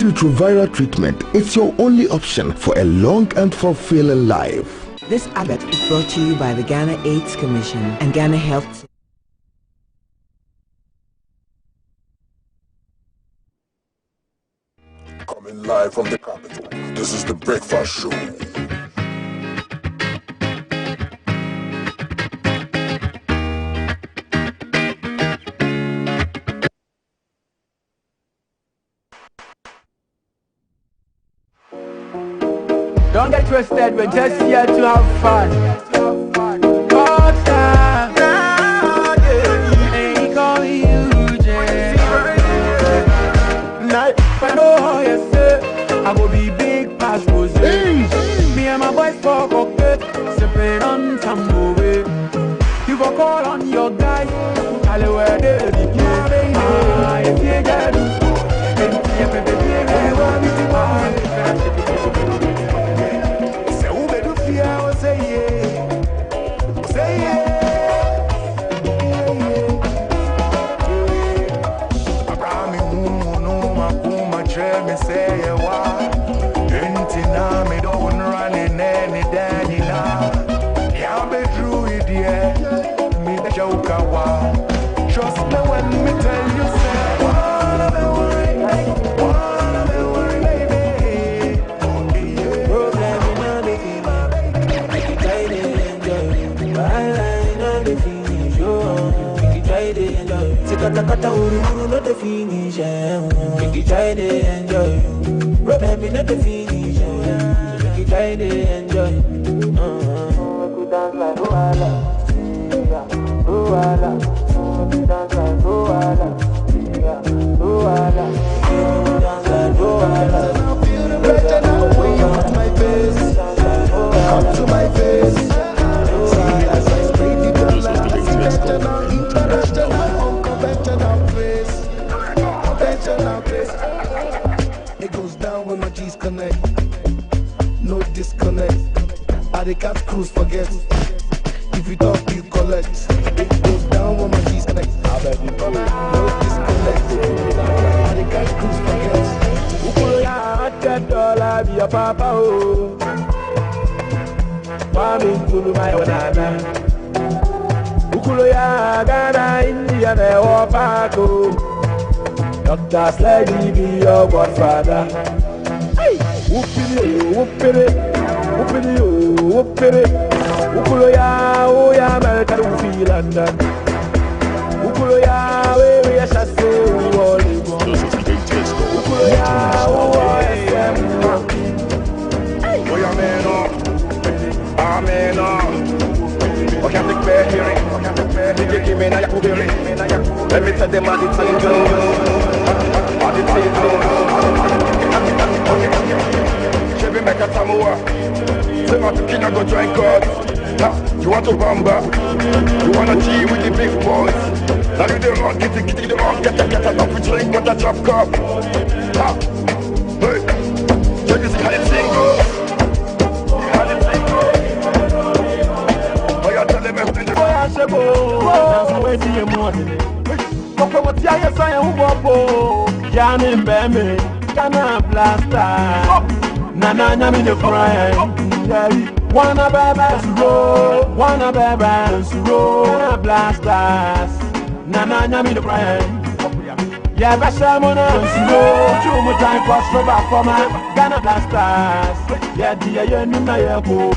antiretroviral treatment is your only option for a long and fulfilling life. This advert is brought to you by the Ghana AIDS Commission and Ghana Health. Coming live from the capital, this is the Breakfast Show. Don't get twisted, we're just here to have fun. Cause ain't calling you, Jay. Night, I know how you say, I go be big past Rose. Me and my boys talk okay, sipping on Tambo. You go call on your guy, I'll wear the baby. If you get it, trust me when me tell you, say, wanna be worried, baby. Problem in all the feelings, we can try to enjoy. Line all the finish, we can try to enjoy. Take a kata uru, not the finish, we can try to enjoy. Problem in all the finish, we can try to enjoy. We could dance like Luala. Luala, dance like Luala, Luala, dance like Luala. Feel the pressure now when you put my face, come to my face. See as I spray the international, unconventional place, conventional place. It goes down when my G's connect, no disconnect. I the cat cruise forget. If you talk, you collect. It goes down when my G's connect. I bet you go. No disconnect. I the cat cruise forget. Ukuloya $100 be a papa oh. Mami kulu my banana. Ukuloya Ghana, India, they walk back oh. Dr. Sleddy be your godfather. Hey, whoopity, whoopity, whoopity, whoopity. Ukuloya, oh ya, America, we feel London. Ukuloya, we are just so we all live on. Ukuloya, oh ya, oh ya, man, oh, amen, oh. Okay, I'm the fair hearing. They give me a hearing. Let me tell them how the thing goes. How the thing goes. Chevy make a Samoa. Say my kid go join God. You want to bamba? You wanna tea with the big boys? Now you don't want get it, you don't get enough to drink with a drop cup. Hey, check this how the thing goes. How the thing goes. Oh, you tell them everything. Oh, I say go. That's the way to your morning. Okay, what's your saying? Who go? Johnny Bammy, Ghana Blaster. Nana, I'm in the crying. Wanna baby, wanna baby, wanna blasters. Nana, nyami the brand. Yeah, Bashamona, too much time for Stroba for my Ghana blasters. Yeah, dear, you know your boo.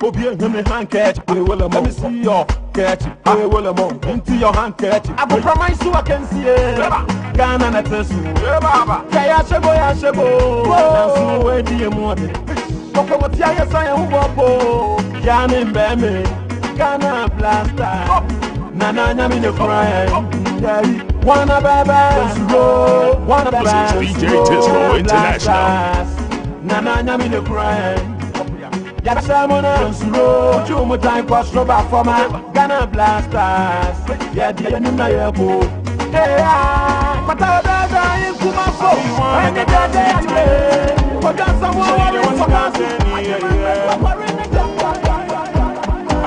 Hope you give me handkerchief. Let me see your catch. I will among into your handkerchief. I will promise you I can see it. Ghana, that's you. Kaya Shabo, that's the way to your morning. Okay, what's your saying? Who go? Johnny Bammy, Ghana Blaster. Nana, I'm in the crying. Wanna baby, wanna baby. This is DJ Tisco International. Nana, I'm in the crying. Yasamona, too much time for Stroba for my Ghana Blasters. Yeah, dear, you know your boo. Hey, but I'm going to I'm the day. But that's someone I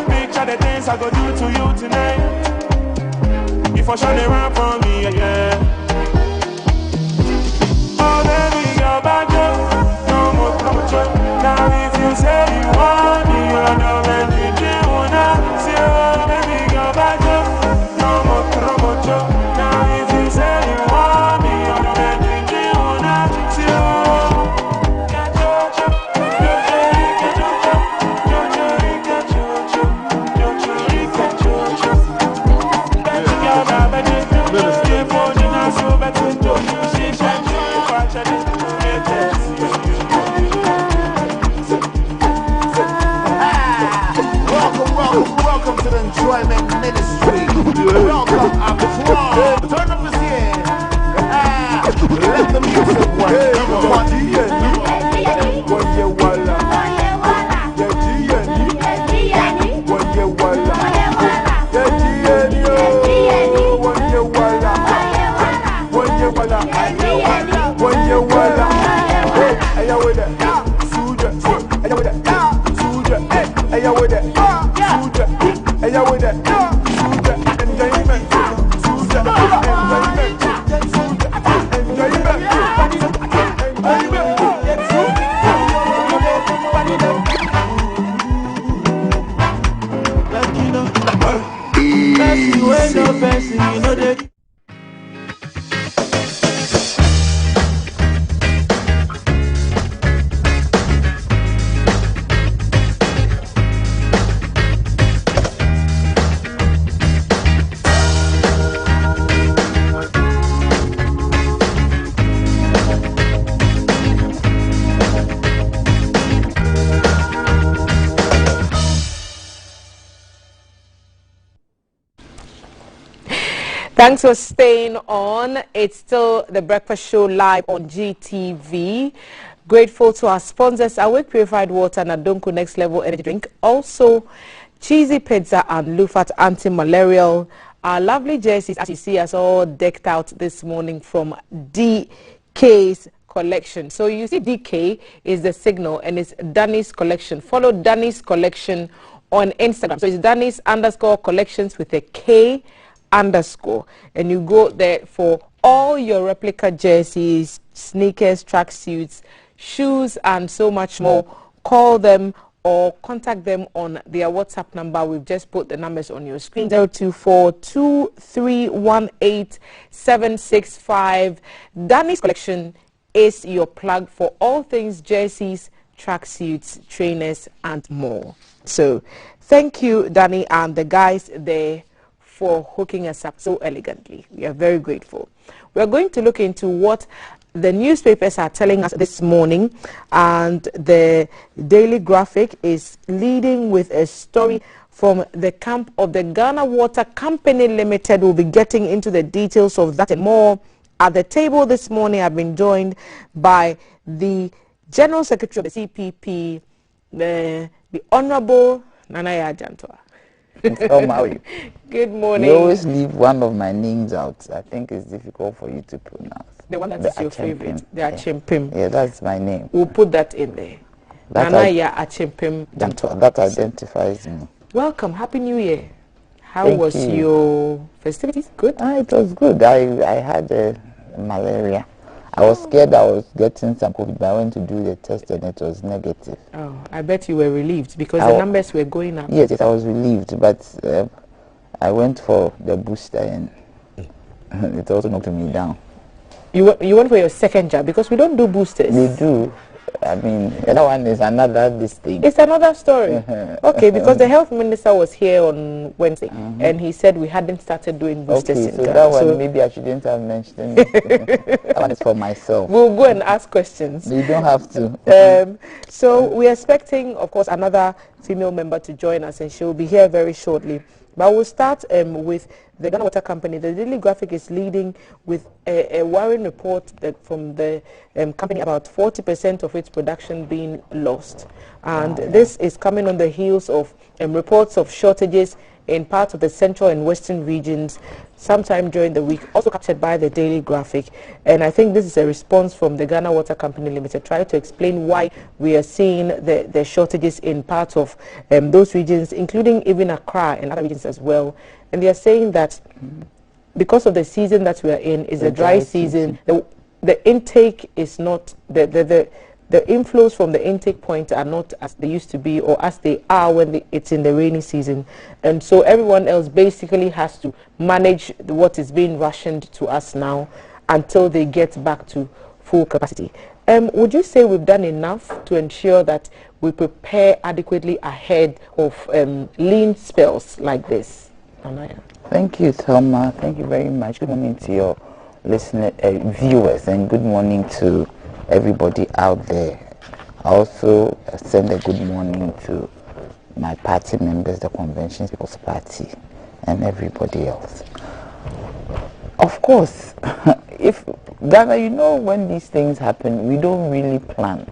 picture the things I go do to you tonight. If I shine around for me, yeah. All Welcome to the Enjoyment Ministry. Welcome, I'm Pro. Turn up this here. Let the music work. Thanks for staying on. It's still the Breakfast Show live on GTV. Grateful to our sponsors, Awake Purified Water and Adonko Next Level Energy Drink. Also, Cheesy Pizza and Lufat Anti-Malarial. Our lovely jerseys, as you see us all decked out this morning from DK's collection. So you see DK is the signal and it's Danny's collection. Follow Danny's collection on Instagram. So it's Danny's _collections with a K _ and you go there for all your replica jerseys, sneakers, tracksuits, shoes and so much more. Call them or contact them on their WhatsApp number. We've just put the numbers on your screen: 024-2318-765. Danny's collection is your plug for all things jerseys, tracksuits, trainers and more. So thank you, Danny, and the guys there for hooking us up so elegantly. We are very grateful. We are going to look into what the newspapers are telling us this morning, and the Daily Graphic is leading with a story from the camp of the Ghana Water Company Limited. We'll be getting into the details of that and more. At the table this morning, I've been joined by the General Secretary of the CPP, the Honorable Nanaya Jantoa. Good morning. You always leave one of my names out. I think it's difficult for you to pronounce. The one that is your favorite. The Achimpim. Yeah, that's my name. We'll put that in there. Nanaya Achimpim Jantoa. That identifies me. Welcome. Happy New Year. How was your festivities? Good? It was good. I had malaria. I was scared I was getting some COVID, but I went to do the test and it was negative. Oh, I bet you were relieved because the numbers were going up. Yes, I was relieved, but I went for the booster and it also knocked me down. You went for your second jab because we don't do boosters. We do. I mean, that one is another this thing. It's another story. Okay, because the health minister was here on Wednesday and he said we hadn't started doing boosters in Ghana. That one maybe I shouldn't have mentioned it. That one is for myself. We'll go and ask questions. You don't have to. So we're expecting, of course, another female member to join us, and she will be here very shortly. But we'll start with the Ghana Water Company. The Daily Graphic is leading with a worrying report that from the company about 40% of its production being lost. And this is coming on the heels of reports of shortages in parts of the central and western regions sometime during the week, also captured by the Daily Graphic. And I think this is a response from the Ghana Water Company Limited, trying to explain why we are seeing the shortages in parts of those regions, including even Accra and other regions as well. And they are saying that because of the season that we are in, is a dry season, the intake is not, the inflows from the intake point are not as they used to be or as they are when it's in the rainy season. And so everyone else basically has to manage what is being rationed to us now until they get back to full capacity. Would you say we've done enough to ensure that we prepare adequately ahead of lean spells like this? Anaya. Thank you, Thelma. Thank you very much. Good morning to your viewers, and good morning to everybody out there. I also send a good morning to my party members, the Convention People's Party, and everybody else. Of course, if Ghana, you know, when these things happen, we don't really plan,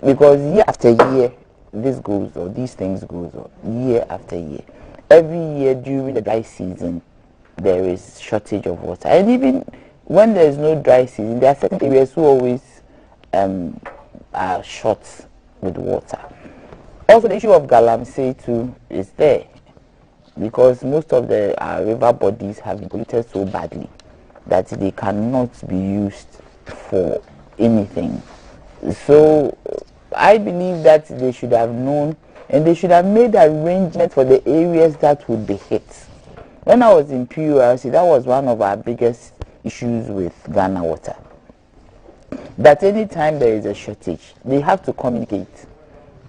because year after year this goes on, these things goes on, year after year. Every year during the dry season, there is shortage of water, and even when there is no dry season, there are certain areas who always are short with water. Also, the issue of galamsey too is there, because most of the river bodies have been polluted so badly that they cannot be used for anything. So I believe that they should have known, and they should have made arrangements for the areas that would be hit. When I was in PURC, that was one of our biggest issues with Ghana Water. That anytime there is a shortage, they have to communicate.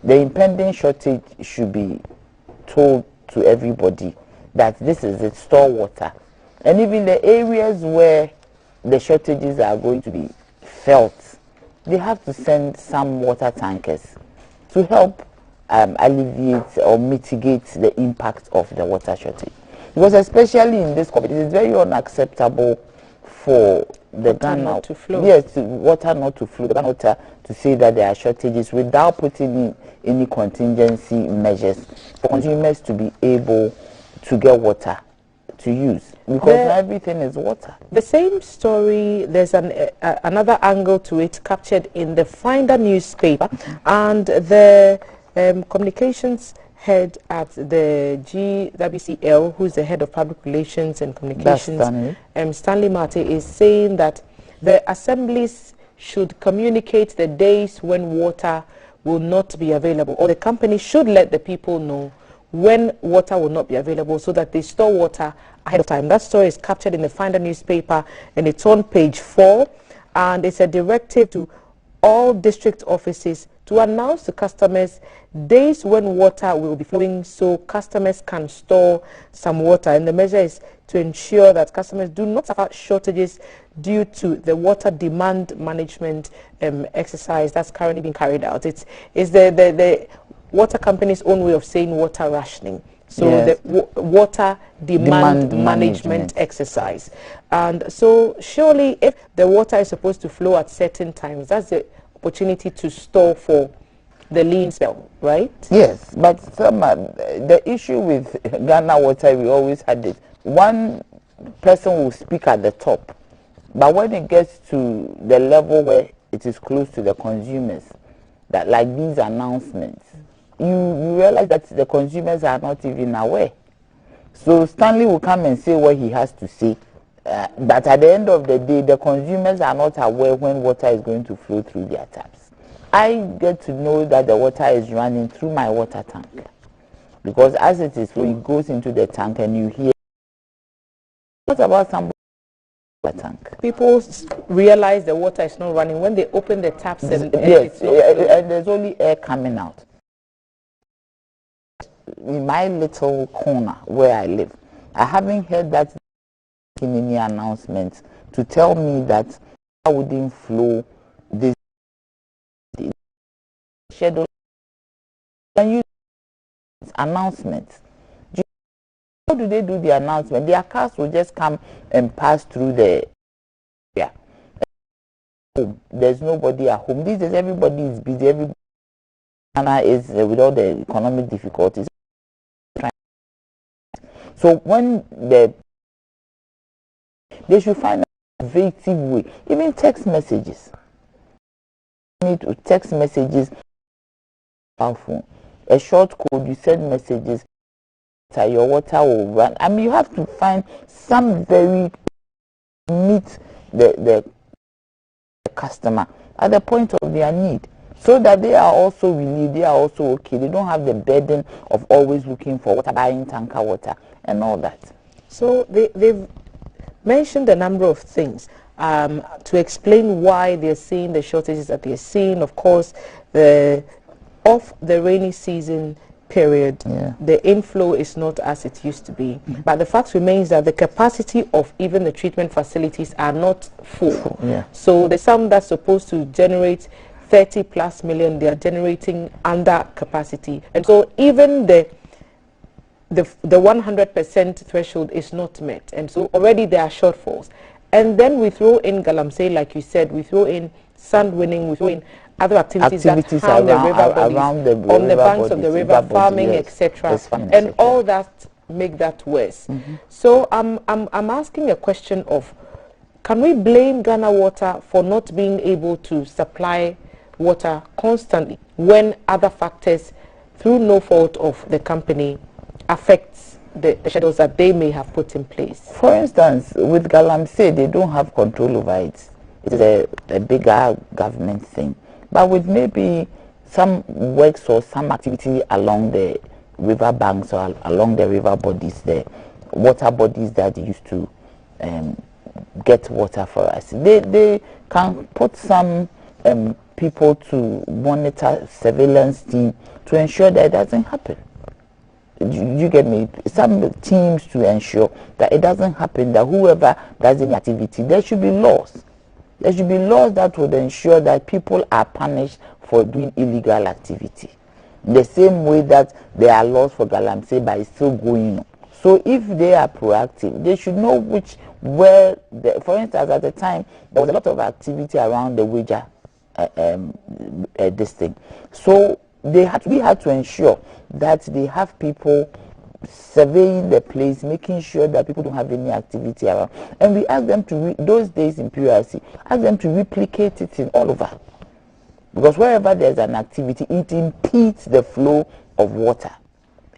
The impending shortage should be told to everybody that this is it, store water. And even the areas where the shortages are going to be felt, they have to send some water tankers to help alleviate or mitigate the impact of the water shortage. Because especially in this country, it is very unacceptable for the Ghana not to flow. Yes, water not to flow. The Ghana water to say that there are shortages without putting in any contingency measures for consumers to be able to get water to use, because everything is water. The same story, there's another angle to it captured in the Finder newspaper, and the communications head at the GWCL, who's the head of public relations and communications, Stanley Mate, is saying that the assemblies should communicate the days when water will not be available, or the company should let the people know when water will not be available so that they store water ahead of time. That story is captured in the Finder newspaper, and it's on page 4, and it's a directive to all district offices to announce to customers days when water will be flowing so customers can store some water. And the measure is to ensure that customers do not suffer shortages due to the water demand management exercise that's currently being carried out. It's the water company's own way of saying water rationing. So yes, the water demand management exercise. And so surely if the water is supposed to flow at certain times, that's the opportunity to store for the lean spell, right? Yes, but the issue with Ghana Water, we always had it. One person will speak at the top, but when it gets to the level where it is close to the consumers, that like these announcements, you realize that the consumers are not even aware. So Stanley will come and say what he has to say, but at the end of the day, the consumers are not aware when water is going to flow through their taps. I get to know that the water is running through my water tank, because as it is flowing, it goes into the tank and you hear, what about some water tank? People realize the water is not running when they open the taps and yes, and there's only air coming out. In my little corner where I live, I haven't heard that in any announcements to tell me that I wouldn't flow this schedule and use announcements. How do they do the announcement? Their cars will just come and pass through the area. There's nobody at home. These days everybody is busy. Everybody is with all the economic difficulties. So when they should find an innovative way, even text messages. Text messages, phone, a short code, you send messages, your water will run. I mean, you have to find some very meet the customer at the point of their need, so that they are also relieved, they are also okay. They don't have the burden of always looking for water, buying tanker water and all that. So they've mentioned a number of things to explain why they're seeing the shortages that they're seeing. Of course, the rainy season period, the inflow is not as it used to be. But the fact remains that the capacity of even the treatment facilities are not full. So the sum that's supposed to generate 30 plus million, they are generating under capacity. And so even the 100% threshold is not met. And so already there are shortfalls. And then we throw in galamsey, like you said, we throw in sand winning, we throw in other activities that harm the river bodies, on the banks of the river, farming, etc. And all that make that worse. So I'm asking a question of, can we blame Ghana Water for not being able to supply water constantly when other factors, through no fault of the company, affects the schedules that they may have put in place? For instance, with galamsey, they don't have control over it. It is a bigger government thing. But with maybe some works or some activity along the river banks or along the river bodies, the water bodies that used to get water for us, they can put some people to monitor, surveillance team to ensure that it doesn't happen. You get me? Some teams to ensure that it doesn't happen, that whoever does any activity, there should be laws. There should be laws that would ensure that people are punished for doing illegal activity. The same way that there are laws for galamsey, but it's still going on. So if they are proactive, they should know for instance, at the time, there was a lot of activity around the wager, this thing. So we had to ensure that they have people surveying the place, making sure that people don't have any activity around. And we asked them to, those days in PRC, ask them to replicate it in all over. Because wherever there's an activity, it impedes the flow of water.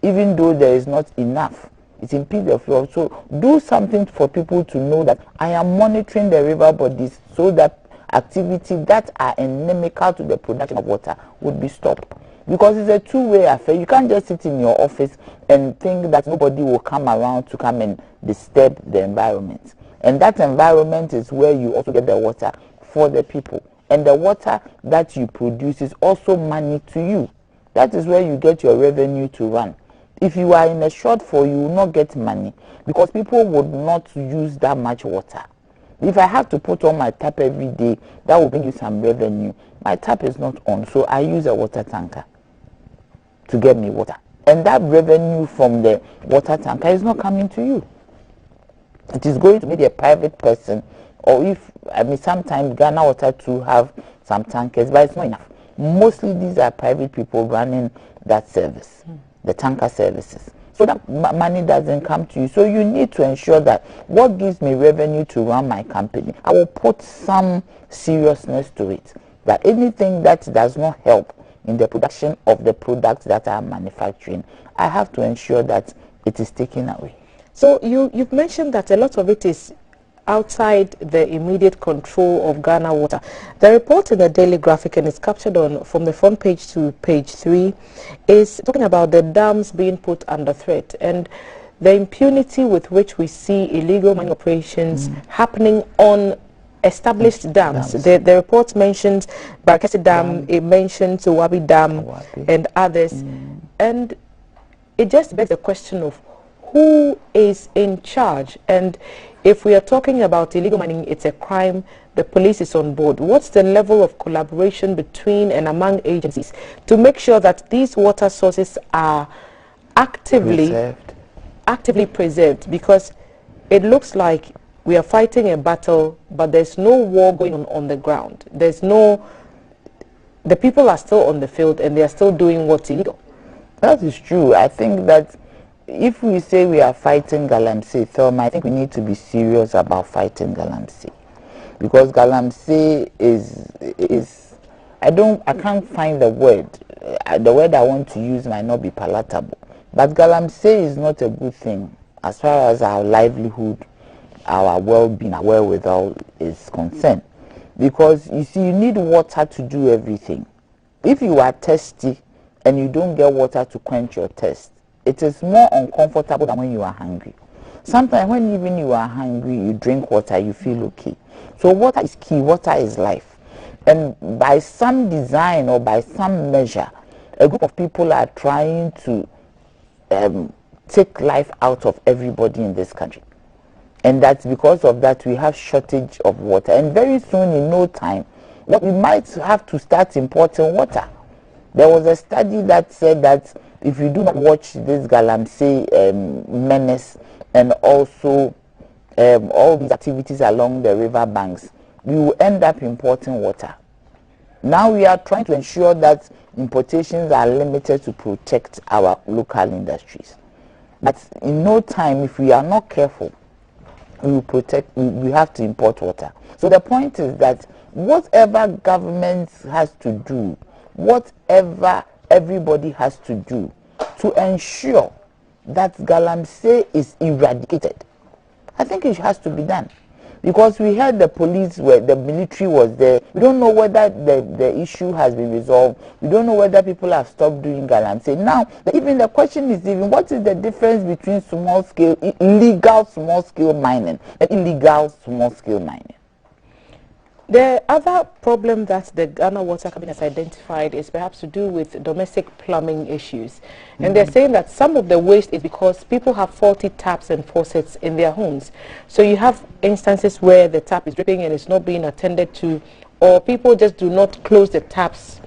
Even though there is not enough, it impedes the flow. So do something for people to know that I am monitoring the river bodies so that activity that are inimical to the production of water would be stopped. Because it's a two-way affair. You can't just sit in your office and think that nobody will come around to come and disturb the environment. And that environment is where you also get the water for the people. And the water that you produce is also money to you. That is where you get your revenue to run. If you are in a shortfall, you will not get money because people would not use that much water. If I have to put on my tap every day, that will bring you some revenue. My tap is not on, so I use a water tanker to get me water. And that revenue from the water tanker is not coming to you. It is going to maybe a private person, or sometimes Ghana Water to have some tankers, but it's not enough. Mostly these are private people running that service, the tanker services. So that money doesn't come to you. So you need to ensure that what gives me revenue to run my company, I will put some seriousness to it. That anything that does not help in the production of the products that I'm manufacturing, I have to ensure that it is taken away. So you've mentioned that a lot of it is outside the immediate control of Ghana Water. The report in the Daily Graphic, and it's captured on from the front page to page 3, is talking about the dams being put under threat and the impunity with which we see illegal mining operations happening on established dams. The report mentions Barakesi Dam, it mentions Owabi Dam and others. And it just begs the question of who is in charge. And if we are talking about illegal mining, it's a crime, the police is on board. What's the level of collaboration between and among agencies to make sure that these water sources are actively preserved? Because it looks like we are fighting a battle, but there's no war going on the ground. The people are still on the field and they are still doing what's illegal. That is true. I think that if we say we are fighting galamsey, Thelma, I think we need to be serious about fighting galamsey. Because galamsey is I can't find the word. The word I want to use might not be palatable. But galamsey is not a good thing as far as our livelihood, our well-being, our wherewithal is concerned. Because you see, you need water to do everything. If you are thirsty and you don't get water to quench your thirst, it is more uncomfortable than when you are hungry. Sometimes when even you are hungry, you drink water, you feel okay. So water is key, water is life. And by some design or by some measure, a group of people are trying to take life out of everybody in this country. And that's because of that we have shortage of water. And very soon, in no time, we might have to start importing water. There was a study that said that if you do not watch this Galamsey menace and also all these activities along the river banks, we will end up importing water. Now we are trying to ensure that importations are limited to protect our local industries. But in no time, if we are not careful, we have to import water. So the point is that whatever government has to do, whatever everybody has to do to ensure that Galamsey is eradicated, I think it has to be done. Because we heard the police, the military was there. We don't know whether the issue has been resolved. We don't know whether people have stopped doing Galamsey. Now, even the question is what is the difference between legal small-scale mining and illegal small-scale mining? The other problem that the Ghana Water Company has identified is perhaps to do with domestic plumbing issues. And they're saying that some of the waste is because people have faulty taps and faucets in their homes. So you have instances where the tap is dripping and it's not being attended to, or people just do not close the taps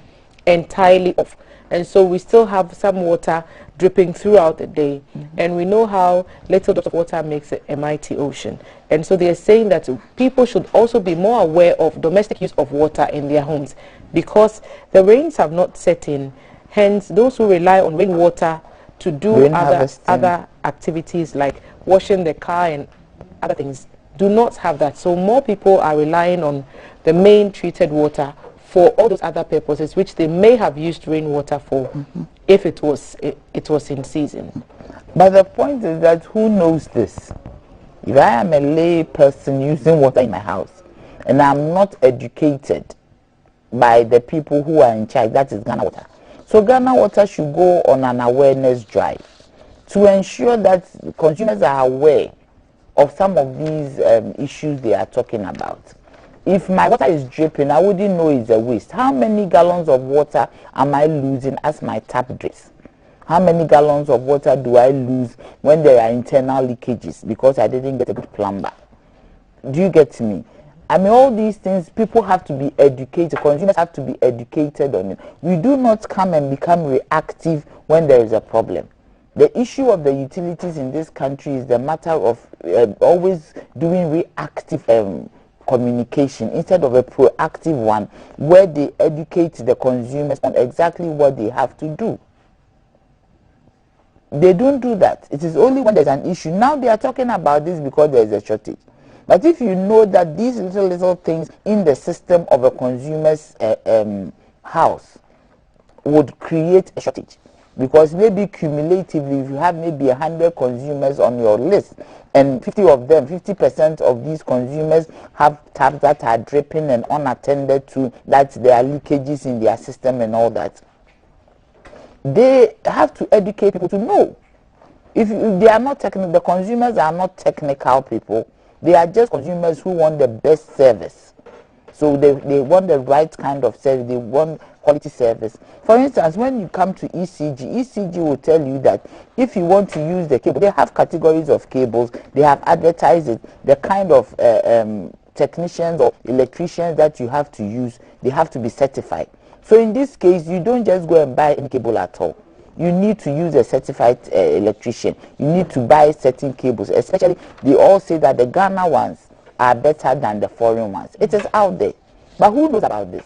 entirely off. And so we still have some water dripping throughout the day. And we know how little drop of water makes a mighty ocean. And so they are saying that people should also be more aware of domestic use of water in their homes, because the rains have not set in. Hence, those who rely on rainwater to do other activities like washing the car and other things do not have that. So more people are relying on the main treated water for all those other purposes which they may have used rainwater for if it was in season. But the point is that who knows this? If I am a lay person using water in my house and I'm not educated by the people who are in charge, that is Ghana Water. So Ghana Water should go on an awareness drive to ensure that consumers are aware of some of these issues they are talking about. If my water is dripping, I wouldn't know it's a waste. How many gallons of water am I losing as my tap drips? How many gallons of water do I lose when there are internal leakages because I didn't get a good plumber? Do you get me? I mean, all these things, people have to be educated. Consumers have to be educated on it. We do not come and become reactive when there is a problem. The issue of the utilities in this country is the matter of always doing reactive communication instead of a proactive one where they educate the consumers on exactly what they have to do. They don't do that. It is only when there's an issue. Now they are talking about this because there is a shortage. But if you know that these little things in the system of a consumer's house would create a shortage, because maybe cumulatively, if you have maybe 100 consumers on your list, and 50% of these consumers have taps that are dripping and unattended to, that there are leakages in their system and all that, they have to educate people to know. If they are not technical, the consumers are not technical people. They are just consumers who want the best service. So they want the right kind of service. They want quality service. For instance, when you come to ECG will tell you that if you want to use the cable, they have categories of cables. They have advertised it. The kind of technicians or electricians that you have to use, they have to be certified. So in this case, you don't just go and buy any cable at all. You need to use a certified electrician. You need to buy certain cables. Especially, they all say that the Ghana ones are better than the foreign ones. It is out there. But who knows about this?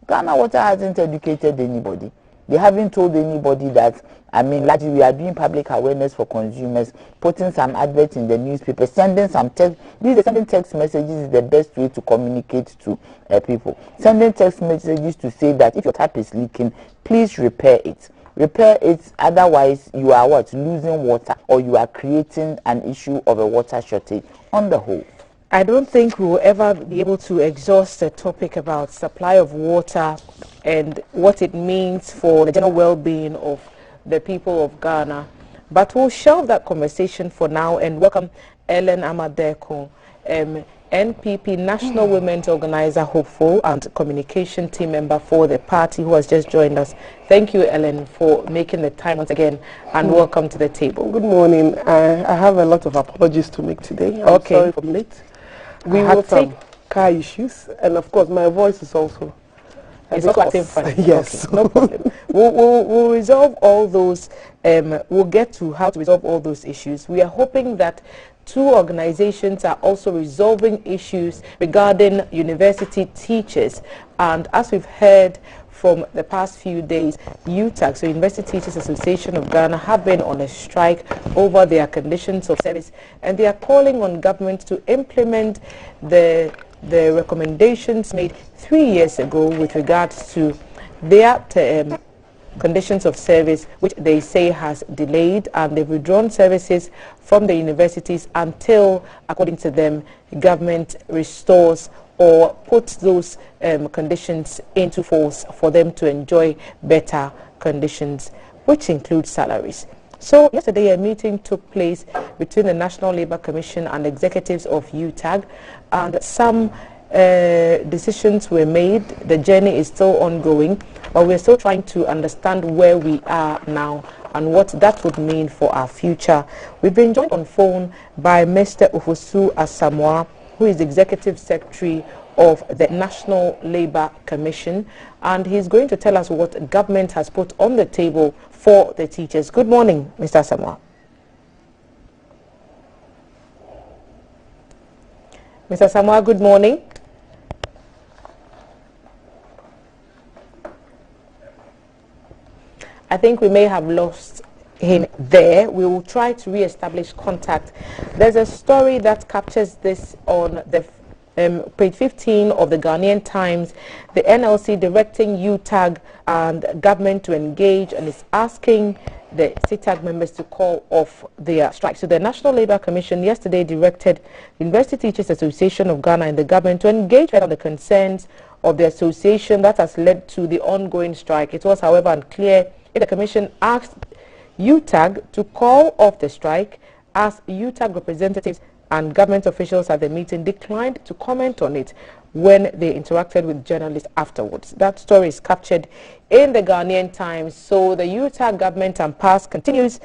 Ghana Water hasn't educated anybody. They haven't told anybody that, I mean, largely we are doing public awareness for consumers, putting some adverts in the newspaper, sending some text. Sending text messages is the best way to communicate to people. Sending text messages to say that if your tap is leaking, please repair it. Repair it, otherwise you are losing water, or you are creating an issue of a water shortage on the whole. I don't think we will ever be able to exhaust the topic about supply of water and what it means for the general well-being of the people of Ghana. But we'll shelve that conversation for now and welcome Ellen Amadeko. NPP National Women's Organizer hopeful and communication team member for the party who has just joined us. Thank you, Ellen, for making the time once again, and welcome to the table. Good morning. I have a lot of apologies to make today. I'm sorry for being late. We had some car issues, and of course my voice is also acting funny. Yes. Okay, no problem. We'll resolve all those, we'll get to how to resolve all those issues. We are hoping that two organizations are also resolving issues regarding university teachers, and as we've heard from the past few days, UTAG, so University Teachers Association of Ghana, have been on a strike over their conditions of service, and they are calling on government to implement the recommendations made 3 years ago with regards to their conditions of service, which they say has delayed, and they've withdrawn services from the universities until, according to them, government restores or puts those conditions into force for them to enjoy better conditions, which include salaries. So yesterday a meeting took place between the National Labour Commission and executives of UTAG, and some decisions were made. The journey is still ongoing, but we're still trying to understand where we are now and what that would mean for our future. We've been joined on phone by Mr. Ofosu Asamoah, who is Executive Secretary of the National Labour Commission, and he's going to tell us what government has put on the table for the teachers. Good morning, Mr. Asamoah. Mr. Asamoah, good morning. I think we may have lost him there. We will try to re-establish contact. There's a story that captures this on the page 15 of the Ghanaian Times. The NLC directing UTAG and government to engage, and is asking the CTAG members to call off their strike. So the National Labour Commission yesterday directed the University Teachers Association of Ghana and the government to engage on the concerns of the association that has led to the ongoing strike. It was, however, unclear if the commission asked UTAG to call off the strike, as UTAG representatives and government officials at the meeting declined to comment on it when they interacted with journalists afterwards. That story is captured in the Ghanaian Times. So the UTAG government impasse continues,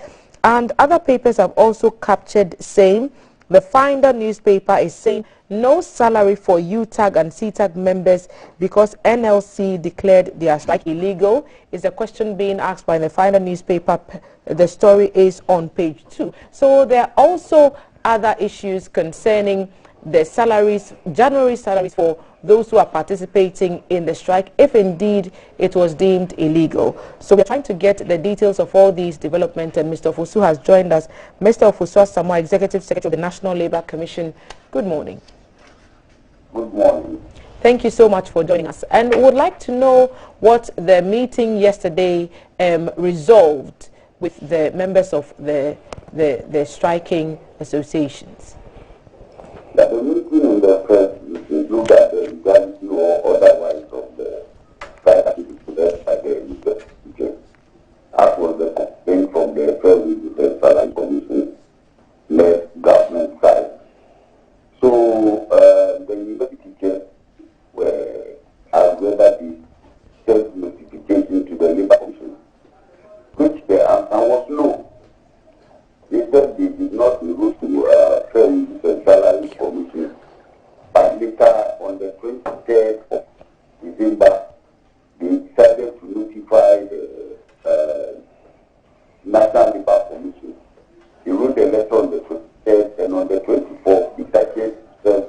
and other papers have also captured same. The Finder newspaper is saying no salary for UTAG and CTAG members because NLC declared their strike illegal, is a question being asked by the Finder newspaper. The story is on page 2. So there are also other issues concerning the salaries, January salaries for those who are participating in the strike, if indeed it was deemed illegal. So we're trying to get the details of all these developments, and Mr. Ofosu has joined us. Mr. Ofosu Asamoah, Executive Secretary of the National Labour Commission. Good morning. Good morning. Thank you so much for joining us. And we would like to know what the meeting yesterday resolved with the members of the striking associations. That the meeting in the press looked at the legality or otherwise of the strike activity by the university teachers, as was the complaint from the Federal Salary Commission led government side. So the university teachers were asked whether they sent notification to the Labour Commission, which the answer was no. They said they did not go to Federal Salary Commission, but later on the 23rd of December, they decided to notify the National Labour Commission. They wrote a letter on the 23rd, and on the 24th, they decided to send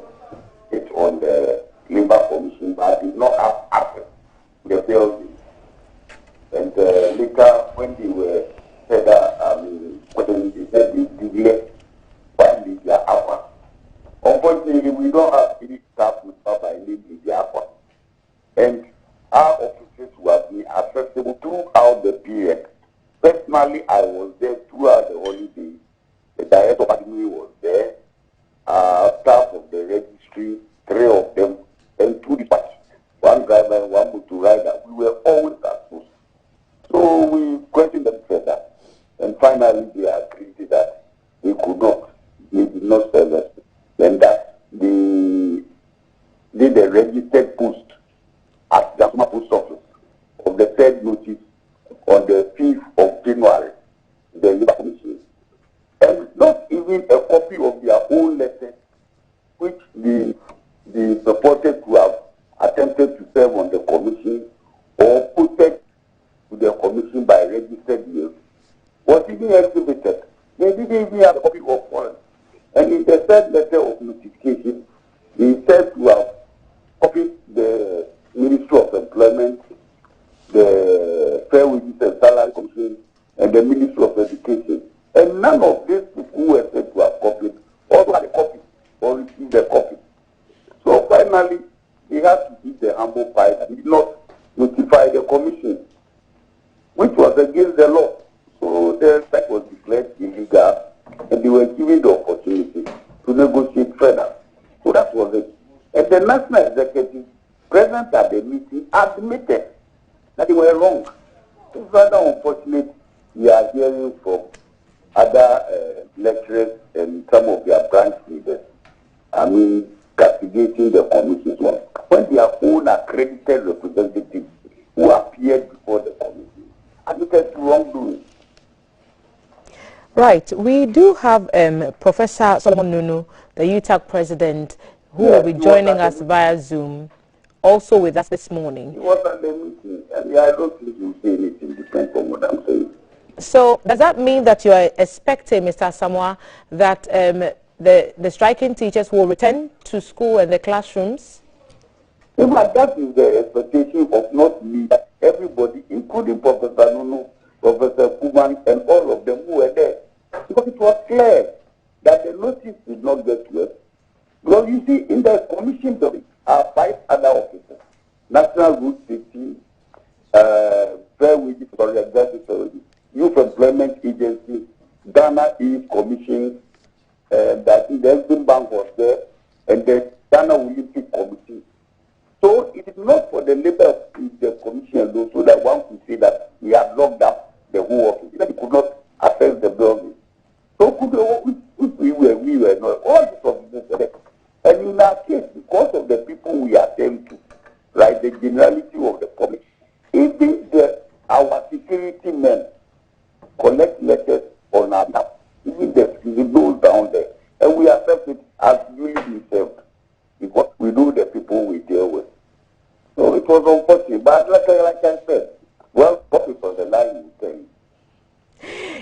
it on the Labour Commission, but did not have access to the building. And later, when they were said that, when they said they declared finally their aqua. Unfortunately, we don't have any staff with by name in the aqua. And our officers were being accessible throughout the period. Personally, I was there throughout the holiday. The director of admin was there, staff of the registry, 3 of them, and 2 dispatch. 1 driver and 1 motor rider. We were always exposed. So we questioned them further. And finally, they agreed that they could not, they did not serve us. Then that the notice on the 5th of January, the Labour Commission, and not even a copy of their own letter, which the purported to have attempted to serve on the commission or posted to the commission by registered mail, was even exhibited. They didn't even have a copy of one. And in the third letter of notification, they said to have copied the Ministry of Employment, the Fair Wages and Salary Commission, and the Ministry of Education. And none of these people who were said to have copied also had a copy or received a copy. So finally, they had to eat the humble pie and did not notify the commission, which was against the law. So the strike was declared illegal, and they were given the opportunity to negotiate further. So that was it. And the national executive, present at the meeting, admitted that they were wrong. It's rather unfortunate we are hearing from other lecturers and some of their branch leaders, castigating the commission's work, when their own accredited representatives who appeared before the commission admitted to wrongdoing. Right. We do have Professor Solomon Nunu, the UTAG president, who will be joining us via Zoom, also with us this morning. He was at the meeting, and I don't think he'll say anything different from what I'm saying. So does that mean that you are expecting, Mr. Samoa, that the striking teachers will return to school and the classrooms? In fact, that is the expectation of not me, everybody, including Professor Nunu, Professor Kuman, and all of them who were there. Because it was clear that the notice did not get to us. Because you see, in the commission are 5 other officers: National Road Safety, Fair Wages for Executive, Youth Employment Agency, Ghana Youth Commission, that the Exim Bank was there, and the Ghana Olympic Committee. So it is not for the labor of the commission alone, so that one could say that we have locked up the whole office. Even could not access the building. So we were not. All these officers were there. And in our case, because of the people we attend to, like the generality of the public, even our security men collect letters on our map, even those down there, and we accept it as duly been served, because we know the people we deal with. So it was unfortunate, but like I said, well, what is on the line you tell me.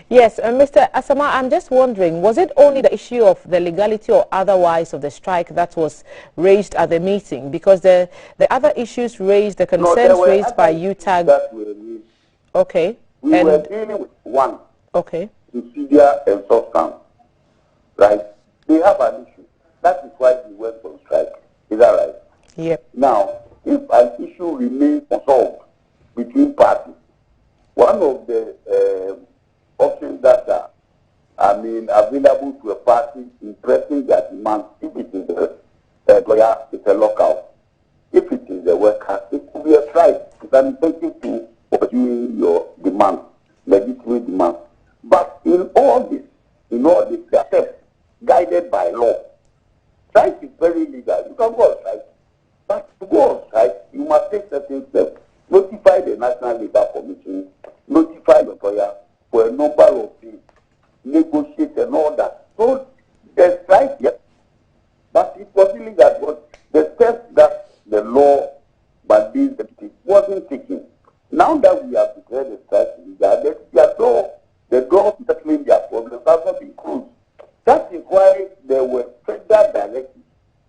Yes, Mr. Asama, I'm just wondering, was it only the issue of the legality or otherwise of the strike that was raised at the meeting? Because the other issues raised, the concerns raised by UTAG. Okay. We were dealing with one. Okay. Procedure and substance. Right? They have an issue. That is why we went on strike. Is that right? Yep. Now, if an issue remains unsolved between parties, one of the options that are available to a party in pressing their demands, if it is the employer, it's a lockout. If it is the worker, it could be a strike. It's an incentive to pursue your demand, legitimate demand. But in all this, they are steps guided by law. Strike is very legal. You can go on strike. But to go on strike, you must take certain steps. Notify the National Labour Commission, notify the employer for a number of things, negotiate and all that. So the strike, yes, but it was illegal. But the steps that the law mandates wasn't taken. Now that we have declared the strike illegal, the door to settling their problems has not been closed. That is why there were federal directives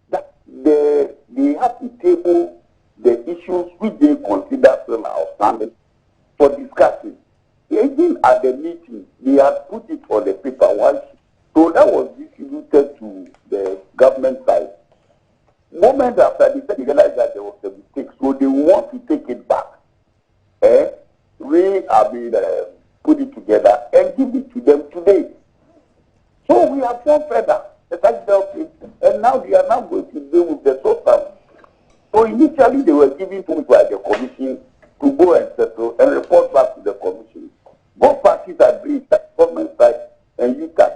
that they have to table the issues which they consider still outstanding for discussion. Even at the meeting, they had put it on the paper once. So that was distributed to the government side. Moments after they realized that there was a mistake, so they want to take it back. Put it together and give it to them today. So we have gone further. And now they are now going to deal with the substance. So initially they were given to by the commission to go and settle and report back to the commission. Both parties agreed, that government side and UTAG,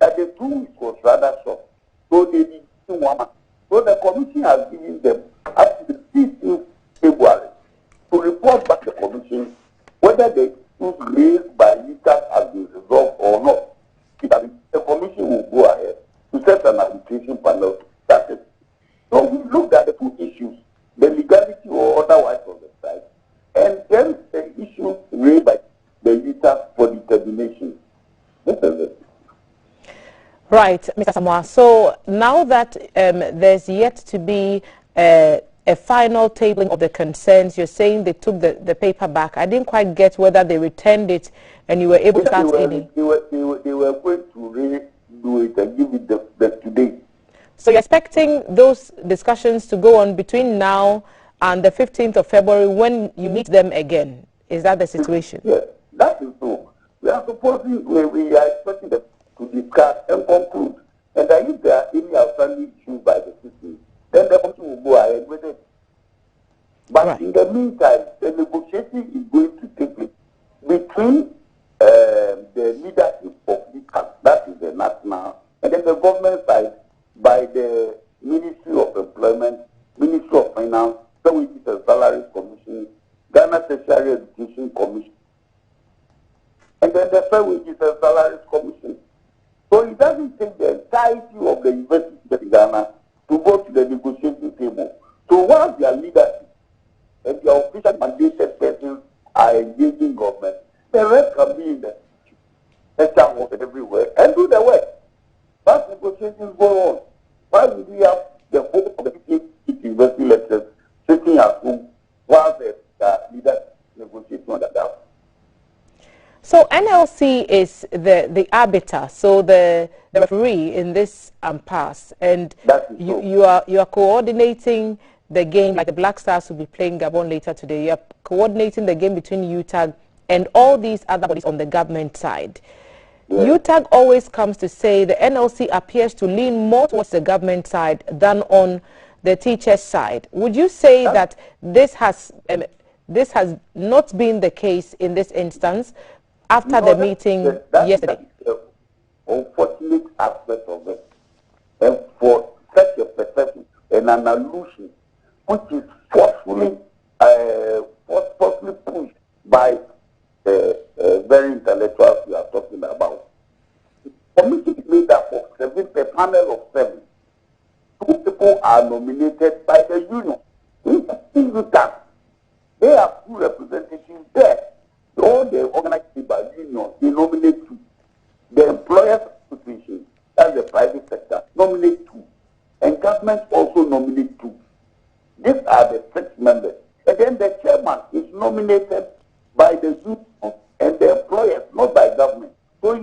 that the 2 weeks was rather short. So they did 1 month. So the commission has given them up to the 15th February to report back to the commission Right, Mr. Samoa. So now that there's yet to be a final tabling of the concerns, you're saying they took the paper back. I didn't quite get whether they returned it and you were able to start any. They were going to redo it and give it the today. So you're expecting those discussions to go on between now and the 15th of February when you meet them again. Is that the situation? Yes, that is so. We are supposing, we are expecting them to discuss and conclude. And if there are any outstanding issues by the citizens, then the committee will go ahead with it. But in the meantime, the negotiating is going to take place between the leadership of the that is the national, and then the government side by the Ministry of Employment, Ministry of Finance, the Wages and Salaries Commission, Ghana Tertiary Education Commission, and then the Fair Wages and Salaries Commission. So it doesn't take the entirety of the university in Ghana to go to the negotiating table. So once their leadership and their official mandated persons are engaging government, the rest can be in the HR everywhere and do the work. Once negotiations go on, why would we have the whole of the university lecturers sitting at home while the leaders negotiating on the ground? So NLC is the arbiter, so the referee in this impasse, and you are coordinating the game, like the Black Stars will be playing Gabon later today. You are coordinating the game between UTAG and all these other bodies on the government side. Yeah. UTAG always comes to say the NLC appears to lean more towards the government side than on the teachers' side. Would you say that this has not been the case in this instance after the meeting yesterday? That's the unfortunate aspect of it. And for such a perception and an allusion which is forcefully pushed by very intellectuals we are talking about. The committee is made up of a panel of 7. 2 people are nominated by the union. They have 2 representatives there. All the organized by union, they nominate 2. The employers association, that's the private sector, nominate 2. And government also nominate 2. These are the 6 members. And then the chairman is nominated by the union and the employers, not by government. So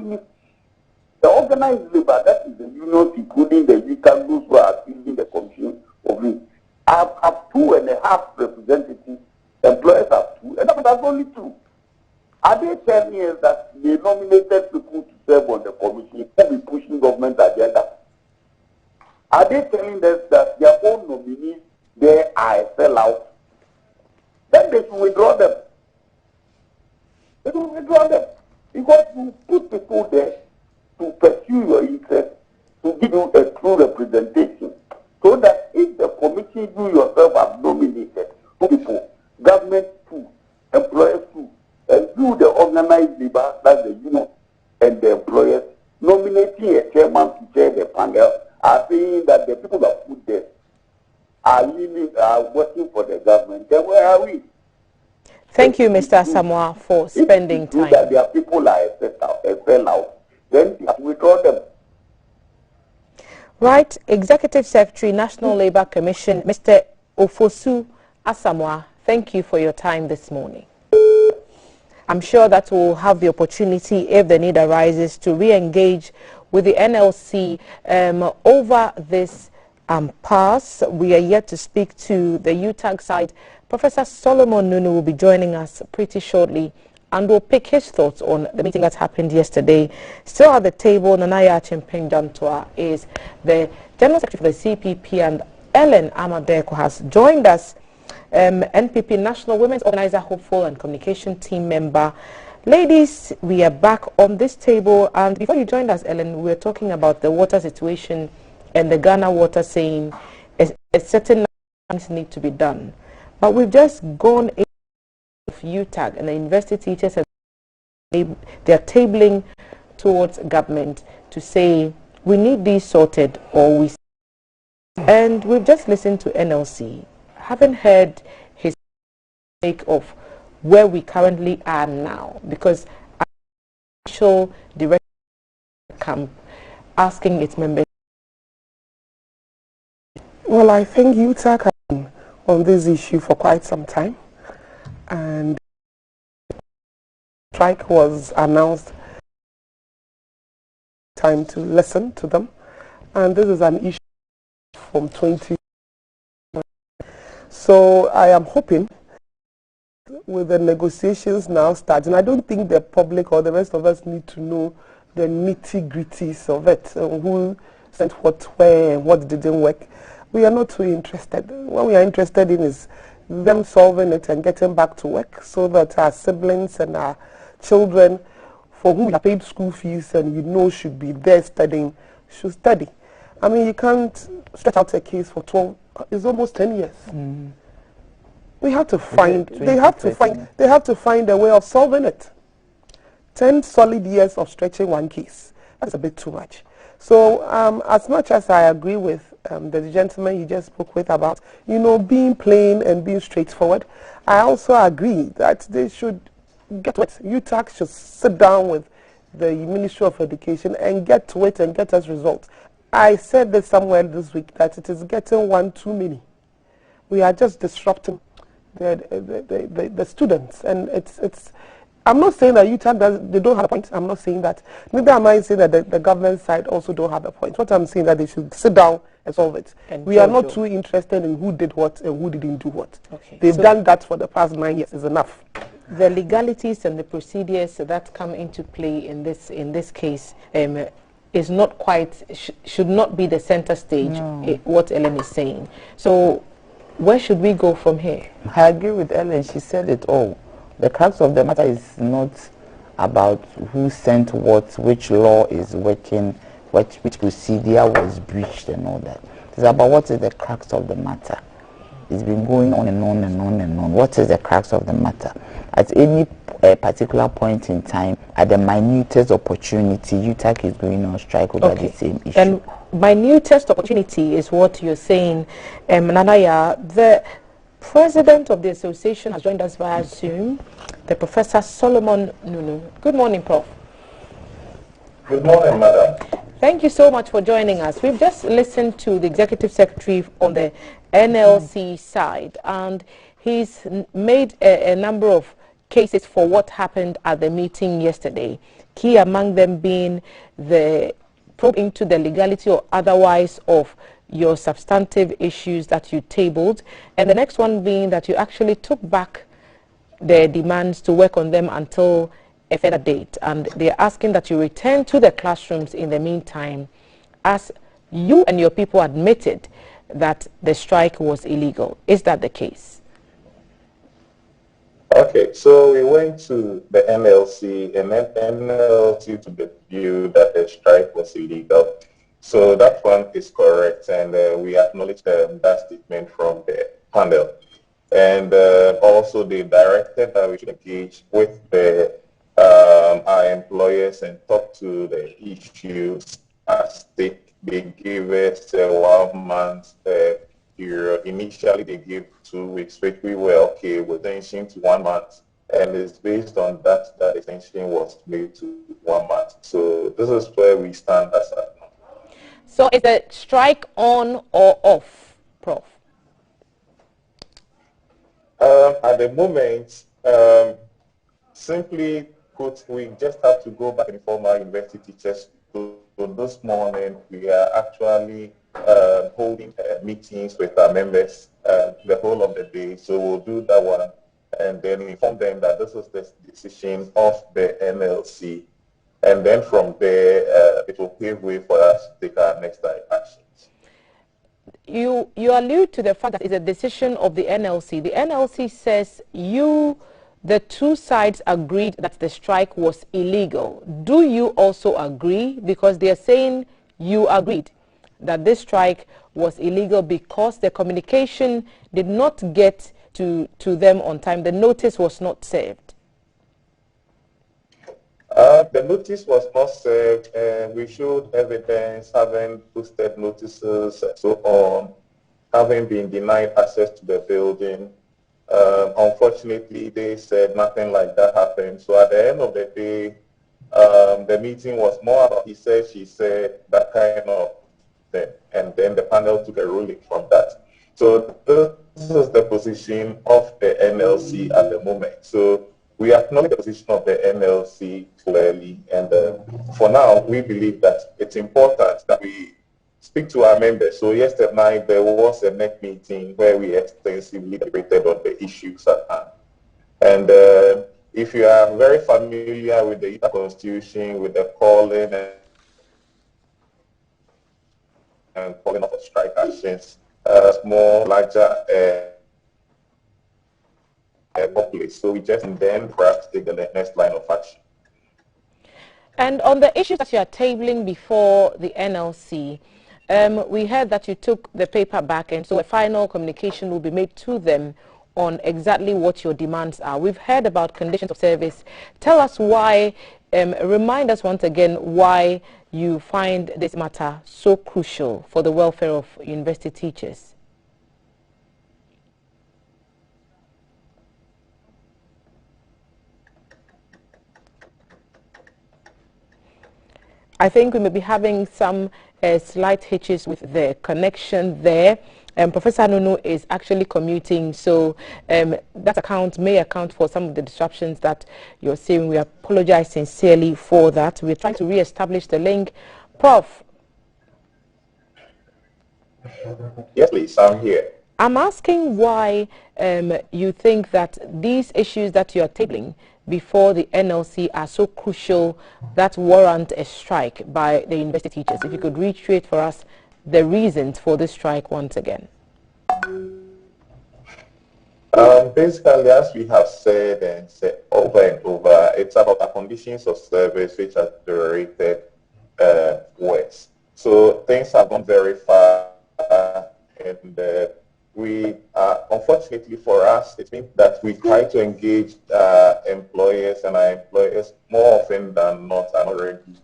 the organized labor, that is the unions, including the UTAG, those who are building the commission of it, have 2.5 representatives. Employers have 2, and government has only 2. Are they telling us that they nominated people to serve on the commission who be pushing government agenda? Are they telling us that their own nominees there are a sellout? Then they should withdraw them. They should withdraw them. Because you put people there to pursue your interest, to give you a true representation. So that if the commission you yourself have nominated 2 people, government 2, employers 2, and you, the organized labor, that's the union, and the employers, nominating a chairman to chair the panel, are saying that the people that put there are working for the government. Then where are we? Thank you, Mr. Samoa, for spending time. That their people are a sellout, then you have to withdraw them. Right, Executive Secretary, National Labour Commission, Mr. Ofosu Asamoah, thank you for your time this morning. I'm sure that we'll have the opportunity, if the need arises, to re-engage with the NLC over this impasse. We are yet to speak to the UTAG side. Professor Solomon Nunu will be joining us pretty shortly, and we'll pick his thoughts on the meeting that happened yesterday. Still at the table, Nanaya Chimping Jantua is the General Secretary for the CPP, and Ellen Amadeko has joined us, NPP National Women's Organizer, hopeful and communication team member. Ladies, we are back on this table, and before you joined us, Ellen, we were talking about the water situation and the Ghana water, saying a certain things need to be done. But we've just gone into UTAG, and the university teachers have they're tabling towards government to say we need these sorted, or we. And we've just listened to NLC. Haven't heard his take of where we currently are now, because actual director camp asking its members? Well, I think UTAC has been on this issue for quite some time, and strike was announced. Time to listen to them, and this is an issue from 20. So I am hoping with the negotiations now starting, I don't think the public or the rest of us need to know the nitty-gritties of it, who sent what where and what didn't work. We are not too interested. What we are interested in is them solving it and getting back to work so that our siblings and our children for whom we have paid school fees and we know should be there studying, should study. I mean, you can't stretch out a case for 12, it's almost 10 years. We have to find, they have to find a way of solving it. 10 solid years of stretching one case, that's a bit too much. So as much as I agree with the gentleman you just spoke with about, being plain and being straightforward, I also agree that they should get to it. UTAC should sit down with the Ministry of Education and get to it and get us results. I said this somewhere this week that it is getting one too many. We are just disrupting the students, and it's. I'm not saying that UTAC they don't have a point. I'm not saying that. Neither am I saying that the government side also don't have a point. What I'm saying that they should sit down and solve it. And we are not too interested in who did what and who didn't do what. Okay. They've done that for the past 9 years. Is enough. The legalities and the procedures that come into play in this case is not quite should not be the center stage. No. What Ellen is saying. So where should we go from here? I agree with Ellen. She said it all. The crux of the matter is not about who sent what, which law is working, which procedure was breached and all that. It's about what is the crux of the matter. It's been going on and on and on and on. What is the crux of the matter? At any particular point in time, at the minutest opportunity, UTAC is going on strike over the same issue. And minutest opportunity is what you're saying, Nanaya. The president of the association has joined us via Zoom, the Professor Solomon Nunu. Good morning, Prof. Good morning, Madam. Thank you so much for joining us. We've just listened to the Executive Secretary on the NLC side, and he's made a number of cases for what happened at the meeting yesterday, key among them being the probe into the legality or otherwise of your substantive issues that you tabled, and the next one being that you actually took back their demands to work on them until a further date, and they're asking that you return to the classrooms in the meantime, as you and your people admitted that the strike was illegal. Is that the case? Okay, so we went to the NLC, and then NLC to the view that the strike was illegal. So that one is correct, and we acknowledge that statement from the panel. And also they directed that we should engage with our employers and talk to the issues as they gave us a 1 month period. Initially they gave 2 weeks, which we were okay with, extension to 1 month. And it's based on that extension was made to 1 month. So this is where we stand as of now. So is the strike on or off, Prof? At the moment, simply put, we just have to go back and inform our university teachers. So this morning, we are actually holding meetings with our members the whole of the day. So we'll do that one and then inform them that this is the decision of the NLC. And then from there, it will pave way for us to take our next actions. You allude to the fact that it's a decision of the NLC. The NLC says the two sides agreed that the strike was illegal. Do you also agree? Because they are saying you agreed that this strike was illegal because the communication did not get to them on time. The notice was not served. The notice was not served, and we showed evidence, having posted notices and so on, having been denied access to the building. Unfortunately, they said nothing like that happened. So at the end of the day, The meeting was more about he said, she said, that kind of thing. And then the panel took a ruling from that. So this is the position of the NLC at the moment. So we acknowledge the position of the NLC clearly. And for now, we believe that it's important that we speak to our members. So yesterday night, there was a NEC meeting where we extensively deliberated on the issues at hand. And if you are very familiar with the Constitution, with the calling and calling of strike actions, more larger populace. So we just then perhaps take the next line of action. And on the issues that you are tabling before the NLC, we heard that you took the paper back, and so a final communication will be made to them on exactly what your demands are. We've heard about conditions of service. Tell us why, remind us once again why you find this matter so crucial for the welfare of university teachers. I think we may be having some slight hitches with the connection there. Professor Nunu is actually commuting, so that may account for some of the disruptions that you're seeing. We apologize sincerely for that. We're trying to re-establish the link. Prof. Yes, please, I'm here. I'm asking why you think that these issues that you are tabling before the NLC are so crucial that warrant a strike by the university teachers. If you could reiterate for us the reasons for this strike once again. Basically, as we have said and said over and over, it's about the conditions of service which are deteriorated worse. So things have gone very far, and we unfortunately for us, it means that we try to engage employers, and our employers more often than not are not ready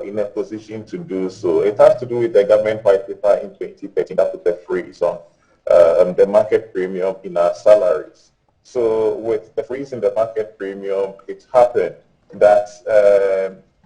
in a position to do so. It has to do with the government white paper in 2013 that put a freeze on the market premium in our salaries. So with the freeze in the market premium, it happened that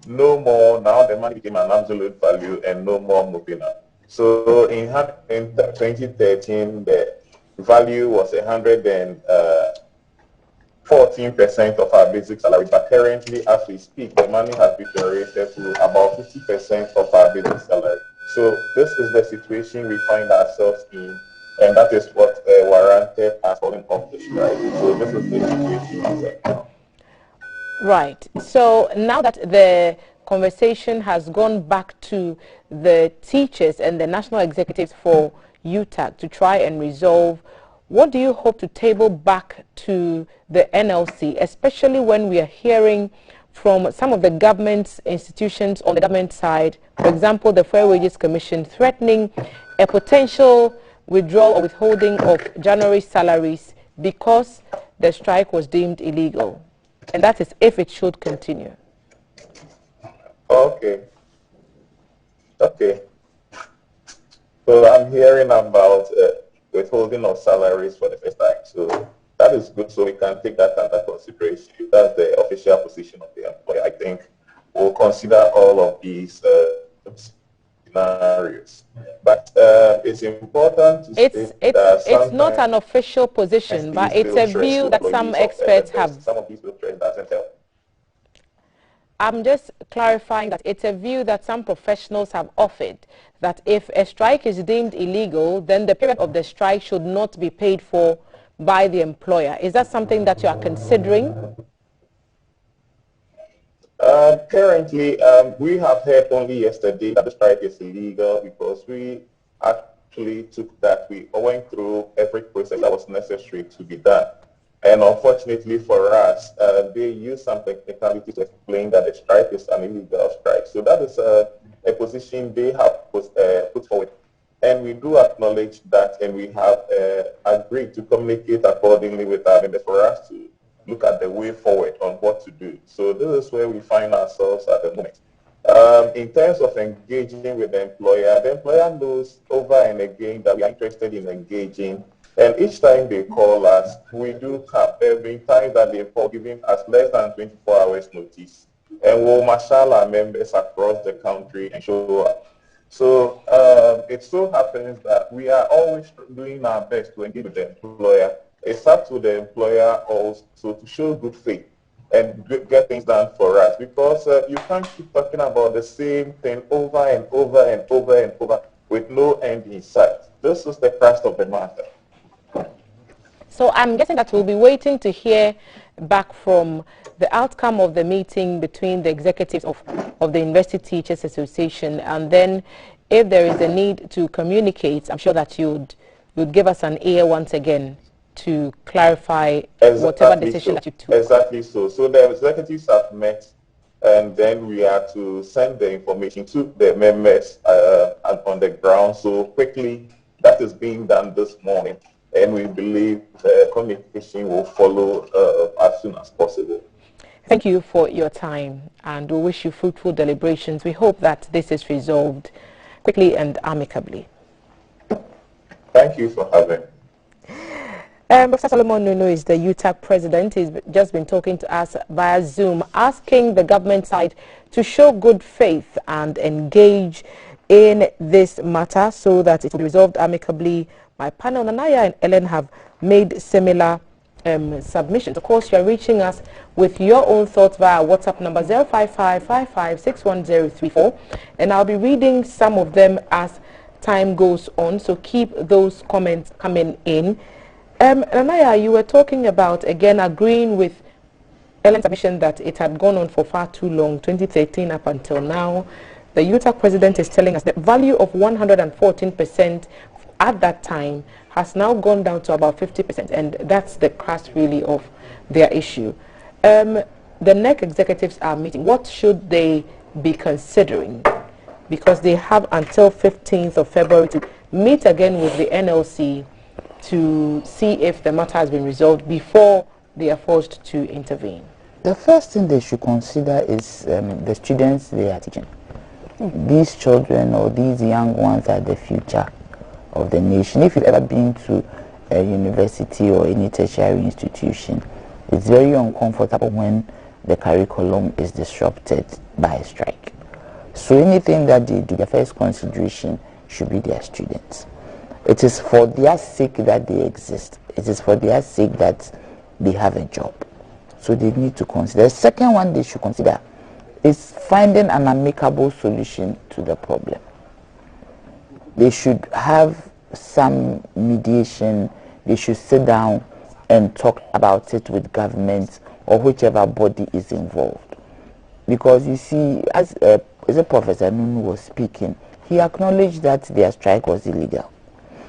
no more, now the money became an absolute value and no more moving up. So in 2013, the value was 114% of our basic salary, but currently, as we speak, the money has deteriorated to about 50% of our basic salary. So this is the situation we find ourselves in, and that is what warranted us calling off the strike. So this is the situation right now. Right. So now that the conversation has gone back to the teachers and the national executives for UTAG to try and resolve, what do you hope to table back to the NLC, especially when we are hearing from some of the government institutions on the government side, for example, the Fair Wages Commission threatening a potential withdrawal or withholding of January salaries because the strike was deemed illegal? And that is if it should continue. Okay. So I'm hearing about withholding of salaries for the first time. So that is good. So we can take that under consideration. If that's the official position of the employer, I think we'll consider all of these scenarios. But it's important to state that it's not an official position, but it's a view that some experts have. Some of these field trades doesn't help. I'm just clarifying that it's a view that some professionals have offered, that if a strike is deemed illegal, then the period of the strike should not be paid for by the employer. Is that something that you are considering? Currently, we have heard only yesterday that the strike is illegal because we actually took that. We went through every process that was necessary to be done. And unfortunately for us, they use some technicality to explain that the strike is an illegal strike. So that is a position they have put forward. And we do acknowledge that, and we have agreed to communicate accordingly with our members for us to look at the way forward on what to do. So this is where we find ourselves at the moment. In terms of engaging with the employer knows over and again that we are interested in engaging. And each time they call us, we do have every time that they call, giving us less than 24 hours notice. and we'll marshal our members across the country and show up. So it so happens that we are always doing our best to engage with the employer. It's up to the employer also to show good faith and get things done for us, because you can't keep talking about the same thing over and over and over and over with no end in sight. This is the crux of the matter. So I'm guessing that we'll be waiting to hear back from the outcome of the meeting between the executives of the University Teachers Association, and then if there is a need to communicate, I'm sure that you'd give us an ear once again to clarify whatever decision that you took. Exactly so. So the executives have met, and then we are to send the information to the members on the ground. So quickly, that is being done this morning, and we believe the communication will follow as soon as possible. Thank you for your time, and we wish you fruitful deliberations. We hope that this is resolved quickly and amicably. Thank you for having me. Professor Solomon Nuno is the UTAC president. He's just been talking to us via Zoom, asking the government side to show good faith and engage in this matter so that it will be resolved amicably. My panel, Nanaya and Ellen, have made similar submissions. Of course, you are reaching us with your own thoughts via WhatsApp number 05555610034, and I'll be reading some of them as time goes on, so keep those comments coming in. Nanaya, you were talking about, again, agreeing with Ellen's submission that it had gone on for far too long, 2013 up until now. The UTAC president is telling us the value of 114% at that time has now gone down to about 50%, and that's the crux really of their issue. The NEC executives are meeting. What should they be considering? Because they have until 15th of February to meet again with the NLC to see if the matter has been resolved before they are forced to intervene. The first thing they should consider is the students they are teaching. These children or these young ones are the future of the nation. If you've ever been to a university or any tertiary institution, it's very uncomfortable when the curriculum is disrupted by a strike. So anything that they do, the first consideration should be their students. It is for their sake that they exist. It is for their sake that they have a job. So they need to consider. The second one they should consider is finding an amicable solution to the problem. They should have some mediation. They should sit down and talk about it with government or whichever body is involved. Because you see, as Professor Nunu was speaking, he acknowledged that their strike was illegal.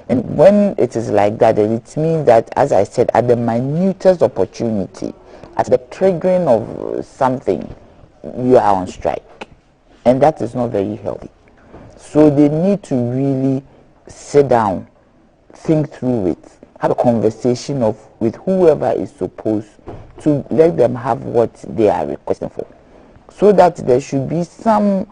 And when it is like that, then it means that, as I said, at the minutest opportunity, at the triggering of something, you are on strike. And that is not very healthy. So they need to really sit down, think through it, have a conversation with whoever is supposed to let them have what they are requesting for, so that there should be some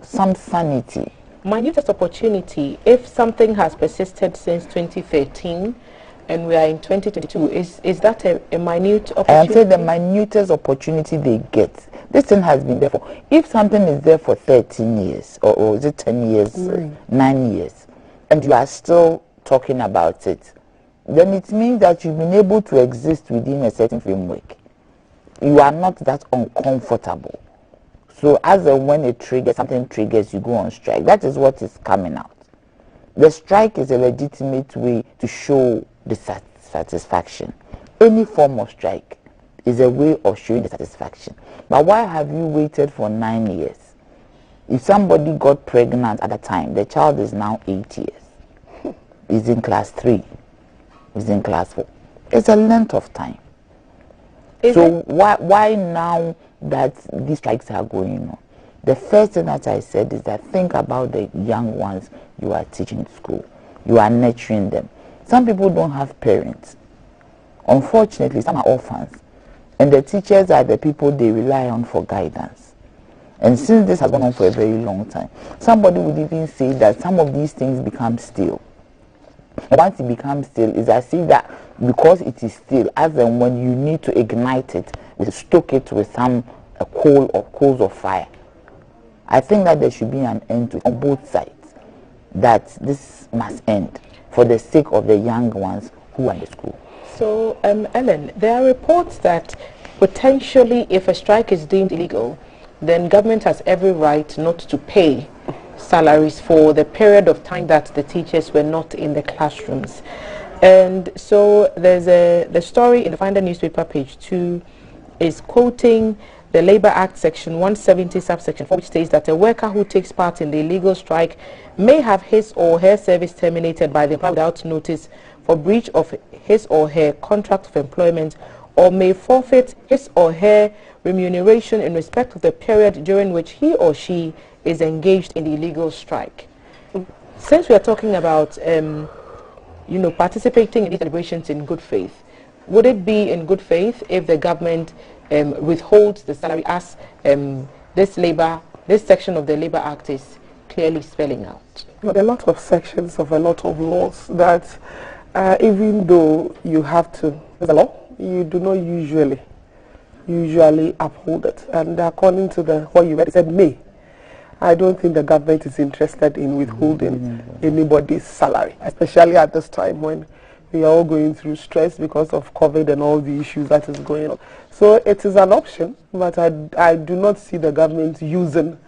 sanity. Minutest opportunity, if something has persisted since 2013 and we are in 2022, is that a minute opportunity? I say the minutest opportunity they get. This thing has been there for, if something is there for 13 years, or is it 10 years, 9 years, and you are still talking about it, then it means that you've been able to exist within a certain framework. You are not that uncomfortable. So as and when something triggers, you go on strike. That is what is coming out. The strike is a legitimate way to show the satisfaction. Any form of strike is a way of showing the satisfaction. But why have you waited for 9 years? If somebody got pregnant at the time, the child is now 8 years. He's in class 3. He's in class 4. It's a length of time. So why now that these strikes are going on? The first thing that I said is that think about the young ones you are teaching in school. You are nurturing them. Some people don't have parents. Unfortunately, some are orphans. And the teachers are the people they rely on for guidance. And since this has gone on for a very long time, somebody would even say that some of these things become stale. Once it becomes stale, it's as if that because it is stale, as and when you need to ignite it, stoke it with some a coals of fire. I think that there should be an end to it on both sides, that this must end for the sake of the young ones who are in the school. So, Ellen, there are reports that potentially if a strike is deemed illegal, then government has every right not to pay salaries for the period of time that the teachers were not in the classrooms. And so there's the story in the Finder newspaper, page 2, is quoting the Labour Act section 170 subsection 4, which states that a worker who takes part in the illegal strike may have his or her service terminated by the employer without notice for breach of his or her contract of employment, or may forfeit his or her remuneration in respect of the period during which he or she is engaged in the illegal strike. Since we are talking about participating in these celebrations in good faith, would it be in good faith if the government withholds the salary as this section of the Labour Act is clearly spelling out? But a lot of sections of a lot of laws that even though you have to, there's a law, you do not usually uphold it. And according to what you read, it said may. I don't think the government is interested in withholding anybody's salary, especially at this time when we are all going through stress because of COVID and all the issues that is going on. So it is an option, but I do not see the government using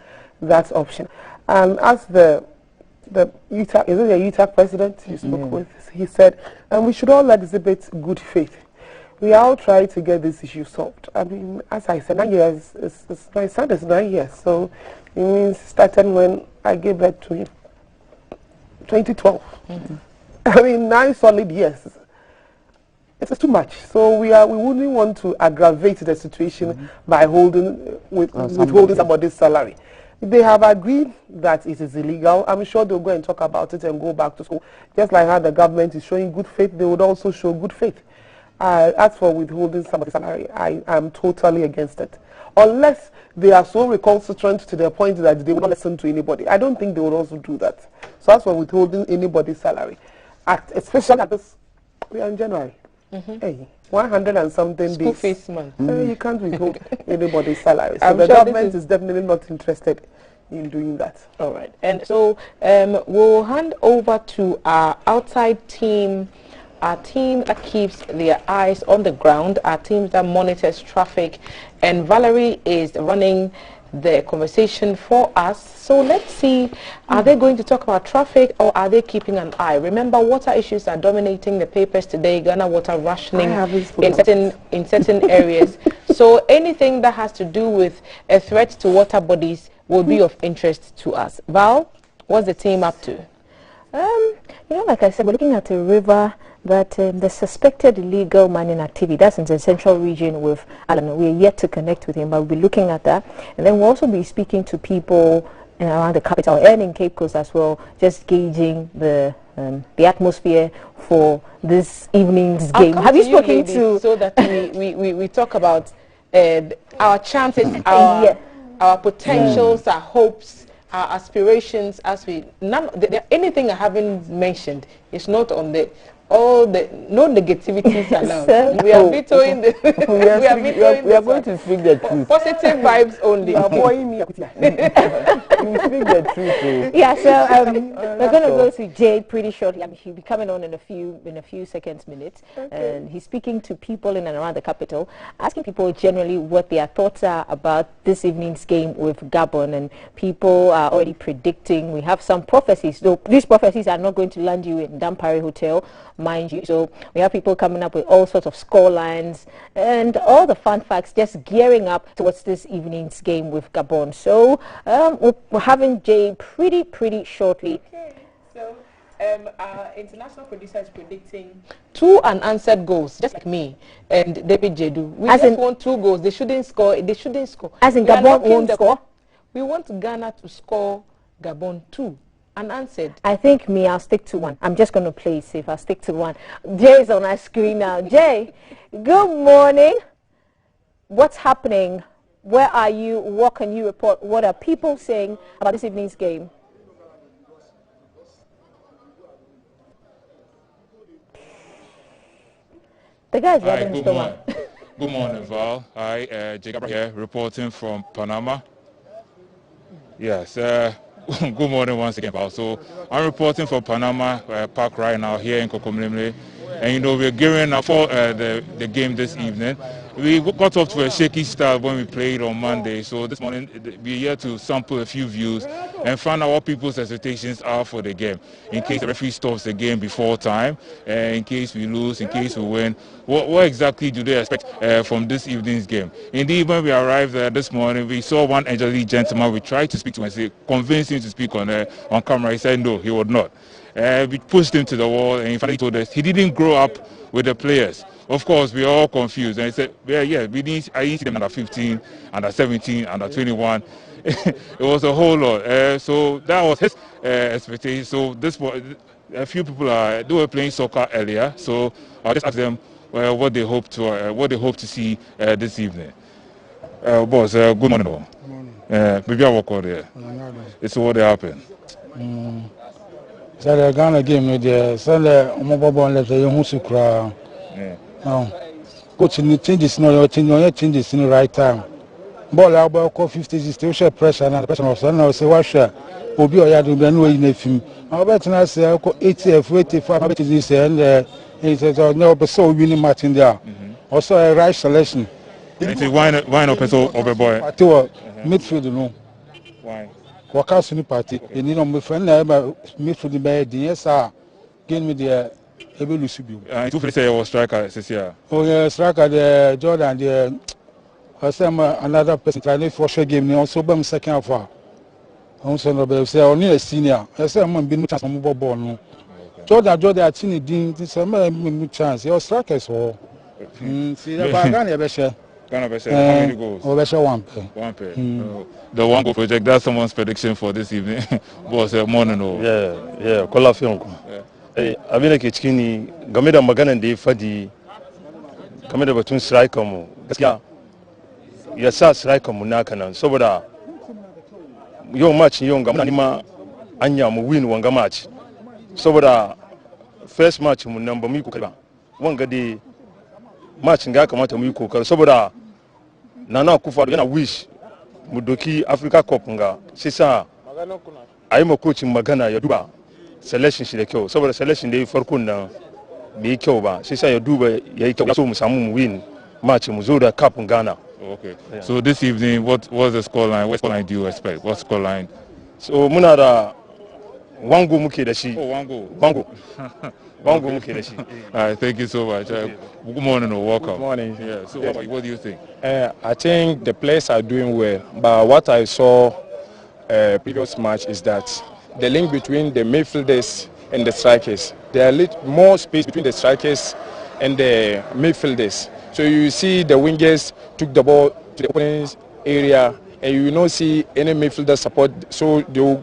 that option. And as the UTAC, is it the UTAC president you spoke with? He said, and we should all exhibit good faith. We are all trying to get this issue solved. I mean, as I said, 9 years, my son is 9 years, so it means starting when I gave birth to him, 2012. I mean, 9 solid years. It is too much. So we wouldn't want to aggravate the situation by withholding somebody's salary. They have agreed that it is illegal. I'm sure they'll go and talk about it and go back to school. Just like how the government is showing good faith, they would also show good faith. As for withholding somebody's salary, I am totally against it. Unless they are so recalcitrant to the point that they will not listen to anybody. I don't think they will also do that. So as for withholding anybody's salary, especially at this, we are in January. Hey, 100 and something School days. fees month. You can't withhold anybody's salary. So the government is definitely not interested in doing that. All right. And so we'll hand over to our outside team, our team that keeps their eyes on the ground, our team that monitors traffic. And Valerie is running the conversation for us. So let's see, are they going to talk about traffic or are they keeping an eye? Remember, water issues are dominating the papers today. Ghana water rationing in certain areas. So anything that has to do with a threat to water bodies will be of interest to us. Val, what's the team up to? Like I said, we're looking at a river that the suspected illegal mining activity, that's in the central region with Alan. We're yet to connect with him, but we'll be looking at that. And then we'll also be speaking to people around the capital and in Cape Coast as well, just gauging the atmosphere for this evening's game. Have you spoken to... So that we talk about our chances, our potentials, our hopes, our aspirations, as we... anything I haven't mentioned is not on the... no negativities allowed. We are vetoing the... we are going to speak the truth. Positive vibes only. You speak the truth. Yeah, so we're going to go to Jay pretty shortly. I mean, he'll be coming on in a few minutes. Okay. And he's speaking to people in and around the capital, asking people generally what their thoughts are about this evening's game with Gabon. And people are already predicting. We have some prophecies, though these prophecies are not going to land you in Dampare Hotel, mind you. So we have people coming up with all sorts of score lines and all the fun facts, just gearing up towards this evening's game with Gabon. So we're having Jay pretty shortly. Okay. So our international producer is predicting 2 unanswered goals, just like me and David Jedu. We just want 2 goals. They shouldn't score. As in Gabon won't score? We want Ghana to score Gabon 2. Unanswered. I think I'll stick to 1. I'm just going to play it safe. I'll stick to 1. Jay is on our screen now. Jay, good morning. What's happening? Where are you? What can you report? What are people saying about this evening's game? The guy's having stomach. Good morning, Val. Hi, Jacob here, reporting from Panama. Yes, good morning once again, Val. So I'm reporting from Panama Park right now here in Kokomlemle. And you know, we're gearing up for the game this evening. We got off to a shaky start when we played on Monday. So this morning we're here to sample a few views and find out what people's expectations are for the game. In case the referee stops the game before time, in case we lose, in case we win, what exactly do they expect from this evening's game? Indeed, when we arrived this morning, we saw one elderly gentleman. We tried to speak to him and say, convince him to speak on camera. He said no, he would not. We pushed him to the wall, and he finally told us he didn't grow up with the players. Of course, we are all confused. And he said, yeah, I didn't see them under 15, under 17, under 21. It was a whole lot. So that was his expectation. So this was, a few people they were playing soccer earlier. So I'll just ask them what they hope to see this evening. Boss, good morning. Good morning. Maybe I walk out there. It's what happened. So the Ghana game with the Sunday mobile let the young Sukra. No. Coach in the changes no changes in the right time. Ball about 50 still pressure and pressure of Sunday say what share. Obi or Yadu Ben way in a film. I bet I say 85 this and he says no but so winning match in there. Also a right selection. Why not peso over boy? Midfield no. Why? Workers in the party. And you know, my friend, midfield the bed, yes, sir. Give me the able to see you. Two say I was striker this year. Oh, yeah, striker, the Jordan, the another person trying for sure game. Also, I'm second of all. Also, no, say only a senior. I say, I'm being chance on mobile ball. No, Jordan, I seen it. This is chance. Your strikers, oh, see the bag, I bet. How many goals? One pair. One pair. The one goal project. That's someone's prediction for this evening. Boss, morning. Yeah. Kola fiyanku. Abin da ke cikin ni game da maganan da ya fadi game da batun striker mu. Gaskiya ya sa striker mu naka nan saboda yau match yau ga muna nima anya mu win wanga match. Saboda first match mu nan ba mu yi kokari ba. Wanga dai match ga kamata mu yi kokari saboda Nana Akufo-Addo yana wish mu doki Africa Cup nga sai sa ayi ma coach magana ya duba selection shi da kyau saboda selection da yi farkon nan bai yi kyau ba sai sa ya duba ya yi kyau so mu samu mu win match mu zo da cup Ghana. Okay. Yeah. So this evening what's the scoreline? What scoreline do you expect? What scoreline? So muna da one goal muke da shi. Oh, one goal. One goal muke da shi. All right, thank you so much. Good morning or welcome. Good morning. Yeah. So what do you think? I think the players are doing well, but what I saw previous match is that the link between the midfielders and the strikers, there are more space between the strikers and the midfielders. So you see the wingers took the ball to the opponent's area, and you will not see any midfielder support. So they will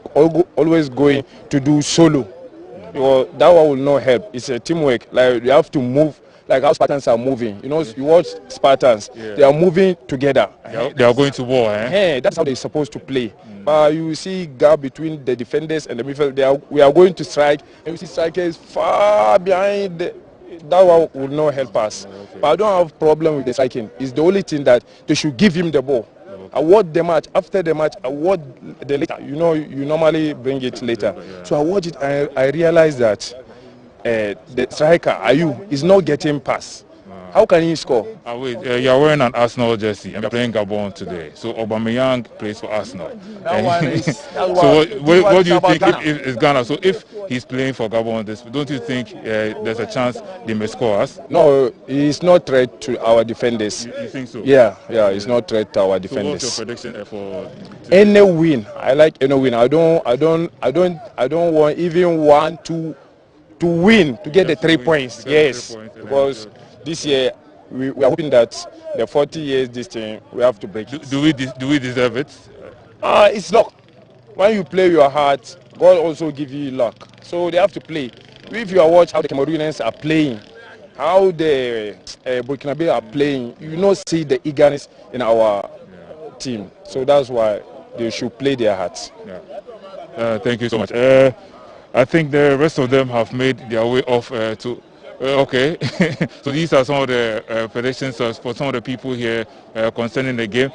always going to do solo. That one will not help. It's a teamwork. Like you have to move. Like how Spartans are moving. You know, you watch Spartans. Yeah. They are moving together. They are going to war. Hey, that's how they're supposed to play. But you see gap between the defenders and the midfield. We are going to strike, and you see strikers far behind. That one will not help us. Okay. But I don't have problem with the striking. It's the only thing that they should give him the ball. Award the match, after the match, award the later. You know, you normally bring it later. So I watch it, I realize that the striker, Ayu, is not getting pass. How can he score? Wait, you're wearing an Arsenal jersey and you're playing Gabon today. So Aubameyang plays for Arsenal. So what do you think if it's Ghana? So if he's playing for Gabon, don't you think there's a chance they may score us? No, he's not threat to our defenders. You think so? Yeah, he's not threat to our defenders. So what's your prediction for any win? I like any win. I don't want even 1-2 to win to get the 3 points. Yes, because this year we are hoping that the 40 years this thing we have to break it. Do we deserve it? It's luck. When you play your heart, God also give you luck. So they have to play. If you watch how the Cameroonians are playing, how the Burkinabe are playing, you not see the eagerness in our team. So that's why they should play their hearts. Thank you so much. I think the rest of them have made their way off to Okay, so these are some of the predictions for some of the people here concerning the game.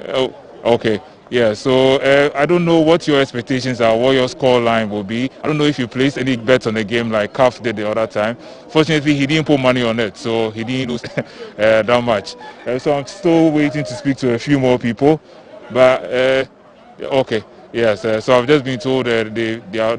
Oh, okay, yeah. So I don't know what your expectations are, what your score line will be. I don't know if you placed any bets on the game like Kaf did the other time. Fortunately, he didn't put money on it, so he didn't lose that much. So I'm still waiting to speak to a few more people, but okay, yes. So I've just been told that they are.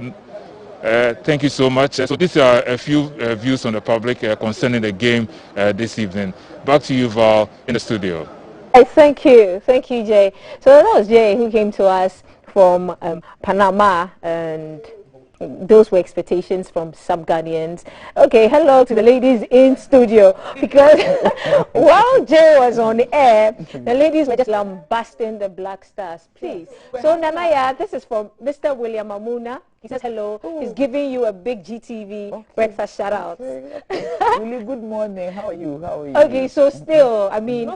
Thank you so much. So these are a few views from the public concerning the game this evening. Back to you, Val, in the studio. Thank you, Jay. So that was Jay who came to us from Panama, and those were expectations from some Ghanaians. Okay, hello to the ladies in studio, because while Jay was on the air, the ladies were just lambasting the Black Stars. Please. So Nanaya, this is from Mr. William Amuna. He says hello. He's giving you a big GTV breakfast shout out. Really, good morning. How are you? Okay, so still, I mean,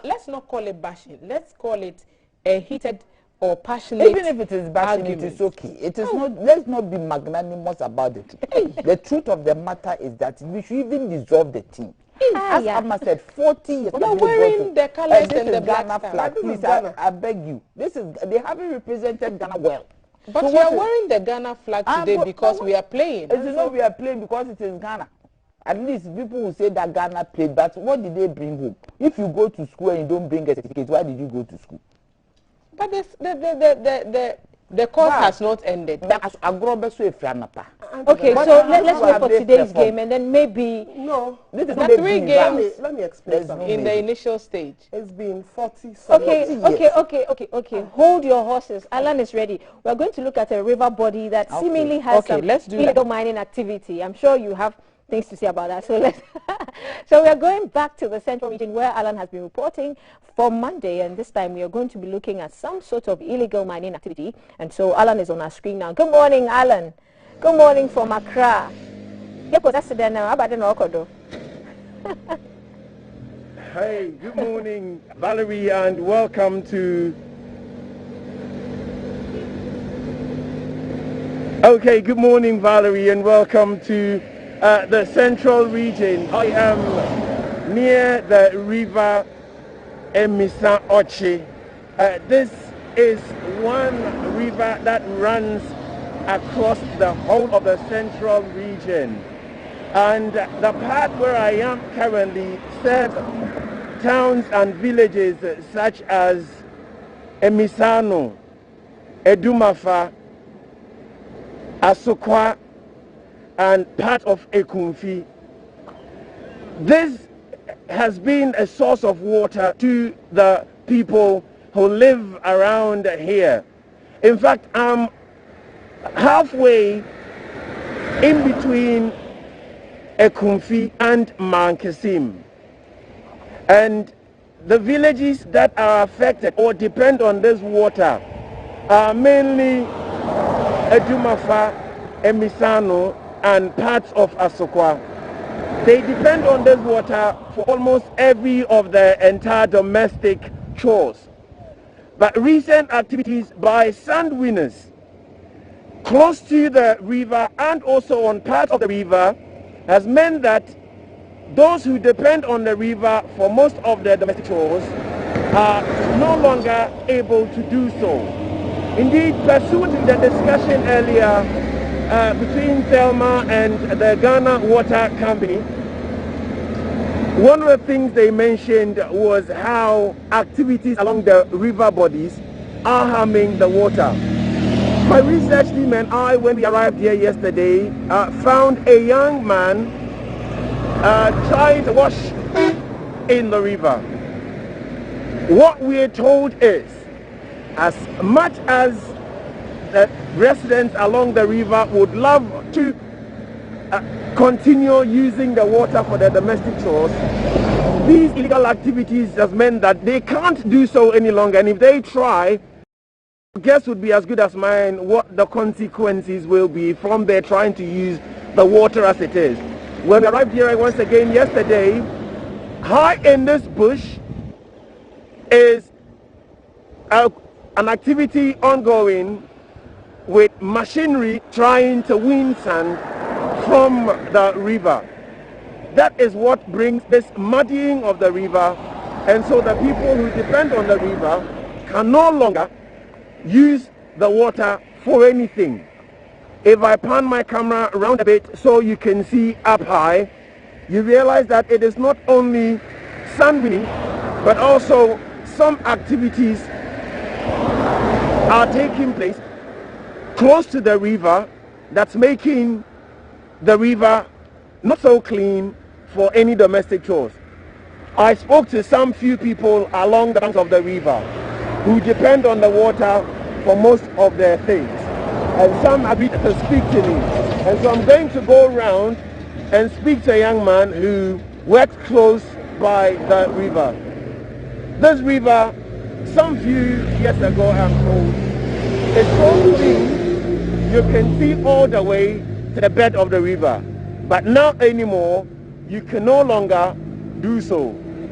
let's not call it bashing. Let's call it a heated or passionate. Even if it is bashing, argument. it is okay. It is not. Let's not be magnanimous about it. The truth of the matter is that we should even dissolve the team. As Amma said, 40 years. They're wearing the colors and the black flag. Please, I beg you. They haven't represented Ghana well. But so we are wearing the Ghana flag today because we are playing. As you know, we are playing because it is Ghana. At least people will say that Ghana played, but what did they bring home? If you go to school and you don't bring a certificate, why did you go to school? But the course has not ended. Okay, so let's wait for today's game, and then maybe... No, the 3 games, let me explain something. In the initial stage. It's been 40 Okay. Hold your horses. Alan is ready. We're going to look at a river body that seemingly has some illegal mining activity. I'm sure you have things to say about that. So so we are going back to the central region where Alan has been reporting for Monday, and this time we are going to be looking at some sort of illegal mining activity. And so Alan is on our screen now. Good morning, Alan. Good morning from Accra. Hey, good morning, Valerie, and welcome to... Okay, good morning, Valerie, and welcome to the central region. I am near the river Emisa Ochi. This is one river that runs across the whole of the central region. And the part where I am currently serves towns and villages such as Emisano, Edumafa, Asokwa, and part of Ekumfi. This has been a source of water to the people who live around here. In fact, I'm halfway in between Ekumfi and Mankesim. And the villages that are affected or depend on this water are mainly Edumafa, Emisano, and parts of Asokwa. They depend on this water for almost every of the entire domestic chores. But recent activities by sand winners close to the river and also on parts of the river has meant that those who depend on the river for most of their domestic chores are no longer able to do so. Indeed, pursuant to the discussion earlier between Thelma and the Ghana Water Company, one of the things they mentioned was how activities along the river bodies are harming the water. My research team and I, when we arrived here yesterday, found a young man trying to wash in the river. What we are told is, as much as the residents along the river would love to continue using the water for their domestic chores, these illegal activities has meant that they can't do so any longer, and if they try, guess would be as good as mine what the consequences will be from their trying to use the water as it is. When we arrived here once again yesterday, high in this bush is an activity ongoing with machinery trying to win sand from the river. That is what brings this muddying of the river, and so the people who depend on the river can no longer use the water for anything. If I pan my camera around a bit so you can see up high, you realize that it is not only sunwinning, but also some activities are taking place close to the river that's making the river not so clean for any domestic chores. I spoke to some few people along the banks of the river who depend on the water for most of their things, and some agreed to speak to me. And so I'm going to go around and speak to a young man who worked close by the river. This river, some few years ago, I'm told, is so clean you can see all the way to the bed of the river. But not anymore, you can no longer do so.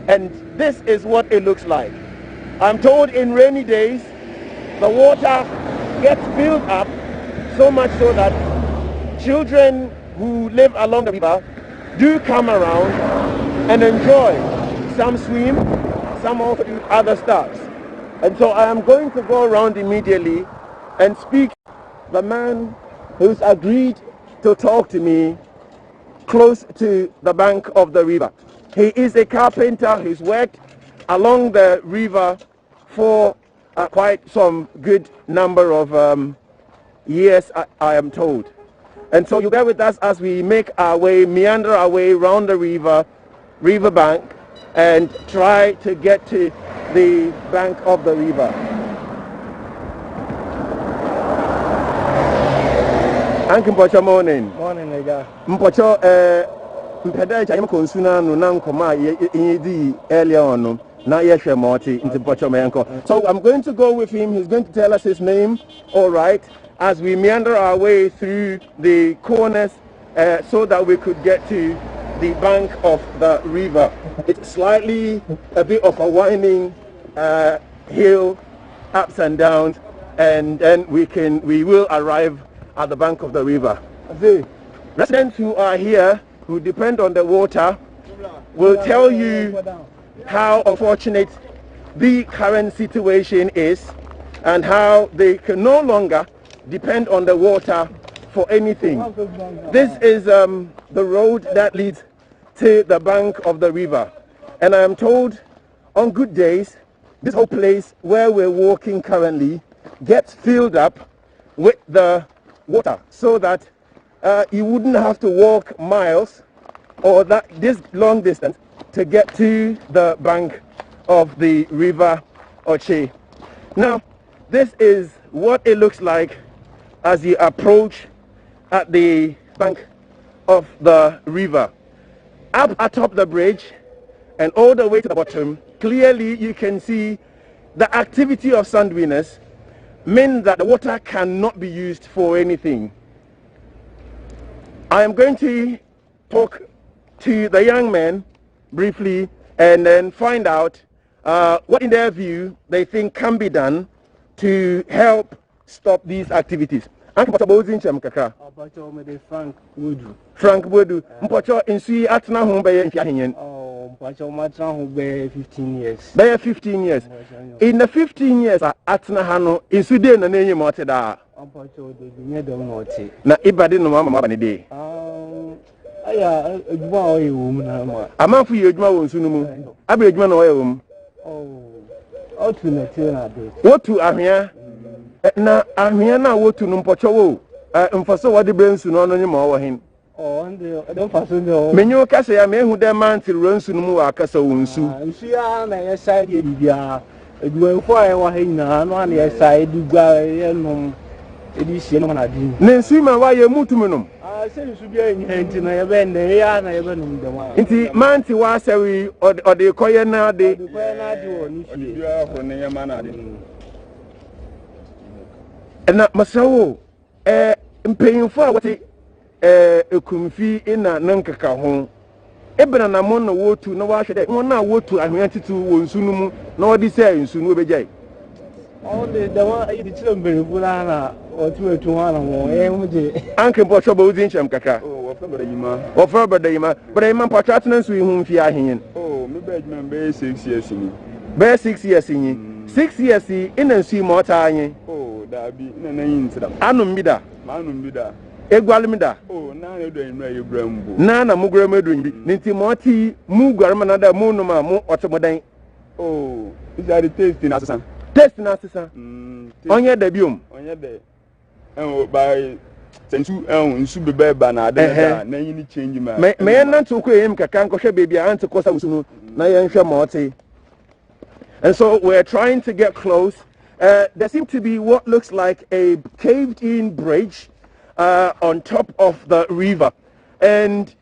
And this is what it looks like. I'm told in rainy days, the water gets filled up so much so that children who live along the river do come around and enjoy. Some swim, some also do other stuff. And so I am going to go around immediately and speak to the man who's agreed to talk to me close to the bank of the river. He is a carpenter who's worked along the river for quite some good number of years, I am told. And so you bear with us as we make our way, meander our way around the riverbank, and try to get to the bank of the river. Uncle Mpocho, morning. Morning, nigga. Mpocho, mpeda cha yama konsuna no na nkoma yedi earlier on na yehwe moti into Mpocho menko. So I'm going to go with him. He's going to tell us his name, all right, as we meander our way through the corners so that we could get to the bank of the river. It's slightly a bit of a winding hill, ups and downs, and then we will arrive at the bank of the river. The residents who are here, who depend on the water, will tell you how unfortunate the current situation is and how they can no longer depend on the water for anything. This is the road that leads to the bank of the river, and I am told on good days this whole place where we're walking currently gets filled up with the water, so that you wouldn't have to walk miles or this long distance to get to the bank of the river Oche. Now, this is what it looks like as you approach at the bank of the river. Up atop the bridge and all the way to the bottom, clearly you can see the activity of sandwinners means that the water cannot be used for anything. I am going to talk to the young men briefly and then find out what in their view they think can be done to help stop these activities. Frank Bodu. Mpocho insui atna ho be yen. Oh, Mpocho matra ho be 15 years. Be 15 years. In the 15 years atna ha no insu de na enyi mo te da. Mpocho de nye do mo te. Na ibade no mama ba ne de. Aya adwuma o ye wo mu na ma. Amanfu ye adwuma wo nsu no mu. Abe adwuma na wo ye wo mu. Oh. Otu na te na de. Wotu ahwea. Na ahwea na wotu no Mpocho wo. Mfaso wadi bensu no no nyima wo hin. Oh, and don't pass on the menu kasa ya mehu dem man ti ronsu no mu wa kasa wonsu. Nsu ya na ye side ye bibia. Eduwenfo a wa hin na no na ye side gua ye nom. Edi sie no na din. Ne nsu ma wa ye mutum nom. Se nsu bia nyi nti na ye be nde ya na ye be nom dem a. Nti man ti wa sawi ode koye na de. Ode koye na de wo ni fie. Bia ho ne ye ma na de. Na masawo mpeyinfo a wote ekumfi ina nankaka ho ebena na mo na wotu na wa hwede won na wotu ahwea titu wo nsu no mu na odi say nsu no obejai all the one you tell me bula na otu etu ha na mo e mu je anke Mpocho ba odi nchem kaka oh Offer Badayima, but I'm a patronus with whom you are here. Oh, maybe 6 years in. Bear 6 years in 6 years in and see more time. Oh, that be in an incident. Anumbida. Manumbida. Egualimida. Oh, now you're doing my brambo. Nana Mugramedwin, Nintimoti, Mugarmanada, Munuma, Mu Otomodan. Oh, is that the tasting assassin? Tasting assassin. On your debut. On your day. Oh, by. Since you own Super Beba, then you change my. May I not to claim Kakanko baby and Cosa Nayan Shamoti. And so we're trying to get close. There seems to be what looks like a caved-in bridge on top of the river. And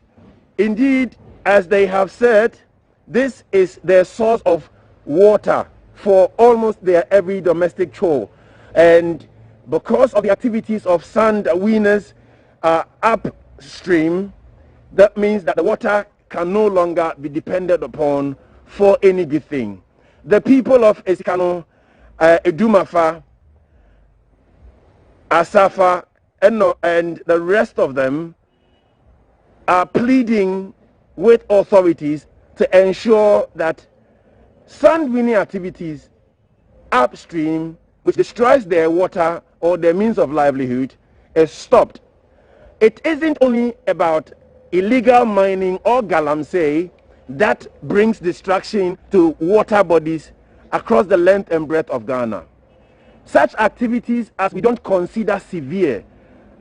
indeed, as they have said, this is their source of water for almost their every domestic chore. And because of the activities of sand winners upstream, that means that the water can no longer be depended upon for any good thing. The people of Esikano, Edumafa, Asafa, and the rest of them are pleading with authorities to ensure that sand winning activities upstream, which destroys their water or their means of livelihood, is stopped. It isn't only about illegal mining or galamsey that brings destruction to water bodies across the length and breadth of Ghana. Such activities, as we don't consider severe,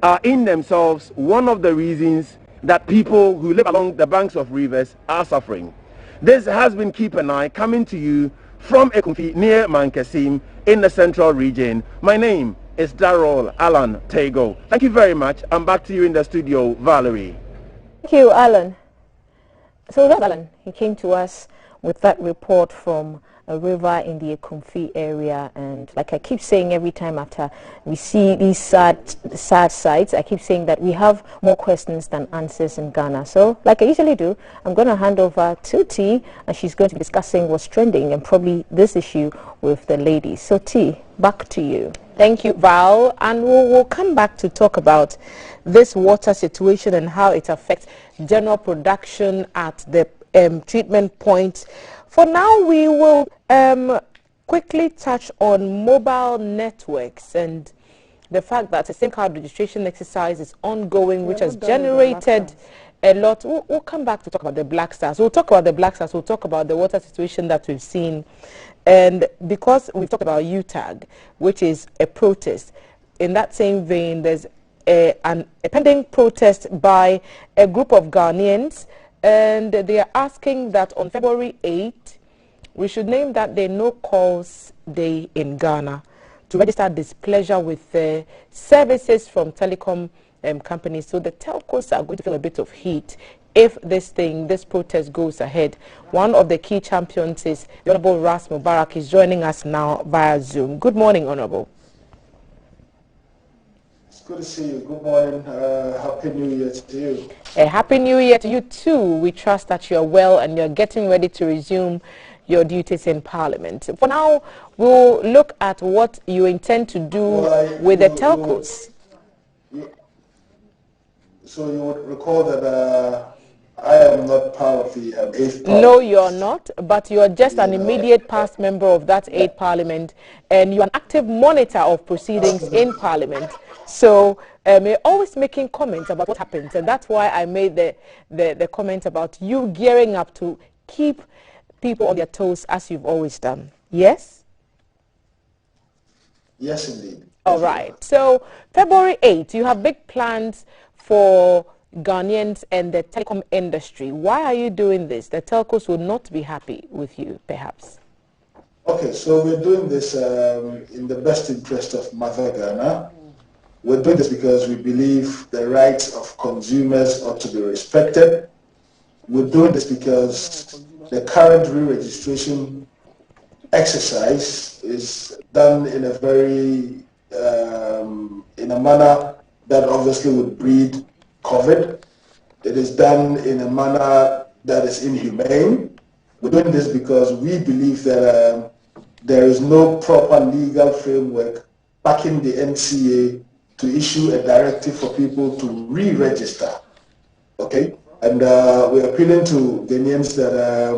are in themselves one of the reasons that people who live along the banks of rivers are suffering. This has been Keep an Eye coming to you from Ekumfi near Mankasim in the central region. My name is Darrell Alan Tego. Thank you very much. I'm back to you in the studio, Valerie. Thank you, Alan. So that's Alan. He came to us with that report from a river in the Ekumfi area, and like I keep saying every time after we see these sad sights, I keep saying that we have more questions than answers in Ghana. So like I usually do, I'm going to hand over to T, and she's going to be discussing what's trending and probably this issue with the ladies. So T, back to you. Thank you, Val, and we'll come back to talk about this water situation and how it affects general production at the treatment point. For now, we will quickly touch on mobile networks and the fact that the SIM card registration exercise is ongoing, which has generated a lot. We'll come back to talk about the Black Stars. We'll talk about the Black Stars. We'll talk about the water situation that we've seen. And because we've talked about UTAG, which is a protest, in that same vein, there's a pending protest by a group of Ghanaians, and they are asking that on February 8th, we should name that day No Calls Day in Ghana to register displeasure with the services from telecom companies. So the telcos are going to feel a bit of heat if this protest goes ahead. One of the key champions is the Honorable Ras Mubarak. Is joining us now via Zoom. Good morning, Honorable. Good to see you. Good morning. Happy New Year to you. A Happy New Year to you too. We trust that you're well and you're getting ready to resume your duties in Parliament. For now, we'll look at what you intend to do with the telcos. So you would recall that I am not part of the 8th Parliament. No, you're not, but you're just an immediate past member of that 8th Parliament, and you're an active monitor of proceedings in Parliament. So you're always making comments about what happens, and that's why I made the comment about you gearing up to keep people on their toes as you've always done. Yes? Yes, indeed. All right. So February 8th, you have big plans for Ghanaians and the telecom industry. Why are you doing this? The telcos will not be happy with you, perhaps. Okay, so we're doing this in the best interest of Mother Ghana. We're doing this because we believe the rights of consumers ought to be respected. We're doing this because the current re-registration exercise is done in a very, in a manner that obviously would breed COVID. It is done in a manner that is inhumane. We're doing this because we believe that there is no proper legal framework backing the NCA to issue a directive for people to re-register. Okay, and we're appealing to Ghanaians that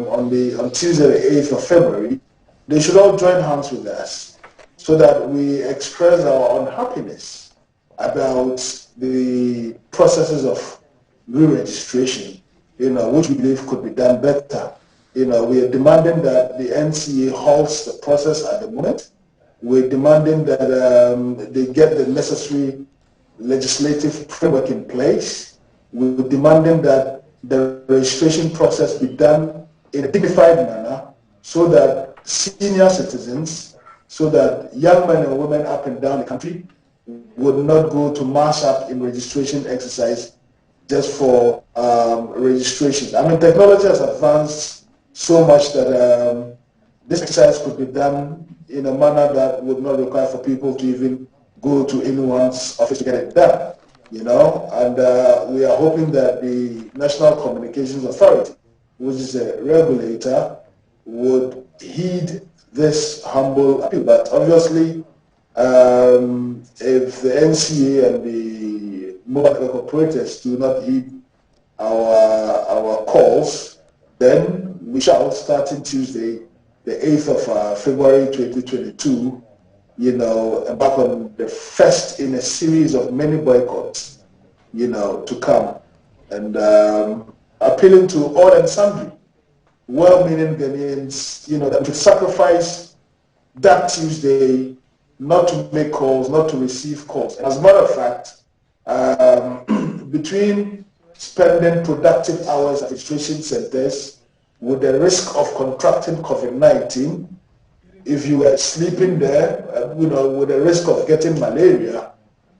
on Tuesday, the 8th of February, they should all join hands with us so that we express our unhappiness about the processes of re-registration, which we believe could be done better. We are demanding that the NCA halts the process at the moment. We're demanding that they get the necessary legislative framework in place. We're demanding that the registration process be done in a dignified manner so that senior citizens, so that young men and women up and down the country would not go to mass up in registration exercise just for registration. I mean, technology has advanced so much that this exercise could be done in a manner that would not require for people to even go to anyone's office to get it done, and we are hoping that the National Communications Authority, which is a regulator, would heed this humble appeal. But obviously, if the NCA and the mobile network operators do not heed our calls, then we shall, starting Tuesday, the 8th of February 2022, embark on the first in a series of many boycotts, to come. And appealing to all and sundry well-meaning Ghanaians, that we should sacrifice that Tuesday not to make calls, not to receive calls. As a matter of fact, between spending productive hours at registration centers with the risk of contracting COVID-19, if you were sleeping there, with the risk of getting malaria,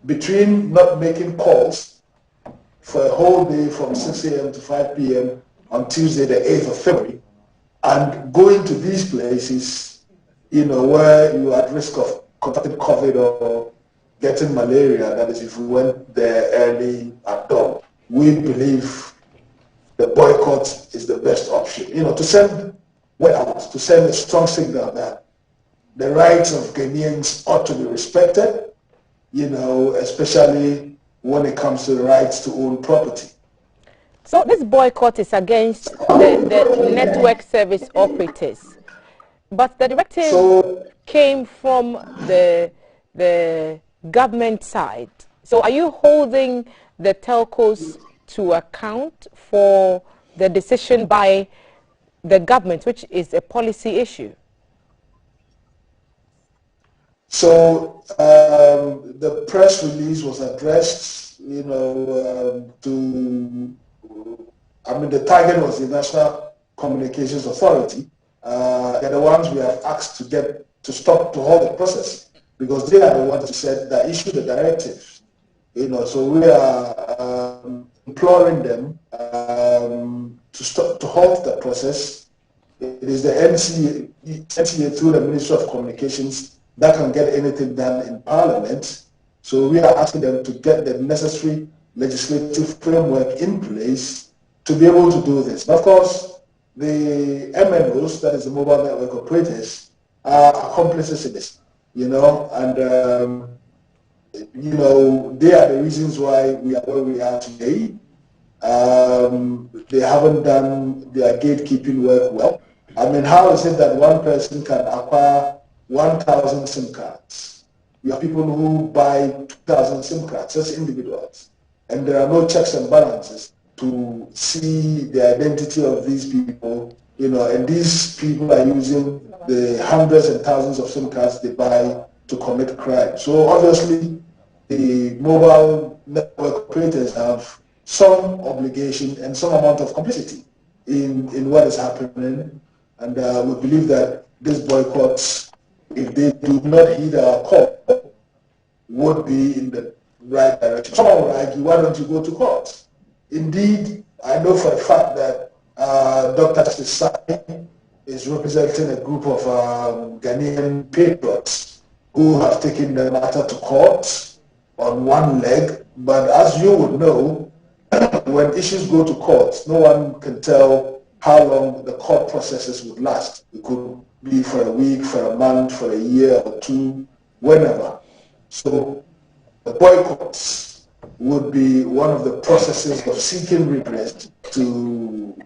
between not making calls for a whole day from 6 a.m. to 5 p.m. on Tuesday, the 8th of February, and going to these places, where you are at risk of contracting COVID or getting malaria, that is if we went there early at dawn, we believe the boycott is the best option. To send out, to send a strong signal that the rights of Ghanaians ought to be respected, especially when it comes to the rights to own property. So this boycott is against the network service operators, but the directive came from the government side. So are you holding the telcos to account for the decision by the government, which is a policy issue? So the press release was addressed, the target was the National Communications Authority. They're the ones we have asked to stop, to hold the process, because they are the ones who said that issue the directives. So we are imploring them to stop, to halt the process. It is the NCA through the Ministry of Communications that can get anything done in Parliament. So we are asking them to get the necessary legislative framework in place to be able to do this. But of course, the MNOs, that is the mobile network operators, are accomplices in this, and they are the reasons why we are where we are today. They haven't done their gatekeeping work well. I mean, how is it that one person can acquire 1,000 SIM cards? You have people who buy 2,000 SIM cards as individuals, and there are no checks and balances to see the identity of these people, and these people are using the hundreds and thousands of SIM cards they buy to commit crime. So obviously, the mobile network operators have some obligation and some amount of complicity in what is happening, and we believe that these boycotts, if they do not heed our call, would be in the right direction. Someone will argue, why don't you go to court? Indeed, I know for a fact that Dr. Justice Sai is representing a group of Ghanaian patriots who have taken the matter to court on one leg, but as you would know, when issues go to court, no one can tell how long the court processes would last. It could be for a week, for a month, for a year or two, whenever. So the boycotts would be one of the processes of seeking redress to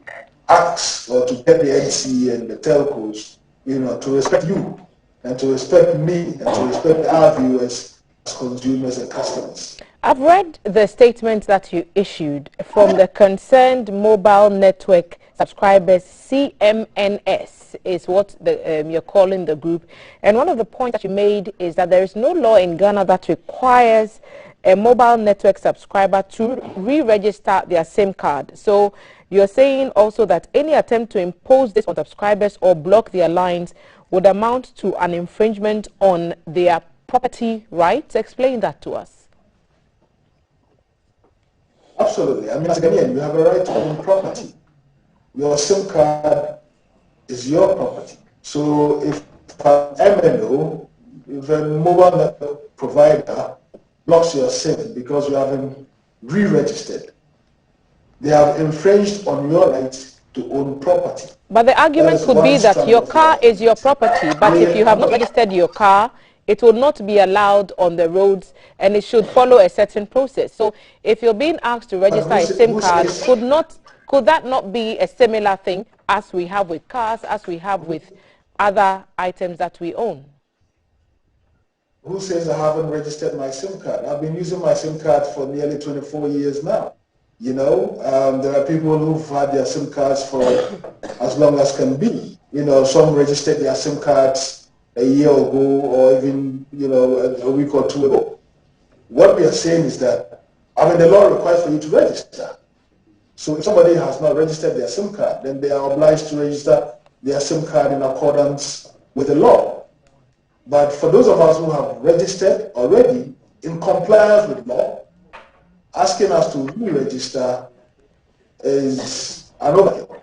ask or to get the NCA and the telcos, to respect you and to respect me and to respect our viewers as consumers and customers. I've read the statement that you issued from the Concerned Mobile Network Subscribers, CMNS, is what you're calling the group. And one of the points that you made is that there is no law in Ghana that requires a mobile network subscriber to re-register their SIM card. So you're saying also that any attempt to impose this on subscribers or block their lines would amount to an infringement on their property rights. Explain that to us. Absolutely. I mean, as a Ghanaian, you have a right to own property. Your SIM card is your property. So if an MNO, if a mobile network provider blocks your SIM because you haven't re-registered, they have infringed on your right to own property. But the argument could be that your car is your property, but if you have not registered your car, it will not be allowed on the roads and it should follow a certain process. So if you're being asked to register a SIM card, could that not be a similar thing as we have with cars, as we have with other items that we own? Who says I haven't registered my SIM card? I've been using my SIM card for nearly 24 years now. There are people who've had their SIM cards for as long as can be. Some registered their SIM cards a year ago or even, a week or two ago. What we are saying is that, the law requires for you to register. So if somebody has not registered their SIM card, then they are obliged to register their SIM card in accordance with the law. But for those of us who have registered already in compliance with law, asking us to re-register is an overkill.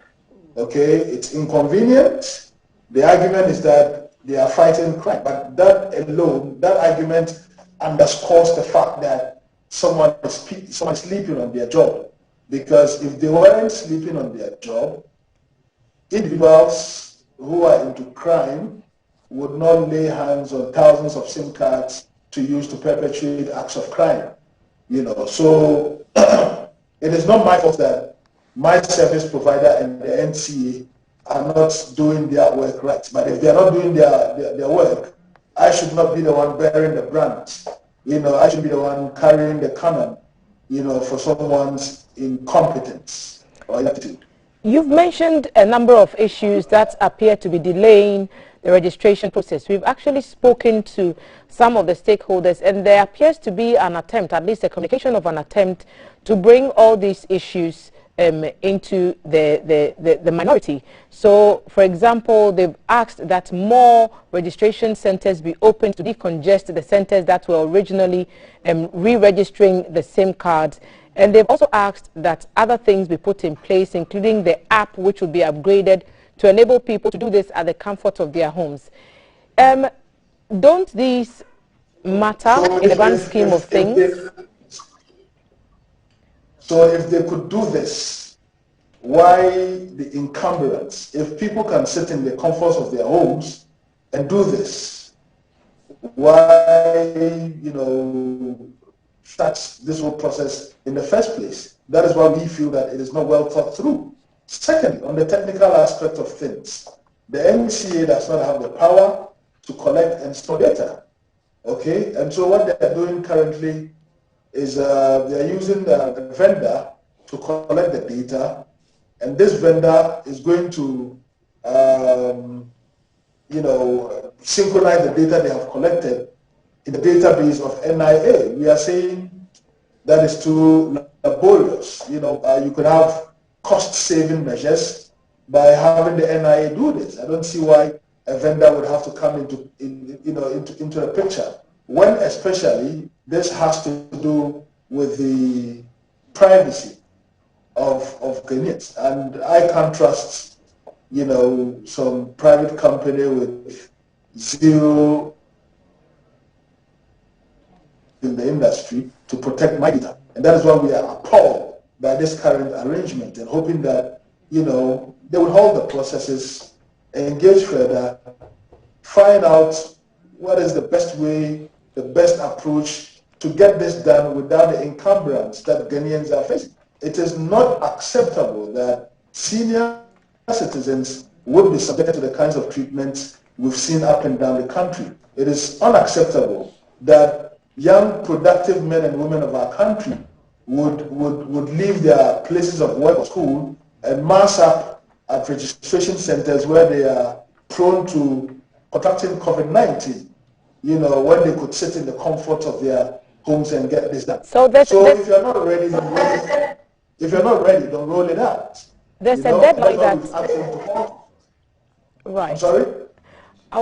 Okay, it's inconvenient. The argument is that they are fighting crime, but that alone, that argument underscores the fact that someone is sleeping on their job. Because if they weren't sleeping on their job, individuals who are into crime would not lay hands on thousands of SIM cards to use to perpetrate acts of crime. So it is not my fault that my service provider and the NCA are not doing their work right. But if they are not doing their work, I should not be the one bearing the brunt. I should be the one carrying the cannon, for someone's incompetence or ineptitude. You've mentioned a number of issues that appear to be delaying the registration process. We've actually spoken to some of the stakeholders, and there appears to be an attempt, at least a communication of an attempt, to bring all these issues into the minority. So, for example, they've asked that more registration centers be open to decongest the centers that were originally re-registering the SIM cards. And they've also asked that other things be put in place, including the app, which will be upgraded to enable people to do this at the comfort of their homes. Don't these matter in the grand scheme of things? So if they could do this, why the encumbrance? If people can sit in the comforts of their homes and do this, why, start this whole process in the first place? That is why we feel that it is not well thought through. Secondly, on the technical aspect of things, the NCA does not have the power to collect and store data. Okay, and so what they are doing currently is they are using the vendor to collect the data, and this vendor is going to, synchronize the data they have collected in the database of NIA. We are saying that is too laborious. You could have cost-saving measures by having the NIA do this. I don't see why a vendor would have to come into the picture, when especially this has to do with the privacy of Ghanaians. And I can't trust, some private company with zero in the industry to protect my data. And that is why we are appalled by this current arrangement, and hoping that, they would hold the processes, engage further, find out what is the best way, the best approach to get this done without the encumbrance that Ghanaians are facing. It is not acceptable that senior citizens would be subjected to the kinds of treatments we've seen up and down the country. It is unacceptable that young, productive men and women of our country would leave their places of work or school and mass up at registration centers where they are prone to contracting COVID-19, you know, when they could sit in the comfort of their homes and get this done. So if you're not ready, don't roll it out. There's a deadline that... Right. I'm sorry? I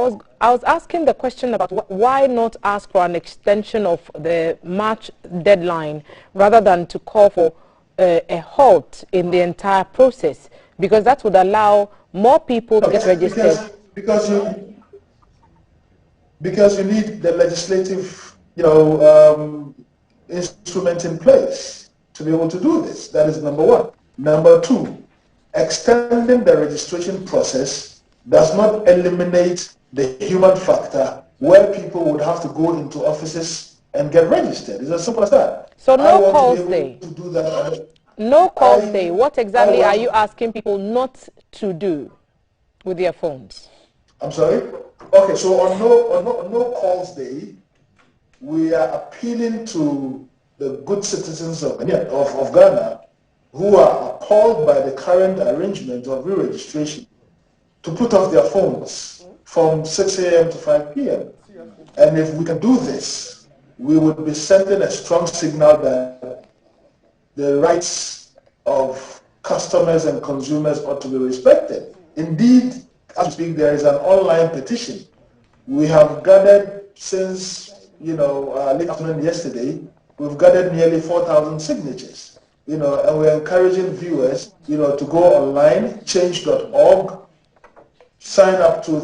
was asking the question about why not ask for an extension of the March deadline rather than to call for a halt in the entire process, because that would allow more people to get registered. Because you need the legislative, instrument in place to be able to do this. That is number one. Number two, extending the registration process does not eliminate the human factor where people would have to go into offices and get registered. It's as simple as that. So no calls day. No calls day. What exactly are you asking people not to do with their phones? I'm sorry? Okay, so on no calls day, we are appealing to the good citizens of Ghana who are appalled by the current arrangement of re-registration to put off their phones from 6 a.m. to 5 p.m. And if we can do this, we would be sending a strong signal that the rights of customers and consumers ought to be respected. Indeed, as we speak, there is an online petition. We have gathered since, late afternoon yesterday, we've gathered nearly 4,000 signatures, and we're encouraging viewers, to go online, change.org, sign up to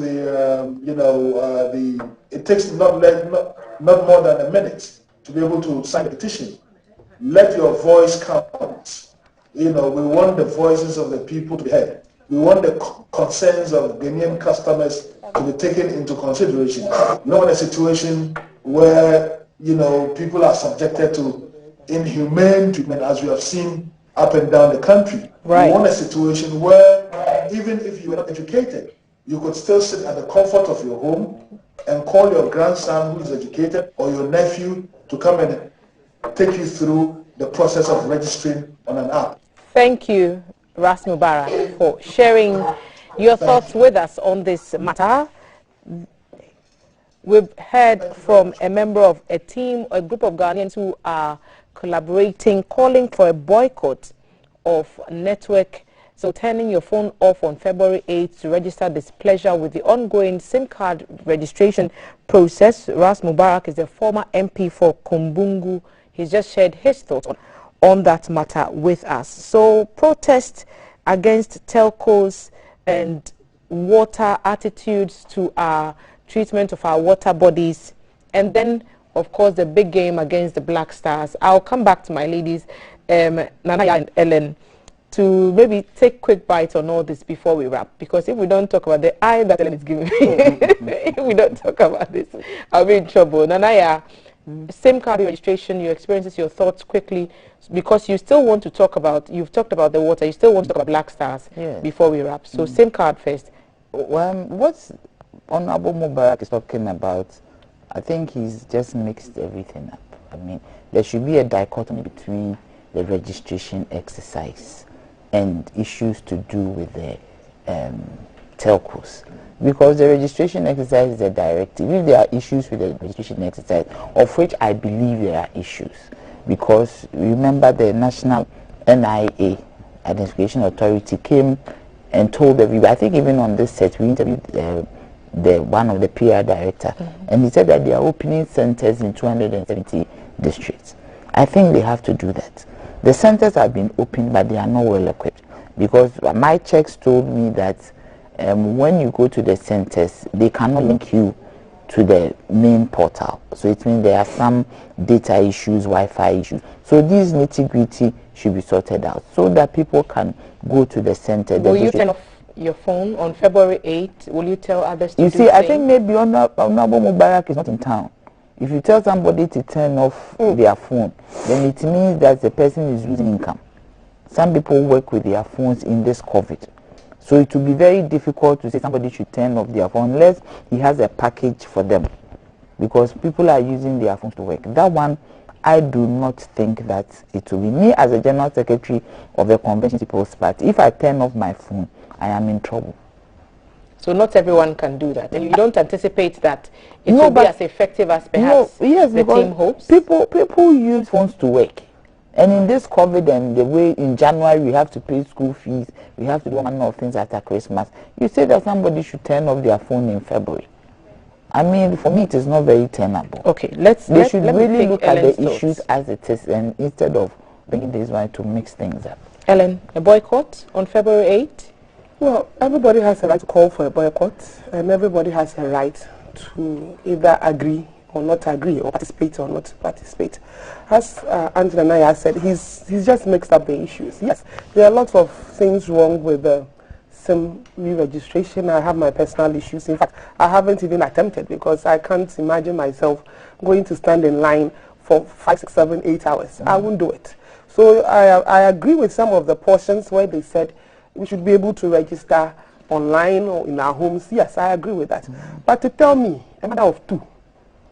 it takes not more than a minute to be able to sign a petition. Let your voice count. We want the voices of the people to be heard. We want the concerns of Ghanaian customers to be taken into consideration. We don't want a situation where, people are subjected to inhumane treatment, as we have seen up and down the country. Right. We want a situation where, even if you are not educated, you could still sit at the comfort of your home and call your grandson who is educated or your nephew to come and take you through the process of registering on an app. Thank you, Ras Mubarak, for sharing your thoughts with us on this matter. We've heard from a member of a group of Ghanaians who are collaborating, calling for a boycott of network. So turning your phone off on February 8th to register displeasure with the ongoing SIM card registration process. Ras Mubarak is a former MP for Kumbungu. He's just shared his thoughts on that matter with us. So protest against telcos and water attitudes to our treatment of our water bodies, and of course the big game against the Black Stars. I'll come back to my ladies, Nanaya and Ellen, to maybe take quick bites on all this before we wrap, because if we don't talk about the eye that Ellen is giving me, if we don't talk about this, I'll be in trouble. Nanaya, SIM card registration, your experiences, your thoughts quickly, because you still want to talk about, you've talked about the water, you still want to talk about Black Stars before we wrap. So SIM card first. What's Honorable Mubarak is talking about, I think he's just mixed everything up. I mean, there should be a dichotomy between the registration exercise and issues to do with the telcos, because the registration exercise is a directive. If there are issues with the registration exercise, of which I believe there are issues, because remember the National NIA Identification Authority came and told everybody, I think even on this set we interviewed one of the PR director, and he said that they are opening centers in 270 districts. I think they have to do that. The centers have been opened, but they are not well equipped, because my checks told me that when you go to the centers, they cannot link you to the main portal. So it means there are some data issues, Wi-Fi issues. So these nitty-gritty should be sorted out so that people can go to the center. Will you turn off your phone on February 8th? Will you tell others to do the same? I think maybe Honorable Mubarak is not in town. If you tell somebody to turn off their phone, then it means that the person is losing income. Some people work with their phones in this COVID. So it will be very difficult to say somebody should turn off their phone unless he has a package for them. Because people are using their phones to work. That one, I do not think that it will be. Me as a General Secretary of the Convention People's Party, if I turn off my phone, I am in trouble. So not everyone can do that. And you don't anticipate that it will be as effective as perhaps the team hopes? People use phones to work. And in this COVID and the way in January we have to pay school fees, we have to do one of things after Christmas. You say that somebody should turn off their phone in February. I mean, for me, it is not very tenable. Okay, they should really look at the issues as it is, and instead of bringing this one to mix things up. Ellen, a boycott on February 8th? Well, everybody has a right to call for a boycott, and everybody has a right to either agree or not agree, or participate or not participate. As Angela Naya said, he's just mixed up the issues. Yes, there are lots of things wrong with the SIM re-registration. I have my personal issues. In fact, I haven't even attempted because I can't imagine myself going to stand in line for 5, 6, 7, 8 hours. I won't do it. So I agree with some of the portions where they said we should be able to register online or in our homes. Yes, I agree with that. But to tell me, a matter of 2,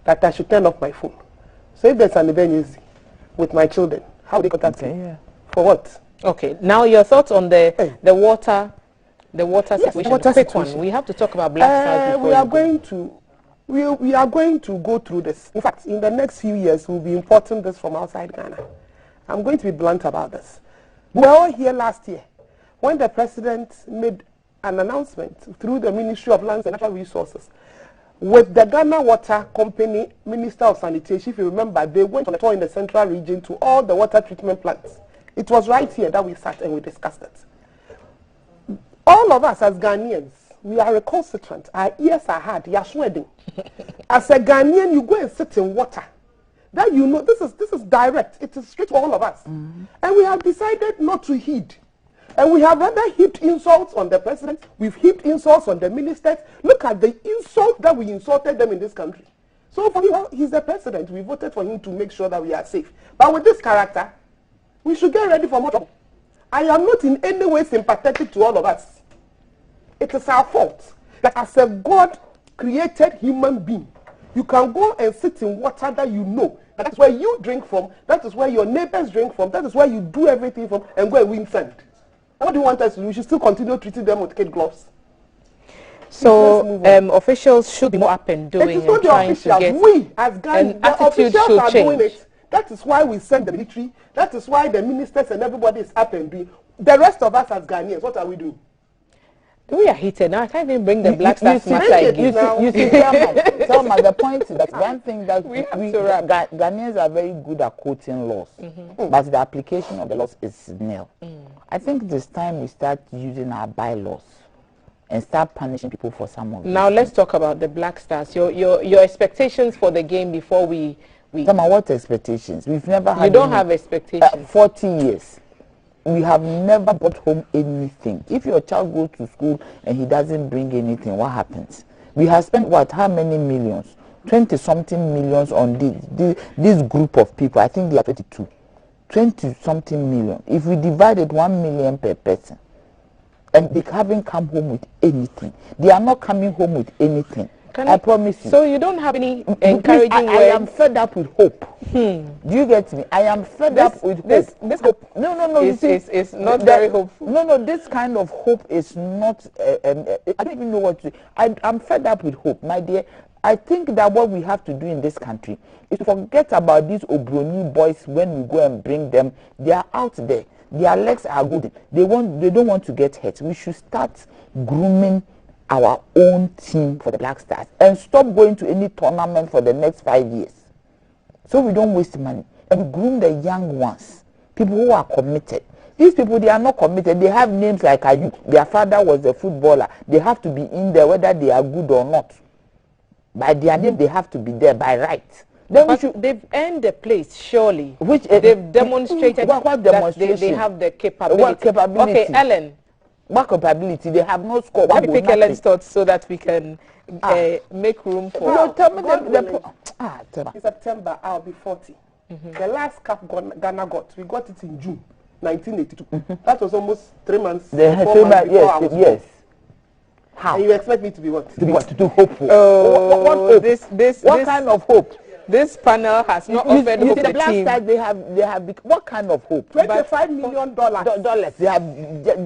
that I should turn off my phone. So if there's an emergency with my children, how they contact me? Yeah. For what? Okay. Now your thoughts on the water situation. The water situation. We have to talk about black stars. We are going to go through this. In fact, in the next few years, we'll be importing this from outside Ghana. I'm going to be blunt about this. We were all here last year when the president made an announcement through the Ministry of Lands and Natural Resources with the Ghana Water Company Minister of Sanitation. If you remember, they went on a tour in the central region to all the water treatment plants. It was right here that we sat and we discussed it. All of us as Ghanaians, we are recalcitrant. Our ears are hard. You are sweating. As a Ghanaian, you go and sit in water. That you know, this is direct. It is straight to all of us. And we have decided not to heed. And we have rather heaped insults on the president. We've heaped insults on the ministers. Look at the insult that we insulted them in this country. So for him, he's the president. We voted for him to make sure that we are safe. But with this character, we should get ready for more trouble. I am not in any way sympathetic to all of us. It is our fault that as a God-created human being, you can go and sit in water that you know. That's where you drink from. That is where your neighbors drink from. That is where you do everything from and go and win sand. What do you want us to do? We should still continue treating them with kid gloves. So officials should be more up and doing. It is not the officials. We as Ghanaians, the officials are doing it. That is why we send the military. That is why the ministers and everybody is up and doing. The rest of us as Ghanaians, what are we doing? We are heated now. I can't even bring the black stars matter again. You see, Thelma, the point is that one thing that Ghanaians are very good at quoting laws, but the application of the laws is nil. I think this time we start using our bylaws and start punishing people for some of them. Now let's talk about the black stars. Your expectations for the game before we Thelma, what expectations? We've never had. You don't have expectations. 40 years. We have never brought home anything. If your child goes to school and he doesn't bring anything, what happens? We have spent what? How many millions? 20-something millions on this group of people. I think they are 22. 20-something million. If we divided 1 million per person, and they haven't come home with anything. They are not coming home with anything. I promise you. So you don't have any encouraging words? I am fed up with hope. Do you get me? I am fed up with hope. This hope is not very hopeful. No, this kind of hope is not, I don't even know what to say. I'm fed up with hope, my dear. I think that what we have to do in this country is to forget about these Obroni boys when we go and bring them. They are out there. Their legs are good. They don't want to get hurt. We should start grooming our own team for the Black Stars and stop going to any tournament for the next 5 years, so we don't waste money, and we groom the young ones, people who are committed. These people, they are not committed. They have names like Ayuk. Their father was a footballer. They have to be in there whether they are good or not. By their name, they have to be there by right. Then they've earned a place, surely. Which they've demonstrated what that they have the capability. What capability? Okay, Ellen. What capability? They have no score. Let me pick Ellen's thoughts so that we can make room for. No, tell me in September I'll be 40. The last cup Ghana got, we got it in June 1982. That was almost 3 months. Yes. How? And you expect me to be what? To do hopeful. What hope? What kind of hope? This panel has not offered hope to the last team. time they have what kind of hope? $25 million. Dollars. They have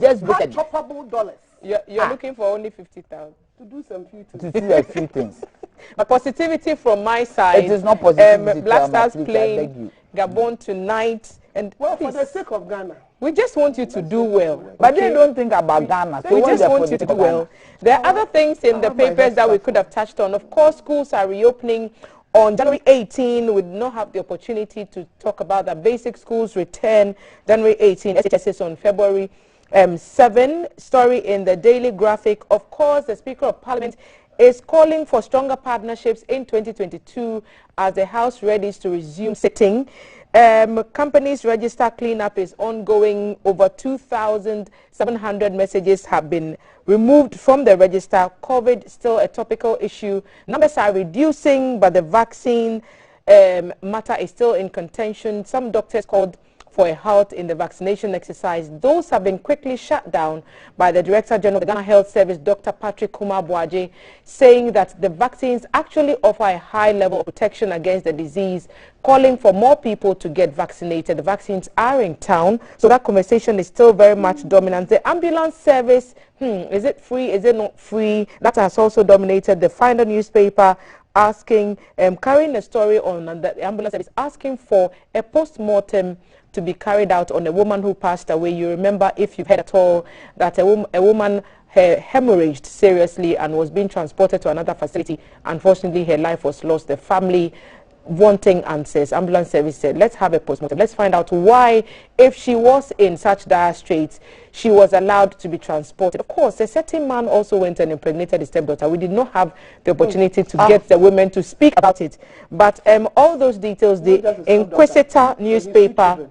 just choppable dollars. You're looking for only 50,000 to do some few things. To see a few things. But positivity from my side. It is not positivity. Black Stars playing Gabon tonight, and well, for the sake of Ghana, we just want you to do well. But they don't think about Ghana. So we just want you to do well. There are other things in the papers that we could have touched on. Of course, schools are reopening on January 18. We did not have the opportunity to talk about that. Basic schools return January 18. SHS on February 7. Story in the Daily Graphic. Of course, the Speaker of Parliament is calling for stronger partnerships in 2022 as the House readies to resume sitting. Companies register cleanup is ongoing. Over 2,700 messages have been removed from the register. COVID still a topical issue. Numbers are reducing, but the vaccine matter is still in contention. Some doctors called for a halt in the vaccination exercise. Those have been quickly shut down by the Director General of the Ghana Health Service, Dr. Patrick Kumar Boaje, saying that the vaccines actually offer a high level of protection against the disease, calling for more people to get vaccinated. The vaccines are in town, so that conversation is still very much dominant. The ambulance service, is it free, is it not free? That has also dominated the Finder newspaper, asking, carrying a story on the ambulance service, asking for a post-mortem to be carried out on a woman who passed away. You remember, if you've heard at all, that a woman hemorrhaged seriously and was being transported to another facility. Unfortunately, her life was lost. The family wanting answers. Ambulance service said, let's have a postmortem. Let's find out why, if she was in such dire straits, she was allowed to be transported. Of course, a certain man also went and impregnated his stepdaughter. We did not have the opportunity to get the women to speak about it. But all those details, the Inquisitor newspaper,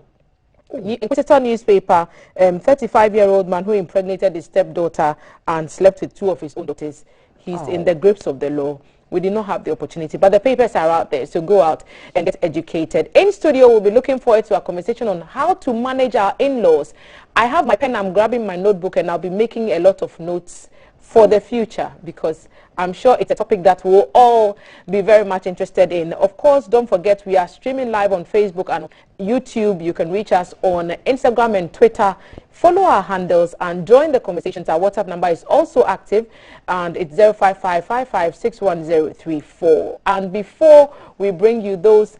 35-year-old man who impregnated his stepdaughter and slept with 2 of his own daughters. He's in the grips of the law. We did not have the opportunity, but the papers are out there, so go out and get educated. In studio, we'll be looking forward to a conversation on how to manage our in-laws. I have my pen, I'm grabbing my notebook, and I'll be making a lot of notes for the future, because I'm sure it's a topic that we'll all be very much interested in. Of course, don't forget we are streaming live on Facebook and YouTube. You can reach us on Instagram and Twitter. Follow our handles and join the conversations. Our WhatsApp number is also active, and it's 055-55-61034. And before we bring you those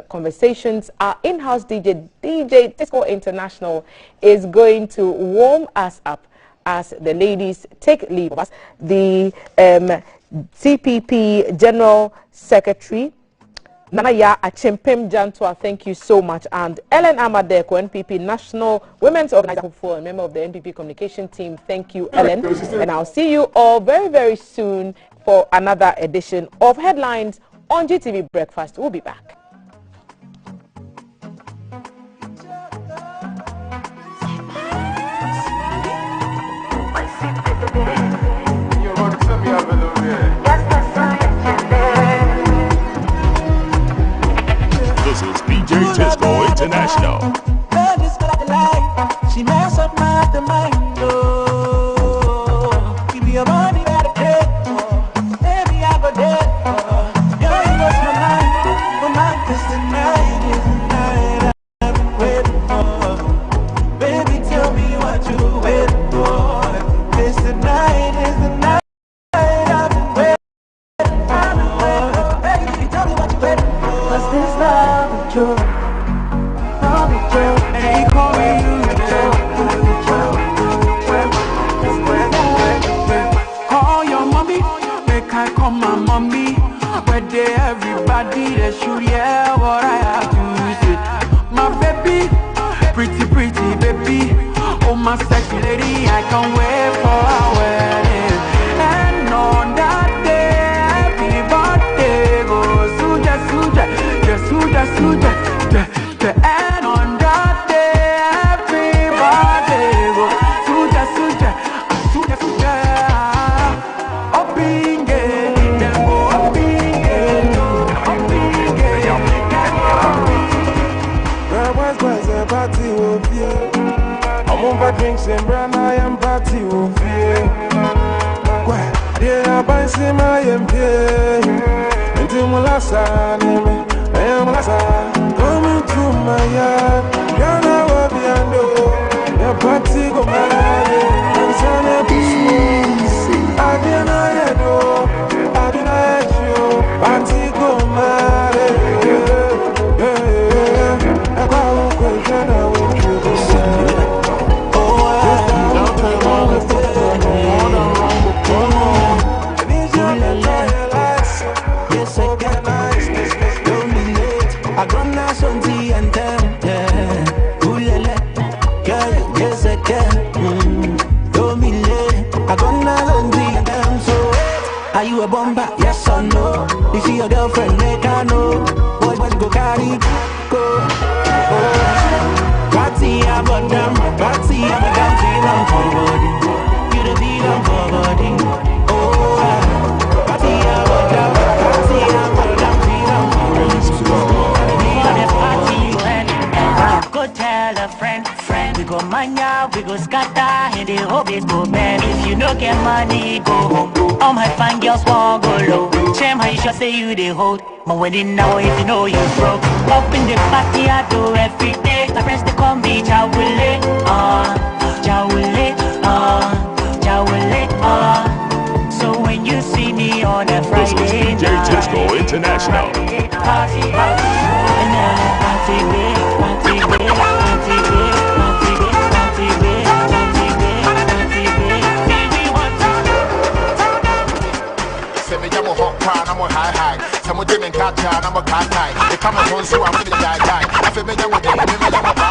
conversations, our in-house DJ Disco International is going to warm us up as the ladies take leave of us. The CPP General Secretary, Nanaya Achempem Jantua, thank you so much. And Ellen Amadeko, NPP National Women's Organizer, a member of the NPP Communication Team. Thank you, Ellen. And I'll see you all very, very soon for another edition of Headlines on GTV Breakfast. We'll be back. This is DJ Tisco International. She mess up my mind, oh. Give me your money that I pay for. Baby, I go dead for. Girl, you lost my mind. But my tonight is the night I've been waiting for. Baby, tell me what you waiting for. This tonight is the night. Call your mommy, make I call my mommy. Where they everybody they should hear what I have to say. My baby, pretty baby, oh my sexy lady, I can't wait for our wedding. And on that day, everybody goes suja, and on that day, everybody goes suja, oh binge. drinks and brand I am party will feel. Yeah, I see my MP. Until my last name, I am last coming to my yard. Gonna walk beyond the party go my and son of peace. I didn't know, I didn't show. Party go my I got nice on tea and them, yeah. Ooh, yeah, yes, I can. Don't be late. I got nice on tea and them, so wait. Are you a bomber? Yes or no? If you your girlfriend, make I know. Boys, go carry, go. Party, I got them. Party, I'm a gun, feel I'm for body. You the feel I'm for body. Oh, party, I got them. Party, I got them, feel I'm for body. Go tell a friend, we go mania, we go scatter, and they hope it go bad. If you no get money, go home. All my fine girls won't go low. Shame how you should say you they hold. But when they know if you know you broke. Up in the party I do every day. My friends they call me Jawule, Jawule, Jawule, So when you see me on a Friday This is DJ Tisco International. Party, me I'm a hot pan, I'm a high. Some of them in catch and I'm a cat high. They come on so I'm feeling die. I feel me young with them, me young with them.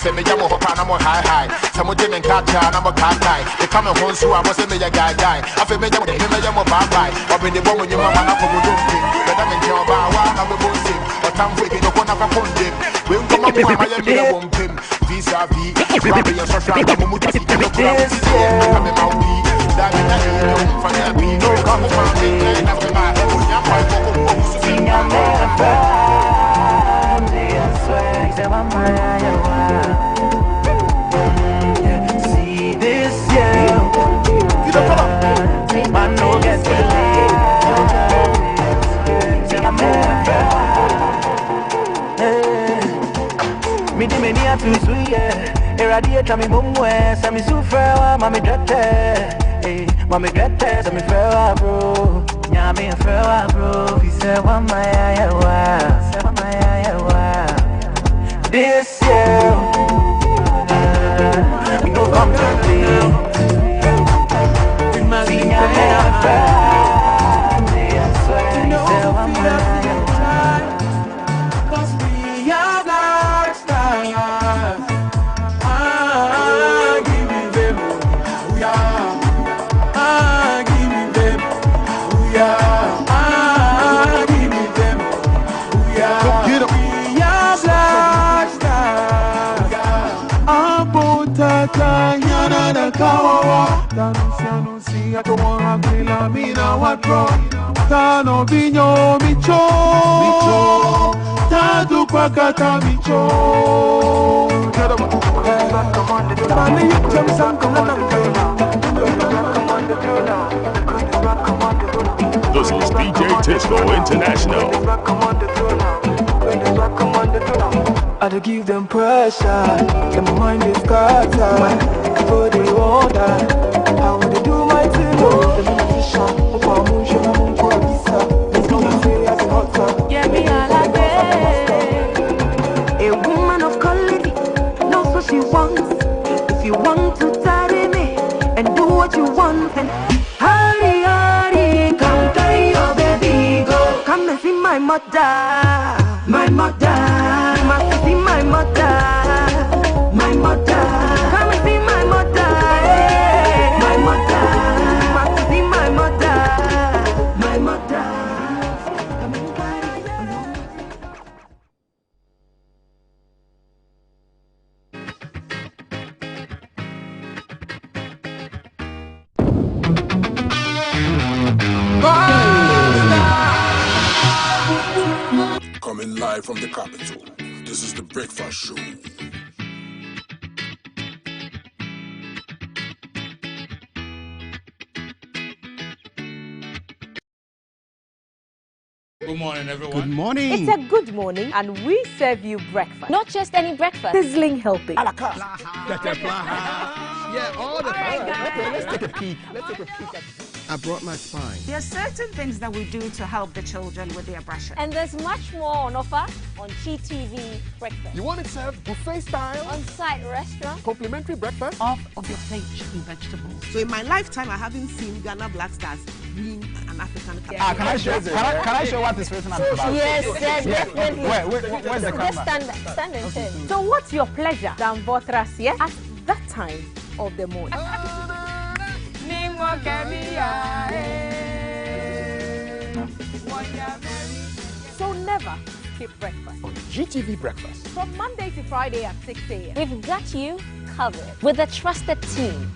Say me I'm a hot pan, I'm a high. Some of them in catch and I'm a cat high. They come on so I'm say me a guy. I feel me young with them, me young with bye. Up in the bomb when you mama na for good thing. But I'm in your bar, one of the bossing. But I'm waiting to go up upon them. We come on, I am in a bump him. Vis-a-vis, Rabbi and Sasha, I'm a muti, I'm a crowd, I'm a mountie. That is a for the people. Come from the end of the night. See this, yeah. Man, no get me di many a too sweet, yeah. Irradiate me mumwe, sa mi sufrewa, mami grete, mami grete, sa mi frewa bro, nyami frewa bro. Fi se wa mayawa, this year we go come to play. See nyami a frewa, I swear, fi se wa mayawa. Tanuncia, tomo grila, mina watro. Tano vinyo micho, tadu pakata micho. This is DJ Tisco International. I to give them pressure, and my mind is scattered. Before they order, I want to do my thing. The musician, let's go and say as an altar. Yeah, me all like a woman of quality knows what she wants. If you want to tidy me and do what you want, then hurry, come carry your baby, go. Come and see my mother. My mother, you must see my mother. My mother, come and see my mother. My mother, you must see my mother. My mother, come and carry. Live from the capital, this is the Breakfast Show. Good morning, everyone. Good morning. It's a good morning, and we serve you breakfast. Not just any breakfast. Sizzling helping. Yeah, all the time. Okay, let's take a peek. I brought my spine. There are certain things that we do to help the children with their brushing. And there's much more on offer on GTV Breakfast. You want it served buffet style? On-site restaurant. Complimentary breakfast? Off of your plate chicken vegetables. So in my lifetime, I haven't seen Ghana Black Stars win an African Cup. Can I show what is written on the back? Yes, definitely. Where's the camera? Just stand and turn. So what's your pleasure than Votras, yeah? At that time of the morning. So never skip breakfast. On GTV Breakfast. From Monday to Friday at 6 a.m. We've got you covered with a trusted team.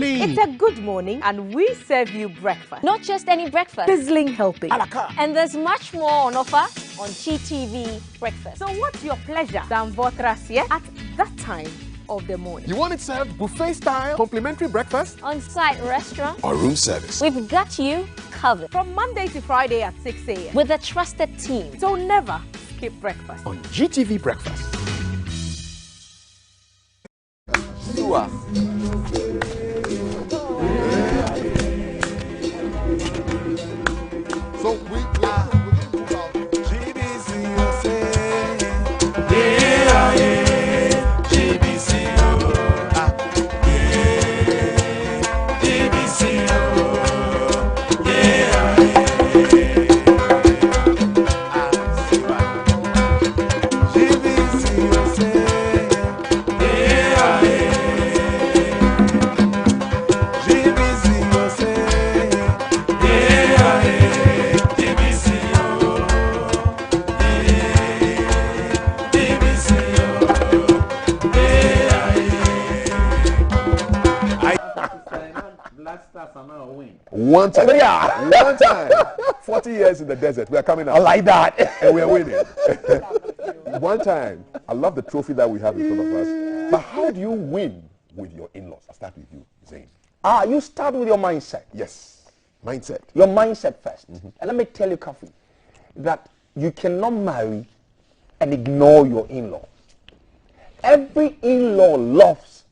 It's a good morning, and we serve you breakfast. Not just any breakfast. Sizzling helping. And there's much more on offer on GTV Breakfast. So what's your pleasure than Votras, yeah? At that time of the morning. You want it served buffet style? Complimentary breakfast? On-site restaurant. Or room service? We've got you covered. From Monday to Friday at 6 a.m. With a trusted team. So never skip breakfast. On GTV Breakfast. So we One time. One time. 40 years in the desert. We are coming out. I like that. And we are winning. One time. I love the trophy that we have in front of us. But how do you win with your in-laws? I'll start with you, Zain. You start with your mindset. Yes. Mindset. Your mindset first. And let me tell you, Kafi, that you cannot marry and ignore your in-law. Every in-law loves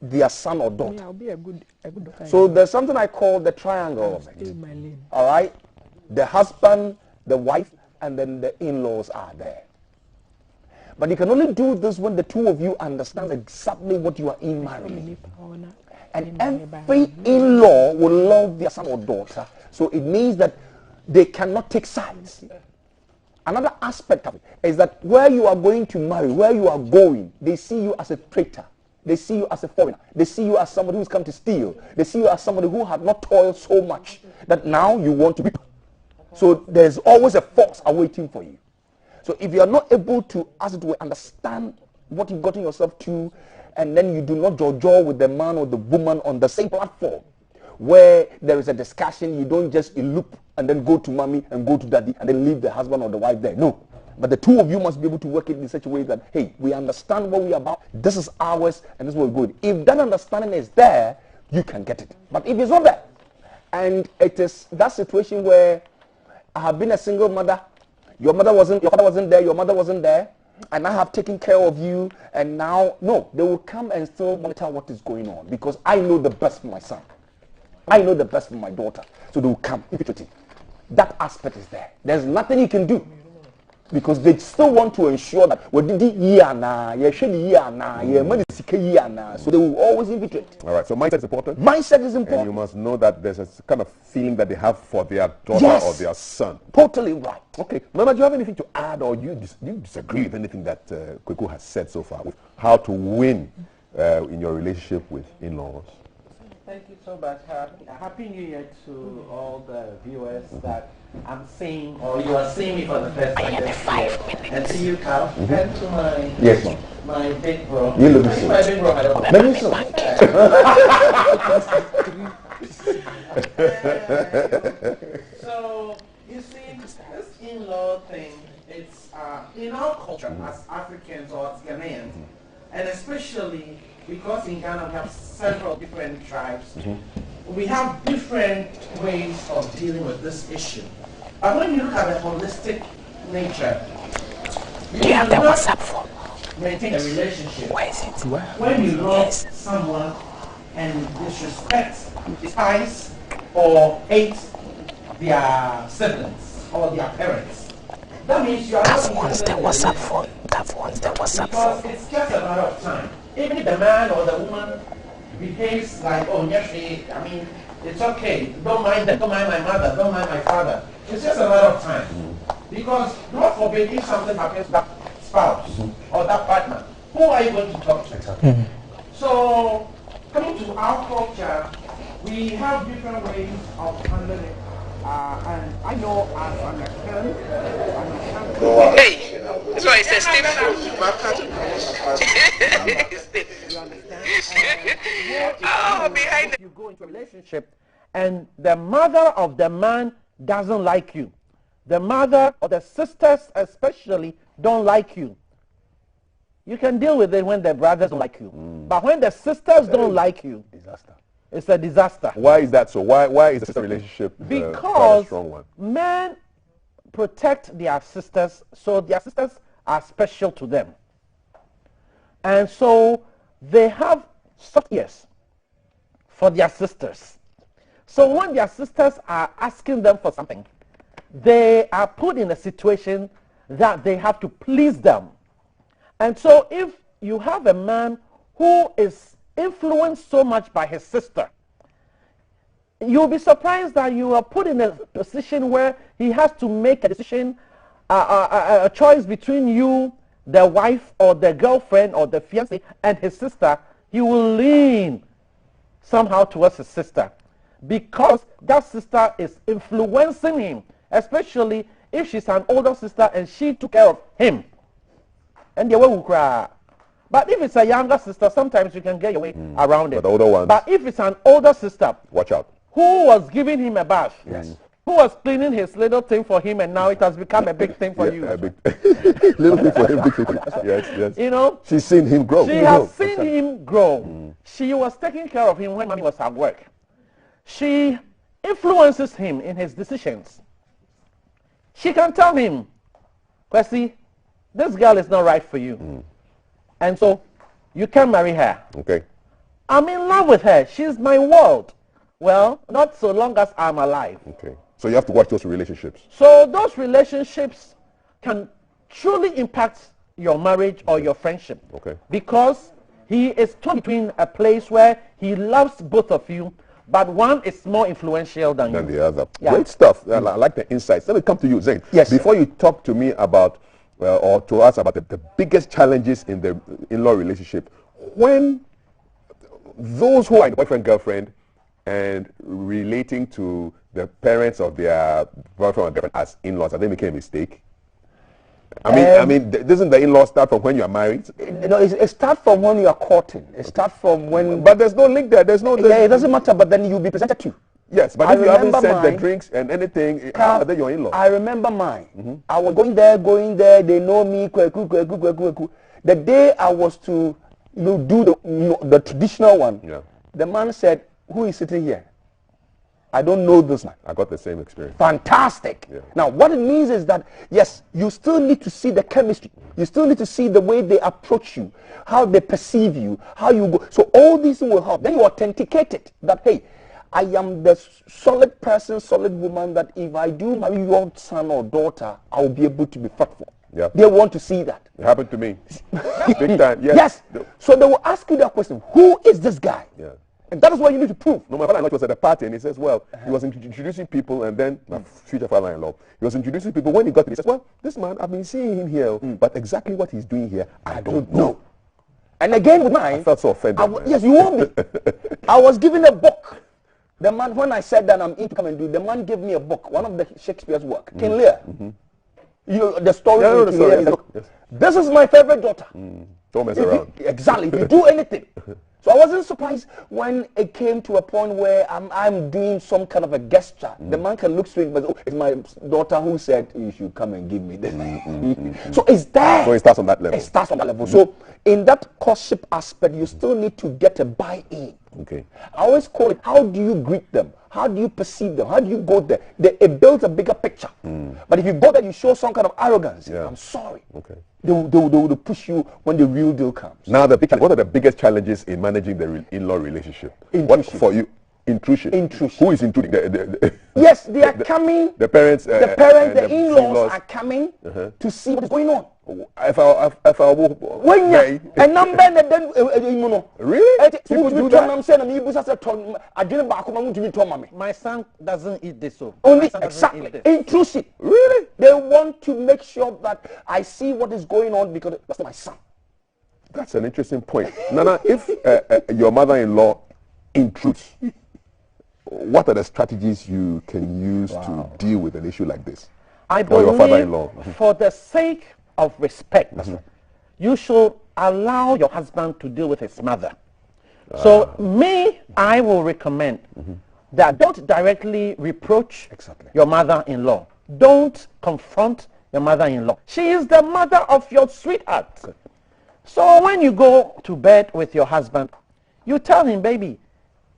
their son or daughter. Yeah, I'll be a good daughter. So there's something I call the triangle of it. All right? The husband, the wife, and then the in-laws are there. But you can only do this when the two of you understand exactly what you are in marrying. And every in-law will love their son or daughter. So it means that they cannot take sides. Another aspect of it is that where you are going to marry, where you are going, they see you as a traitor. They see you as a foreigner. They see you as somebody who's come to steal. They see you as somebody who had not toiled so much that now you want to be. So there's always a force awaiting for you. So if you are not able to, as it were, understand what you've gotten yourself to, and then you do not jaw with the man or the woman on the same platform where there is a discussion. You don't just elope and then go to mommy and go to daddy and then leave the husband or the wife there. No. But the two of you must be able to work it in such a way that, hey, we understand what we are about, this is ours, and this is what we're going. If that understanding is there, you can get it. But if it's not there, and it is that situation where I have been a single mother, your father wasn't there, your mother wasn't there, and I have taken care of you, and now, no, they will come and still monitor what is going on, because I know the best for my son. I know the best for my daughter. So they will come. That aspect is there. There's nothing you can do, because they still want to ensure that so they will always infiltrate. All right, so mindset is important. Mindset is important. And you must know that there's a kind of feeling that they have for their daughter or their son. Totally right. Okay, Mama, do you have anything to add, or you disagree with anything that Kweku has said so far with how to win in your relationship with in-laws? Thank you so much. Happy New Year to all the viewers that I'm seeing, or you are seeing me for the first time this year. And to you, Carl, and to my big bro. You look so. My big bro, I don't Let me So, you see, this in-law thing, it's in our culture as Africans or as Ghanaians, and especially because in Ghana we have several different tribes, we have different ways of dealing with this issue. But when you look at the holistic nature, you have the WhatsApp phone. Maintain a relationship. Where is it? When you love someone and disrespect, despise, or hate their siblings or their parents, that means you are not interested in the WhatsApp phone. That wants the WhatsApp phone. Because it's just a matter of time. Even if the man or the woman behaves like, oh, yes, I mean, it's okay. Don't mind them. Don't mind my mother. Don't mind my father. It's just a matter of time. Because, God forbid, if something happens to that spouse or that partner, who are you going to talk to? So, coming to our culture, we have different ways of handling it. And I know as an African, hey, so it's a stiff oh, behind you go into a relationship and the mother of the man doesn't like you. The mother or the sisters especially don't like you. You can deal with it when the brothers don't like you. But when the sisters don't like you, disaster. It's a disaster. Why is that so? Why is the sister relationship because a strong one? Men protect their sisters, so their sisters are special to them. And so they have soft ears for their sisters. So when their sisters are asking them for something, they are put in a situation that they have to please them. And so if you have a man who is influenced so much by his sister, you'll be surprised that you are put in a position where he has to make a decision, a choice between you, the wife or the girlfriend or the fiancé, and his sister. He will lean somehow towards his sister because that sister is influencing him, especially if she's an older sister and she took care of him. And they will cry. But if it's a younger sister, sometimes you can get your way around it. But the older ones. But if it's an older sister, watch out. Who was giving him a bath? Yes. Who was cleaning his little thing for him, and now it has become a big thing for you. A big little thing for him, big thing for you. Yes, yes. You know, she's seen him grow. She has seen him grow. She was taking care of him when he was at work. She influences him in his decisions. She can tell him, Kwesi, this girl is not right for you. And so you can marry her. Okay. I'm in love with her. She's my world. Well, not so long as I'm alive. Okay. So you have to watch those relationships. So those relationships can truly impact your marriage or your friendship. Okay. Because he is torn between a place where he loves both of you, but one is more influential than you. The other. Yeah. Great stuff. I like the insights. Let me come to you, Zain. Yes. Before you talk to me about or to us about the biggest challenges in the in-law relationship, when those who are in boyfriend, girlfriend, and relating to the parents of their boyfriend or girlfriend as in-laws, are they making a mistake? I mean, doesn't the in-law start from when you are married? No, it starts from when you are courting. It starts from when. But there's no link there. There's no. Yeah, it doesn't matter. But then you'll be presented to. Yes, but if you haven't sent the drinks and anything, how are they your in-law? I remember mine. I was going there. They know me. The day I was to do the traditional one, the man said, "Who is sitting here? I don't know this man." I got the same experience. Fantastic. Yeah. Now, what it means is that, yes, you still need to see the chemistry. You still need to see the way they approach you, how they perceive you, how you go. So all these things will help. Then you authenticate it that, hey, I am the solid person, solid woman that if I do marry your son or daughter, I'll be able to be fruitful. Yeah. They want to see that. It happened to me. Big time. Yes. So they will ask you that question, who is this guy? Yeah. And that is what you need to prove. No, my father-in-law was at a party and he says, well, he was introducing people, and then my future father-in-law, he was introducing people. When he got to it, he says, well, this man, I've been seeing him here, but exactly what he's doing here, I don't know. And again with mine, I felt so offended. Yes, you will be. I was given a book. The man, when I said that I'm in to come and do, the man gave me a book, one of the Shakespeare's work, King Lear. The story of King Lear. Yes. This is my favorite daughter. Don't mess around. Exactly. If you do anything. So I wasn't surprised when it came to a point where I'm doing some kind of a gesture. The man can look straight, but it's my daughter who said, you should come and give me this. So it's there. So it starts on that level. It starts on that level. So in that courtship aspect, you still need to get a buy-in. Okay. I always call it, how do you greet them? How do you perceive them? How do you go there? It builds a bigger picture. But if you go there, you show some kind of arrogance. I'm sorry. Okay. They will push you when the real deal comes. Now, what are the biggest challenges in managing the in-law relationship? What for you? Intrusion. Who is intruding? Yes, they are coming. The parents. The in-laws are coming to see what is going on. When a number really? People do that? My son doesn't eat this so. Only exactly. Intrusive. Really? They want to make sure that I see what is going on because that's my son. That's an interesting point. Nana, if your mother-in-law intrudes, what are the strategies you can use to deal with an issue like this? I believe, your father-in-law? For the sake of respect, you should allow your husband to deal with his mother. So I will recommend that don't directly reproach your mother-in-law. Don't confront your mother-in-law. She is the mother of your sweetheart. So when you go to bed with your husband, you tell him, baby,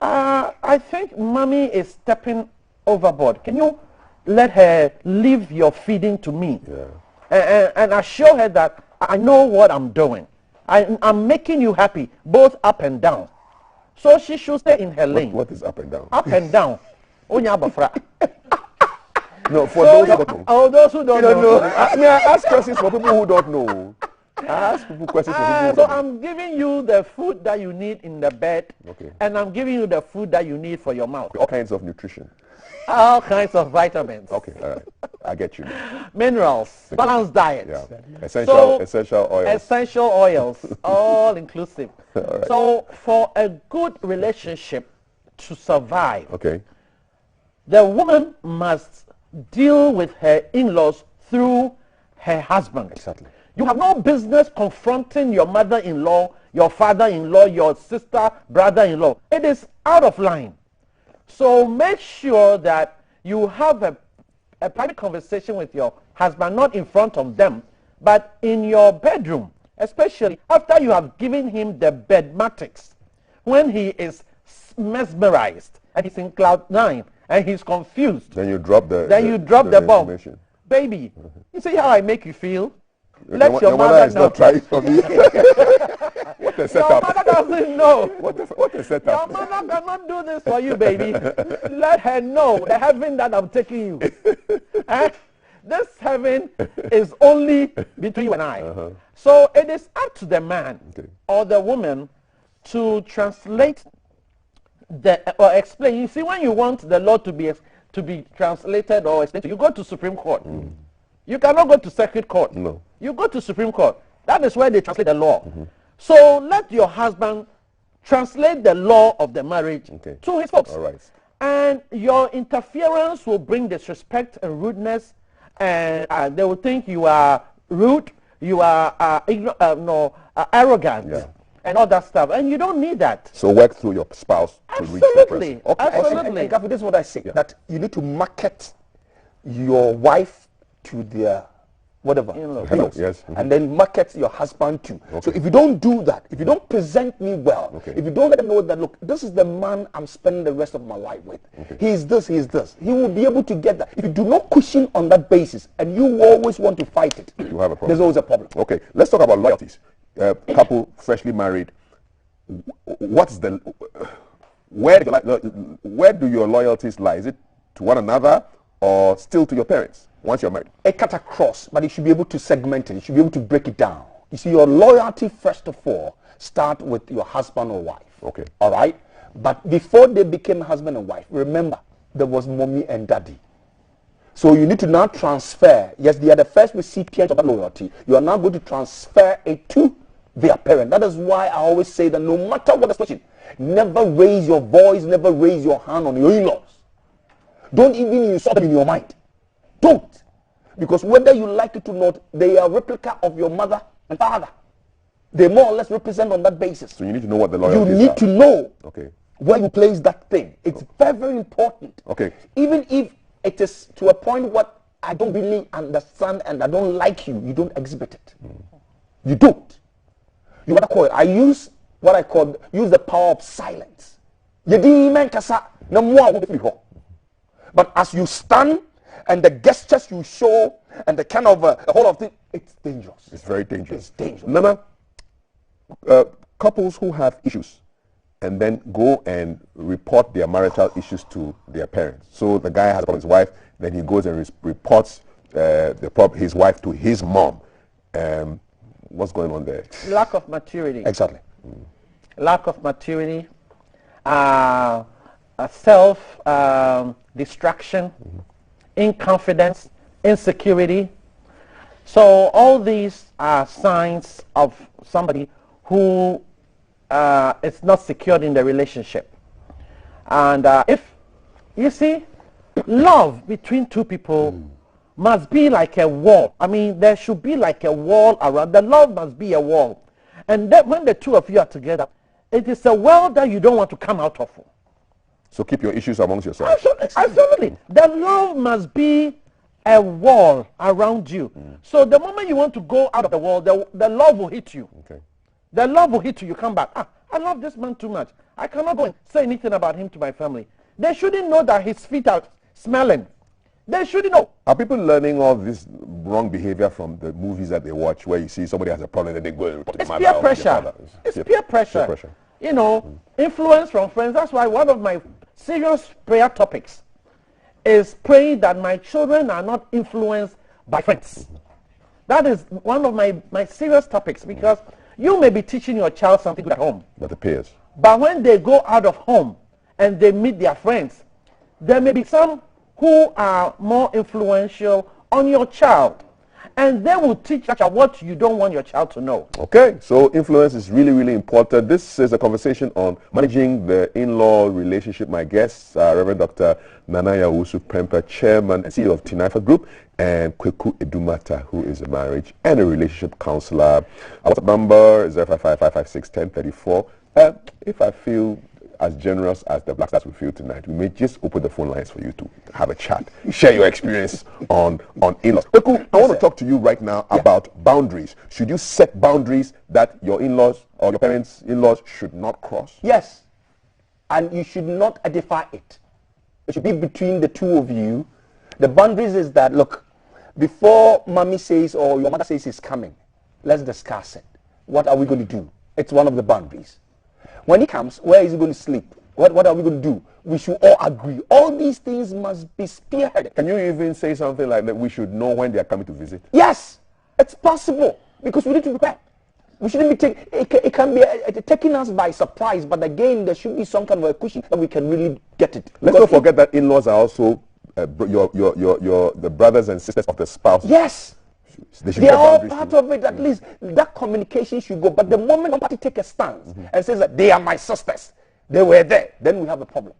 I think mommy is stepping overboard. Can you let her leave your feeding to me? And assure her that I know what I'm doing. I'm making you happy, both up and down. So she should stay in her lane. What is up and down? Up and down. No, for those who don't know. Oh, those who don't know. May I ask questions for people who don't know? I ask people questions for people who don't know. I'm giving you the food that you need in the bed, and I'm giving you the food that you need for your mouth. All kinds of nutrition. All kinds of vitamins. Okay, all right. I get you. Minerals, balanced diet. Yeah. Essential oils. Essential oils, all inclusive. Right. So for a good relationship to survive, the woman must deal with her in-laws through her husband. Exactly. You have no business confronting your mother-in-law, your father-in-law, your sister, brother-in-law. It is out of line. So make sure that you have a private conversation with your husband, not in front of them, but in your bedroom, especially after you have given him the bedmatics, when he is mesmerized and he's in cloud 9 and he's confused. Then you drop the bomb. Baby, you see how I make you feel? Let your mother is not trying for me. What a setup. Your mother doesn't know. What a setup. Your mother cannot do this for you, baby. Let her know the heaven that I'm taking you. This heaven is only between you and I. So it is up to the man or the woman to translate or explain. You see, when you want the law to be translated or explained, you go to Supreme Court. You cannot go to Circuit Court. No. You go to Supreme Court. That is where they translate the law. So let your husband translate the law of the marriage to his folks. All right. And your interference will bring disrespect and rudeness, and they will think you are rude, you are arrogant, and all that stuff, and you don't need that. So work through your spouse to reach that person. Okay. Absolutely. And Gaffy, this is what I say, that you need to market your wife to their whatever, yes. and then market your husband too. So if you don't do that, if you don't present me well, if you don't let them know that, look, this is the man I'm spending the rest of my life with. He is this, he is this. He will be able to get that. If you do not cushion on that basis, and you always want to fight it, you have a problem. There's always a problem. Okay, let's talk about loyalties. Couple freshly married. What's the where do your loyalties lie? Is it to one another or still to your parents once you're married? It cut across, but you should be able to segment it. You should be able to break it down. You see, your loyalty, first of all, start with your husband or wife. Okay. All right? But before they became husband and wife, remember, there was mommy and daddy. So you need to now transfer. Yes, they are the first recipient of that loyalty. You are now going to transfer it to their parent. That is why I always say that no matter what the situation, never raise your voice, never raise your hand on your in-laws. Don't even insult them in your mind. Don't. Because whether you like it or not, they are a replica of your mother and father. They more or less represent on that basis. So you need to know what the loyalties are. You need to know okay. where you place that thing. It's very, very important. Okay. Even if it is to a point what I don't really understand and I don't like you, you don't exhibit it. You don't. You what I call it. I use what I call the power of silence. But as you stand and the gestures you show and the kind of the whole of thing, it's dangerous. It's very dangerous. It's dangerous. Nana, couples who have issues and then go and report their marital issues to their parents. So the guy has a problem with his wife, then he goes and reports his wife to his mom. What's going on there? Lack of maturity. Exactly. Lack of maturity, self-distraction, inconfidence, insecurity. So all these are signs of somebody who is not secured in the relationship. And if, you see, love between two people must be like a wall. I mean, there should be like a wall around. The love must be a wall. And then when the two of you are together, it is a well that you don't want to come out of. So keep your issues amongst yourselves. Absolutely. The love must be a wall around you. So the moment you want to go out of the wall, the love will hit you. Okay. The love will hit you. You come back. I love this man too much. I cannot go and say anything about him to my family. They shouldn't know that his feet are smelling. They shouldn't know. Are people learning all this wrong behavior from the movies that they watch where you see somebody has a problem and they go and report to the mother? Peer pressure. It's peer pressure. You know, influence from friends. That's why one of my serious prayer topics is praying that my children are not influenced by friends. That is one of my serious topics, because you may be teaching your child something good at home. But the peers. But when they go out of home and they meet their friends, there may be some who are more influential on your child. And they will teach your child what you don't want your child to know. Okay, so influence is really, really important. This is a conversation on managing the in-law relationship. My guests are Reverend Dr. Nanaya Owusu-Prempeh, Chairman and CEO of Tinaifa Group, and Kweku Edumata, who is a marriage and a relationship counselor. Our WhatsApp number is 055-556-1034. If I feel as generous as the Black Stars will feel tonight, we may just open the phone lines for you to have a chat, share your experience on in-laws. Kweku, I want to talk to you right now about boundaries. Should you set boundaries that your in-laws or your parents' in-laws should not cross? Yes, and you should not edify it. It should be between the two of you. The boundaries is that, look, before mommy says or your mother says he's coming, let's discuss it. What are we going to do? It's one of the boundaries. When he comes, where is he going to sleep? What are we going to do? We should all agree. All these things must be spearheaded. Can you even say something like that we should know when they are coming to visit? Yes, it's possible, because we need to prepare. We shouldn't be it can be taking us by surprise, but again, there should be some kind of a cushion that we can really get it. Let's not forget that in-laws are also the brothers and sisters of the spouse. Yes. They are all part of it. At least that communication should go. But the moment one party takes a stance and says that they are my sisters, they were there, then we have a problem.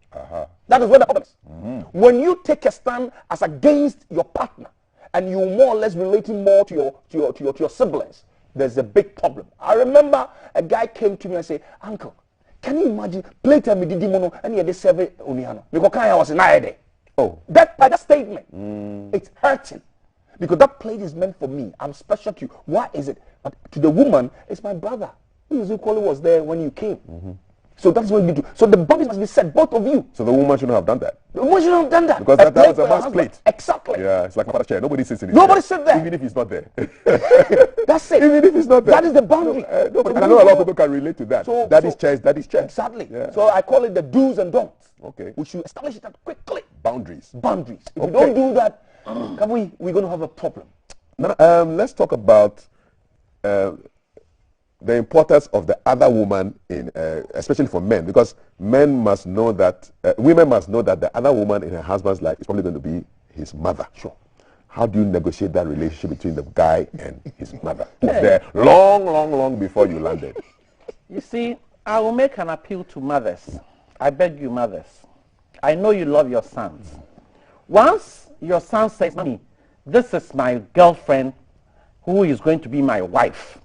That is where the problem is. When you take a stand as against your partner and you more or less relating more to your siblings, there's a big problem. I remember a guy came to me and said, "Uncle, can you imagine playtime me didi mono and you had 7 oniano because I was in Ide." Oh, that statement, it's hurting. Because that plate is meant for me. I'm special to you. Why is it? But to the woman, it's my brother. Who equally was there when you came. So that's what you do. So the boundaries must be set, both of you. So the woman shouldn't have done that. The woman shouldn't have done that. Because that was a man's plate. Exactly. Yeah, it's like my father's chair. Nobody sits in it. Nobody sits there. Even if he's not there. That's it. Even if he's not there. That is the boundary. And I know a lot of people can relate to that. So, that is chairs. Exactly. Yeah. So I call it the do's and don'ts. Okay. We should establish that quickly. Boundaries. If we don't do that, we're going to have a problem. Now, let's talk about the importance of the other woman in, especially for men, because men must know that, women must know that the other woman in her husband's life is probably going to be his mother. Sure. How do you negotiate that relationship between the guy and his mother? Who's there long before you landed? You see, I will make an appeal to mothers. I beg you, mothers. I know you love your sons. Once your son says, "Mommy, this is my girlfriend who is going to be my wife,"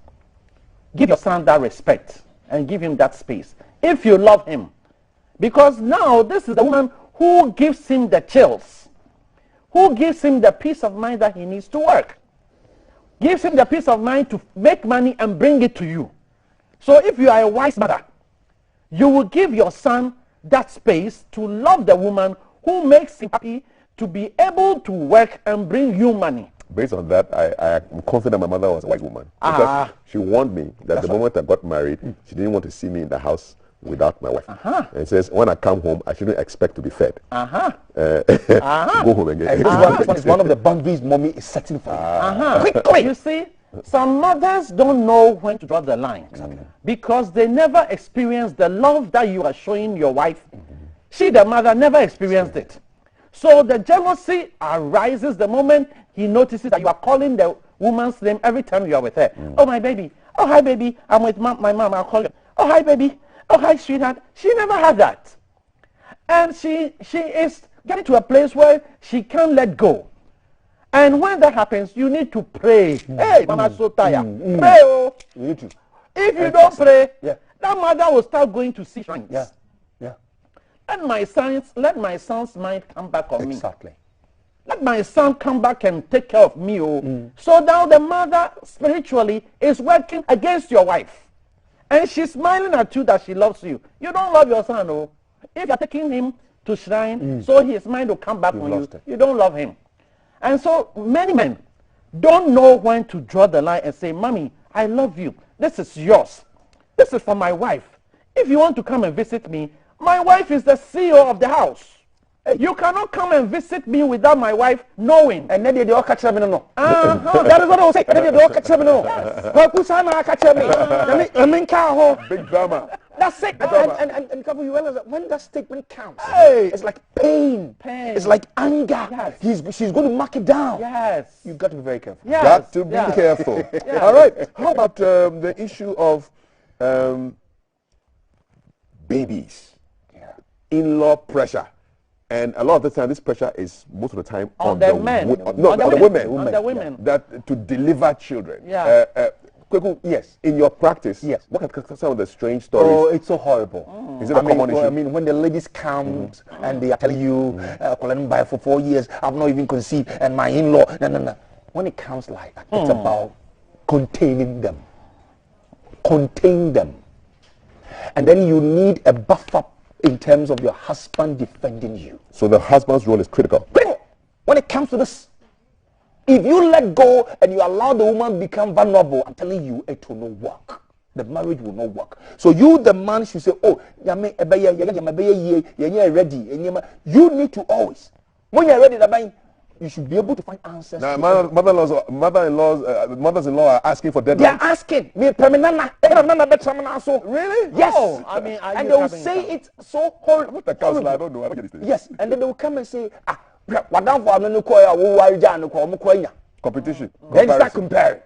give your son that respect and give him that space if you love him. Because now this is the woman who gives him the chills, who gives him the peace of mind that he needs to work, gives him the peace of mind to make money and bring it to you. So if you are a wise mother, you will give your son that space to love the woman who makes him happy, to be able to work and bring you money. Based on that, I am confident my mother was a wise woman. Because she warned me that the moment I got married, she didn't want to see me in the house without my wife. And says, when I come home, I shouldn't expect to be fed. Go home again. It's one of the boundaries mommy is setting for you. Quickly. You see, some mothers don't know when to draw the line. Because they never experienced the love that you are showing your wife. She, the mother, never experienced it. So the jealousy arises the moment he notices that you are calling the woman's name every time you are with her. "Oh, my baby. Oh, hi, baby. I'm with my mom. I'll call you. Oh, hi, baby. Oh, hi, sweetheart." She never had that. And she is getting to a place where she can't let go. And when that happens, you need to pray. Hey, Mama, so tired. Pray, oh. You need to. If you don't pray, that mother will start going to see shrines. Yeah. Let my son's mind come back on me. Exactly. Let my son come back and take care of me. So now the mother spiritually is working against your wife. And she's smiling at you that she loves you. You don't love your son, oh. If you're taking him to shrine, so his mind will come back on you. You don't love him. And so many men don't know when to draw the line and say, "Mommy, I love you. This is yours. This is for my wife. If you want to come and visit me, my wife is the CEO of the house. You cannot come and visit me without my wife knowing." And then they all catch me no. That is what I was saying. Then they all catch me no. Big drama. That's it. And you realize that when that statement comes, it's like pain. It's like anger. She's going to mark it down. Yes. You've got to be very careful. Got to be careful. All right. How about the issue of babies? In-law pressure. And a lot of the time, this pressure is most of the time on the men. On the women. That to deliver children. Yes. In your practice, what are some of the strange stories? Oh, it's so horrible. Is it a common issue? I mean, when the ladies come and they are telling you, by for 4 years, I've not even conceived, and my in-law, no. When it comes like that, it's about containing them. Contain them. And then you need a buffer in terms of your husband defending you. So the husband's role is critical. When it comes to this, if you let go and you allow the woman become vulnerable, I'm telling you, it will not work. The marriage will not work. So you, the man, should say, "Oh, you're ready." You need to always, when you're ready, you should be able to find answers. Now, mothers-in-law are asking for deadlines. They are asking. Really? Yes. Oh, I mean, and they will say it so horrible. I'm not a counselor. I don't know. I don't get this. Yes, and then they will come and say, competition. Then start comparing.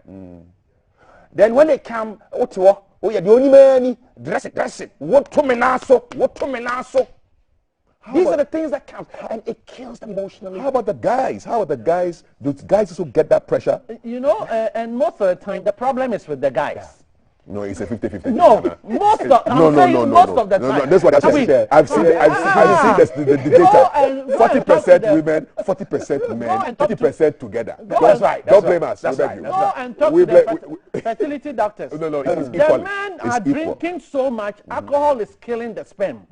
Then when they come, you're the only man. Dress it. What to me now? These are the things that count, and it kills them emotionally. How about the guys? How are the guys? Do guys also get that pressure? You know, and most of the time, the problem is with the guys. Yeah. No, it's a 50-50. No, most of the time. No, that's what I said. I've seen the data. 40% women, 40% men, 50% together. That's right. Don't blame us. That's right. Go and talk to the fertility doctors. No, it's the equal. men are drinking so much. Alcohol is killing the sperm.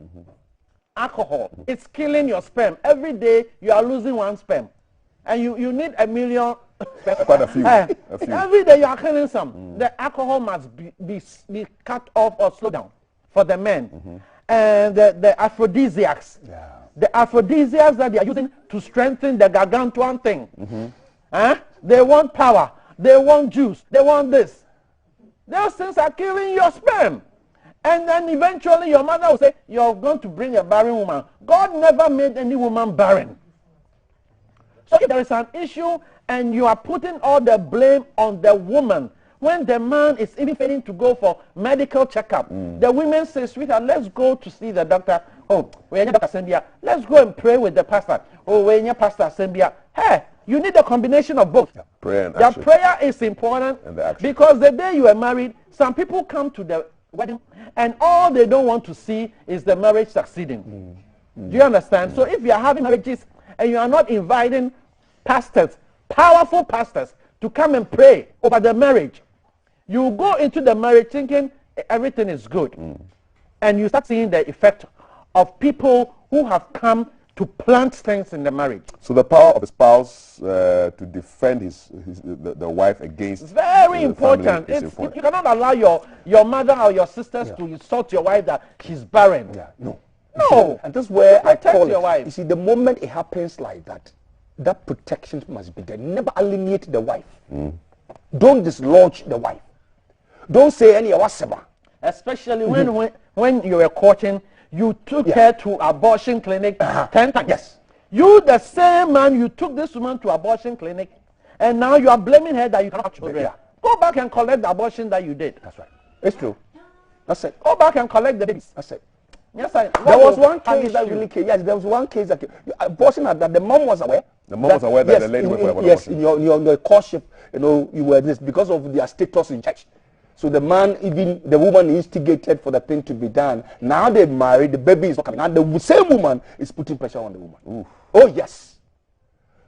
Alcohol. It's killing your sperm. Every day you are losing one sperm. And you need 1 million. Quite a few. Every day you are killing some. The alcohol must be cut off or slowed down for the men. And the aphrodisiacs. The aphrodisiacs that they are using to strengthen the gargantuan thing. They want power. They want juice. They want this. Those things are killing your sperm. And then eventually your mother will say, you're going to bring a barren woman. God never made any woman barren. So if there is an issue and you are putting all the blame on the woman, when the man is even failing to go for medical checkup, the women say, sweetheart, let's go to see the doctor. Oh, let's go and pray with the pastor. Oh, when your pastor Sembia. Hey, you need a combination of both. Prayer and action. The prayer is important because the day you are married, some people come to the wedding and all they don't want to see is the marriage succeeding. Do you understand? So if you are having marriages and you are not inviting pastors, powerful pastors, to come and pray over the marriage, you go into the marriage thinking everything is good. And you start seeing the effect of people who have come to plant things in the marriage. So the power of a spouse to defend the wife against very important. You cannot allow your mother or your sisters to insult your wife that she's barren. No. And that's where I call your wife. You see, the moment it happens like that, that protection must be there. Never alienate the wife. Don't dislodge the wife. Don't say any wasaba. Especially when you were courting, you took her to abortion clinic 10 times. Yes. You, the same man, you took this woman to abortion clinic, and now you are blaming her that you cannot have children. Go back and collect the abortion that you did. That's right. It's true. That's it. Go back and collect the babies. That's it. Yes, there was one case that really came. Yes, there was one case that abortion that the mom was aware. The mom was aware that the lady went for abortion. Yes, in your courtship, you were this because of their status in church. So the man, even the woman instigated for the thing to be done. Now they're married, the baby is not coming. And the same woman is putting pressure on the woman. Oof. Oh, yes.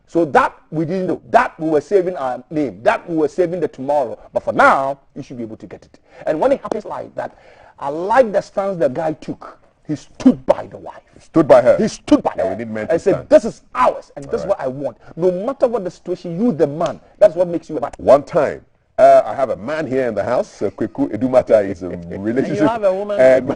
So that we didn't know. That we were saving our name. That we were saving the tomorrow. But for now, you should be able to get it. And when it happens like that, I like the stance the guy took. He stood by the wife. He stood by her. He stood by her. We need men and said, this is ours. And this is what I want. No matter what the situation, you the man. That's what makes you a man. One time, I have a man here in the house. Kweku Edumata is a relationship and you have a woman and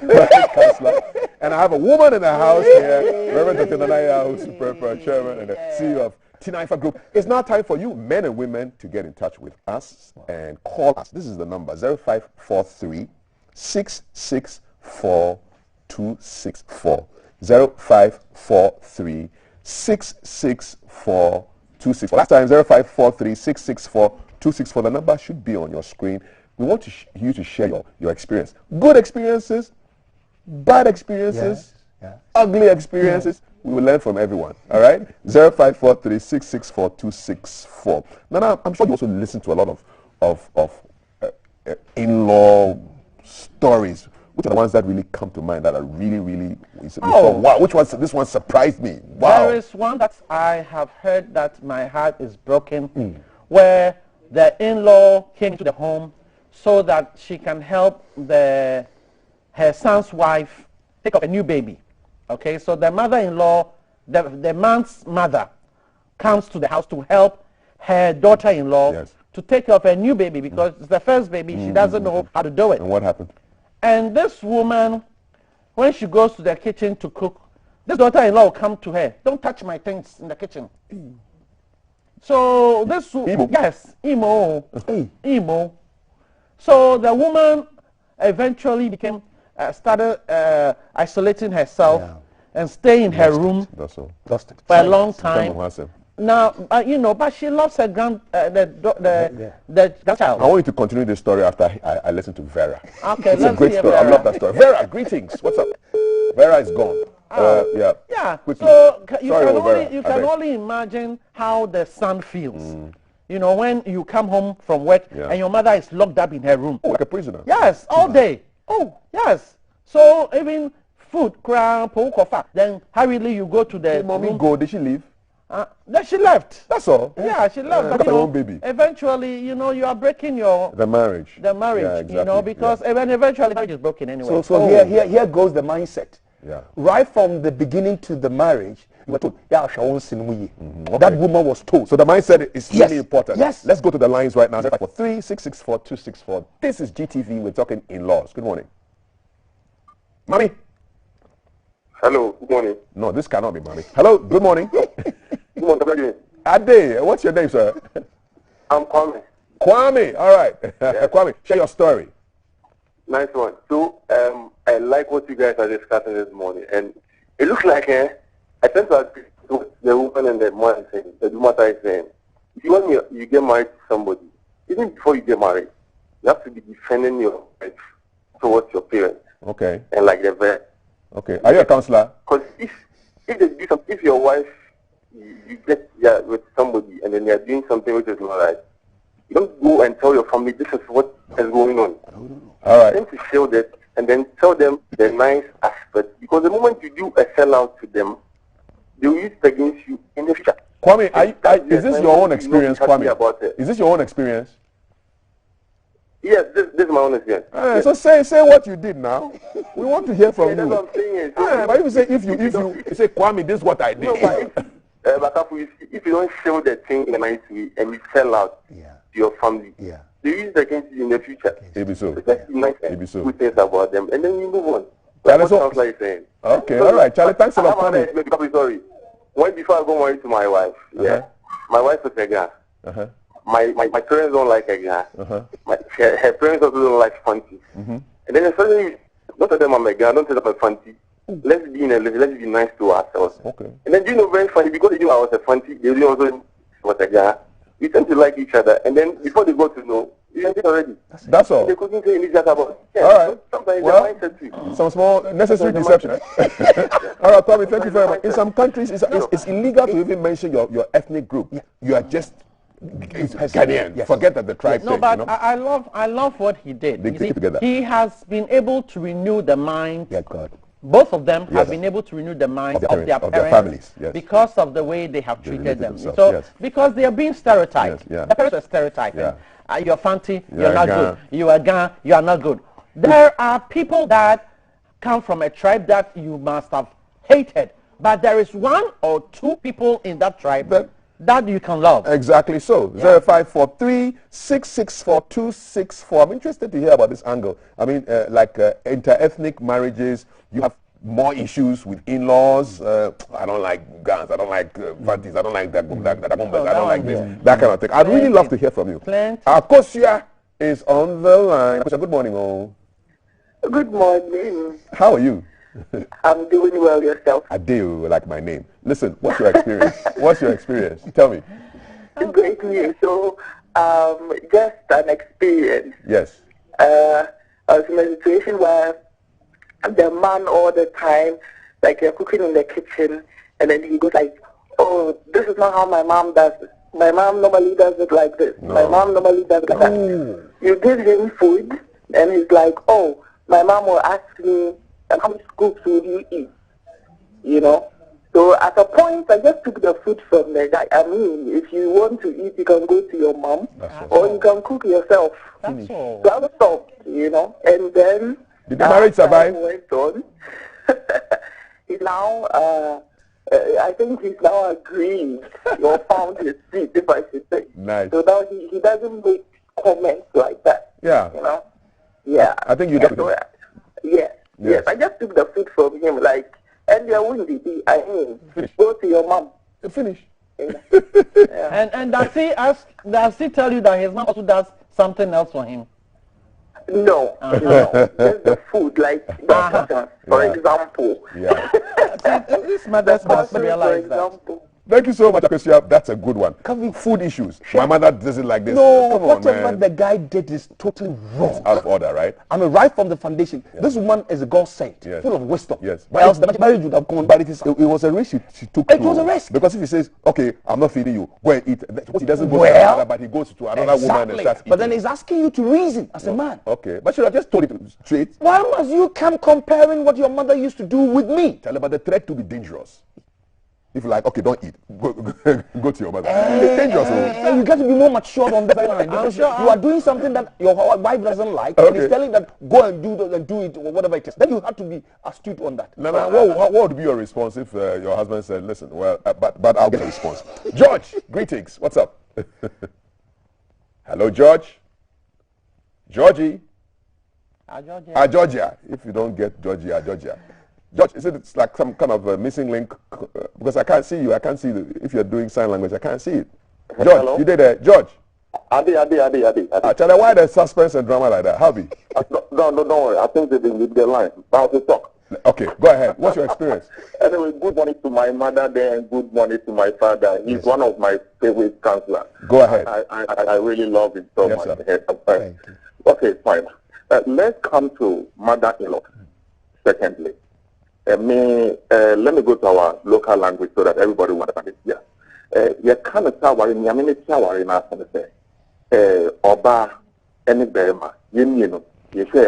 counselor. And I have a woman in the house here, Reverend Dr. Nanaya, who's super chairman and the CEO of Tinaifa Group. It's now time for you, men and women, to get in touch with us and call us. This is the number, 0543 664 264. 0543 664 264. Last time, 0543 664 264. The number should be on your screen. We want you to share your experience. Good experiences, bad experiences, ugly experiences. We will learn from everyone. All right? 0543 664 264. Now, I'm sure you also listen to a lot of in-law stories. Which are the ones that really come to mind that are really, wow, this one surprised me. Wow. There is one that I have heard that my heart is broken, where the in-law came to the home so that she can help her son's wife take up a new baby. Okay, so the mother-in-law, the man's mother, comes to the house to help her daughter-in-law to take up a new baby because it's the first baby. She doesn't know how to do it. And what happened? And this woman, when she goes to the kitchen to cook, this daughter-in-law will come to her. Don't touch my things in the kitchen. So this emo. So the woman eventually started isolating herself and staying in her room for a long time. Now, but she loves her the child. I want you to continue the story after I listen to Vera. Okay, it's a great story. I love that story. Vera, greetings. What's up? Vera is gone. Yeah. Yeah. Quickly. So Sorry, you can only imagine how the son feels. You know, when you come home from work and your mother is locked up in her room. Oh, like a prisoner. Yes, all day. Oh, yes. So even food, then hurriedly you go to the Did mommy room. go? Did she leave? Then she left. That's all. Yeah, she left. That's But, her own baby. eventually, you know, you are breaking the marriage. The marriage, Yeah, exactly. you know, because eventually marriage is broken anyway. So here goes the mindset. Yeah. Right from the beginning to the marriage, you were told, Okay. that woman was told. So the mindset is Yes. really important. Yes. Let's go to the lines right now. 053-664-264. This is GTV. We're talking in-laws. Good morning. Mommy. Hello, good morning. No, this cannot be mommy. Hello, good morning. Good morning. Ade, what's your name, sir? I'm Kwame. Kwame, all right. Kwame, share your story. Nice one. So, I like what you guys are discussing this morning, and it looks like I tend to agree with the woman and the man saying, the woman is saying, if you want you get married to somebody, even before you get married, you have to be defending your wife towards your parents. Okay. And like the vet. Okay. Are you a counselor? Because if they do something, if your wife you get with somebody and then they are doing something which is not right, you don't go and tell your family this is what is going on. All right. You tend to show that and then tell them the nice aspect, because the moment you do a sellout to them, they will use it against you in the future. Kwame, is this your own experience, Kwame? Is this your own experience? Yes, this is my own experience. Yes. So say what you did now. We want to hear from you. That's what I'm saying. But if you say if you say Kwame, this is what I did. No, but if you don't show the thing in a nice way and you sell out to your family, they use it against you in the future. Maybe so. So just be nice and good things about them, and then you move on. Charlie, That's what I'm saying. Okay, all right, Charlie. Thanks a lot, Kwame. Sorry. Before I go married to my wife, my wife is a guy. My parents don't like a guy. Her parents also don't like fancy. And then suddenly, both of them are my guy. Don't tell them I'm fancy. Let's be nice to ourselves. Okay. And then very funny, because they knew I was a fancy, they knew also was a guy. We tend to like each other, and then before they got to know, we ended already. That's all. They couldn't say each other about. All right. Sometimes well, some small necessary deception. All right, Tommy, thank you very much. In some countries, it's illegal to even mention your ethnic group. You are just Ghanaian. Yes. Forget that the tribe thing. But you know? I love what he did. They stick together. He has been able to renew the mind. Yeah, God. Both of them have been able to renew the minds of their parents, families, because of the way they have treated them. So, because they are being stereotyped. The parents are stereotyping. You're fancy, you're not good. You are Ghana, you are not good. There are people that come from a tribe that you must have hated, but there is one or two people in that tribe that you can love. Exactly so. 0543-664-264. I'm interested to hear about this angle. I mean, inter-ethnic marriages, you have more issues with in-laws. I don't like guns. I don't like fanties. I don't like that. I don't like this. That kind of thing. I'd really love to hear from you. Akosia is on the line. Akosia, good morning. Oh. Good morning. How are you? I'm doing well. Yourself? Adeo, like my name. Listen, what's your experience? What's your experience? Tell me. Great news. So, just an experience. Yes. I was in a situation where the man all the time, like you're cooking in the kitchen, and then he goes like, "Oh, this is not how my mom does it. My mom normally does it like this. No. My mom normally does it like that." You give him food, and he's like, "Oh, my mom will ask me, how much scoops would you eat?" You know? So at a point, I just took the food from the guy. I mean, if you want to eat, you can go to your mom, or you can cook yourself. That's all. So I stopped, you know? And then... Did the marriage survive? Went on. He's now, I think he's now agreed or found his seat, if I should say. Nice. So now he doesn't make comments like that. Yeah. You know? Yeah. I think you did. Yes. I just took the food from him, like, and they're windy. I mean, go to your mom. Finish. Yeah. And does he tell you that his mom also does something else for him? No, no, just the food, like for example. Yeah. These mothers must realize that. Thank you so much, Akosia. That's a good one. Food issues. My mother does it like this. No, Come on, whatever man. the guy did is totally wrong. It's out of order, right? I mean, right from the foundation, this woman is a God sent, full of wisdom. Yes. But else the marriage would have gone. But it was a risk she took. It was a risk. Because if he says, okay, I'm not feeding you, go and eat. He doesn't go to Well, another, but he goes to another woman and starts eating. But then he's asking you to reason as a man. Okay. But should have just told it straight. Why must you come comparing what your mother used to do with me? Tell her about the threat to be dangerous. If you're like, okay, don't eat. Go to your mother. It's dangerous. You got to be more mature on that line. Because you are doing something that your wife doesn't like, and he's telling that go and do it or whatever it is. Then you have to be astute on that. What would be your response if your husband said, listen, well, but I'll get a response. George, greetings. What's up? Hello, George. Georgie. Georgia. If you don't get Georgie, Georgia. George, is it's like some kind of a missing link? Because I can't see you. I can't see if you're doing sign language. I can't see it. George, hello? You did it. George. Adi. Tell her why there's suspense and drama like that. Hobby. No, don't worry. I think they did the line. Now to talk. Okay, go ahead. What's your experience? Anyway, good morning to my mother there and good morning to my father. He's one of my favorite counselors. Go ahead. I really love him so much. Sir. Okay, fine. Let's come to mother-in-law. Secondly, let me go to our local language so that everybody will understand it. Yeah. You can't tell what in Yamini Tower in us and say, Oba, any Bema, you say,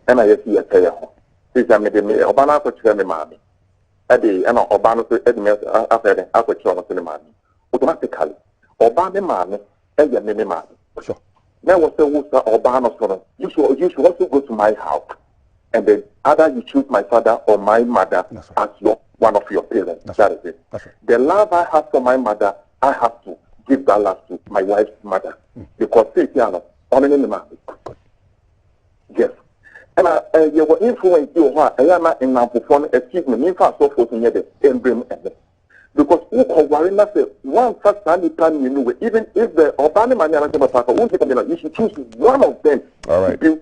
and I see a tail. This I made me Obana for Chile Mammy. Eddie and Obana to Edmund after Alpha Chona Cinemani. Automatically, Obana Mammy and your name Mammy. Sure. There was the Worcester Obana son. You should also go to my house. And then either you choose my father or my mother as one of your parents. That is it. Right. The love I have for my mother, I have to give that love to my wife's mother. Because yes. And you were influenced you in Nampufon, excuse me, in fact, so forth in the emblem. Because one first time you know, even if the Obama man you should choose one of them to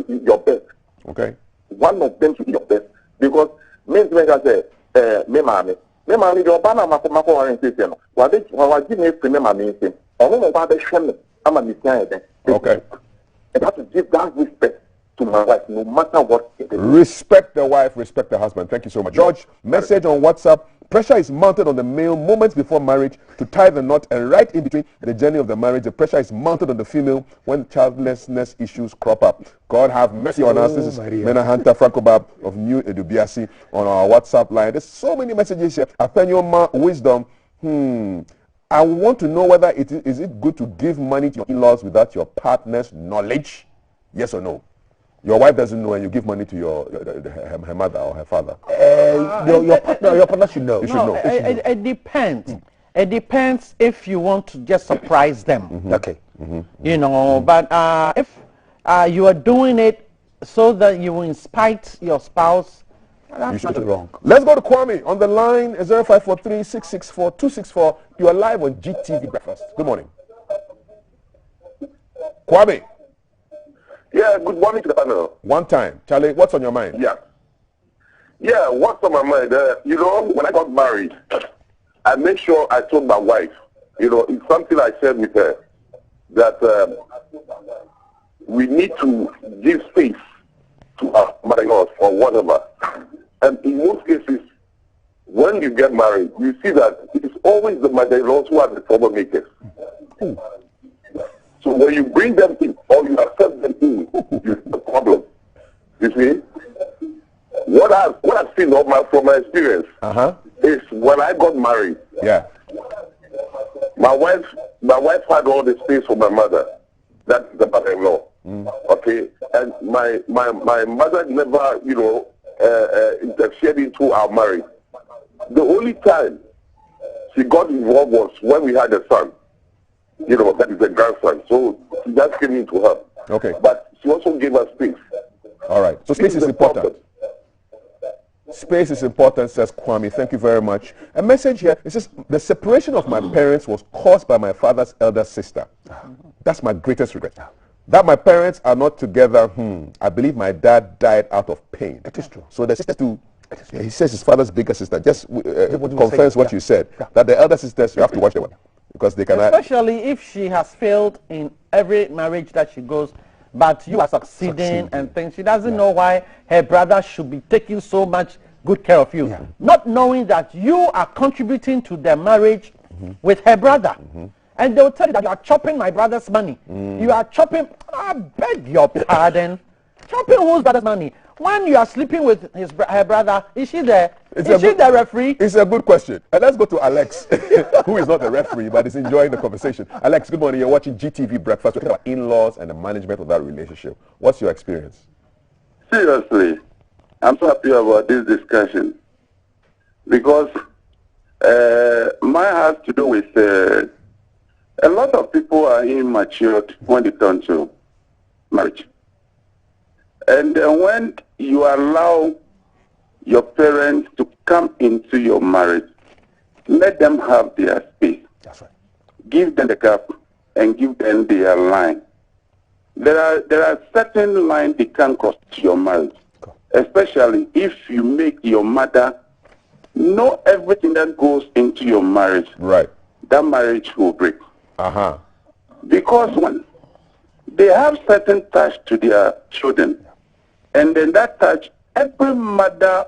be your best. Okay. One of them should be your best. Because means when I say, me mommy, the Obama Mako orientation, what they give me free memory, or about the shame, I'm a messiah. Okay. And have to give that respect to my wife, no matter what it is. Respect the wife, respect the husband. Thank you so much. George, message on WhatsApp. Pressure is mounted on the male moments before marriage to tie the knot, and right in between the journey of the marriage, the pressure is mounted on the female when childlessness issues crop up. God have mercy on us. This is Mena Hunter Frankobab of New Edubiasi on our WhatsApp line. There's so many messages here. Apenyo wisdom. I want to know whether is it good to give money to your in-laws without your partner's knowledge? Yes or no? Your wife doesn't know and you give money to her mother or her father. Your partner should know. You should know. It depends. It depends if you want to just surprise them. Okay. You know, but if you are doing it so that you will spite your spouse, that's not wrong. Let's go to Kwame on the line 0543-664-264. You are live on GTV Breakfast. Good morning. Kwame. Yeah, good morning to the panel. One time. Charlie, what's on your mind? Yeah, what's on my mind? You know, when I got married, I made sure I told my wife, you know, it's something I shared with her, that we need to give space to our mother-in-law or whatever. And in most cases, when you get married, you see that it is always the mother-in-laws who are the troublemakers. So when you bring them in or you accept them in, it's the problem. You see? What I've seen from my experience is when I got married. Yeah. My wife had all the space for my mother. That's the mother-in-law. Okay? And my mother never, you know, interfered into our marriage. The only time she got involved was when we had a son. You know, that is a grandson. So she just came into her. Okay. But she also gave us space. All right. So space is important. Space is important, says Kwame. Thank you very much. A message here. It says, the separation of my parents was caused by my father's elder sister. That's my greatest regret. That my parents are not together. I believe my dad died out of pain. It is true. So the sister too He says his father's bigger sister. Just confirms what you said. That the elder sisters, you have to watch them because they can. Especially if she has failed in every marriage that she goes, but you are succeeding and things. She doesn't know why her brother should be taking so much good care of you, not knowing that you are contributing to their marriage with her brother. And they will tell you that you are chopping my brother's money. You are chopping, I beg your pardon, chopping whose brother's money? When you are sleeping with her brother, is she there? Is she the referee? It's a good question. And let's go to Alex, who is not the referee, but is enjoying the conversation. Alex, good morning. You're watching GTV Breakfast. We're talking about in-laws and the management of that relationship. What's your experience? Seriously, I'm so happy about this discussion because mine has to do with a lot of people are immature when it comes to marriage. And when you allow your parents to come into your marriage, let them have their space. That's right. Give them the gap and give them their line. There are certain lines they can't cross to your marriage, especially if you make your mother know everything that goes into your marriage. Right. That marriage will break. Because when they have certain touch to their children, and then that touch, every mother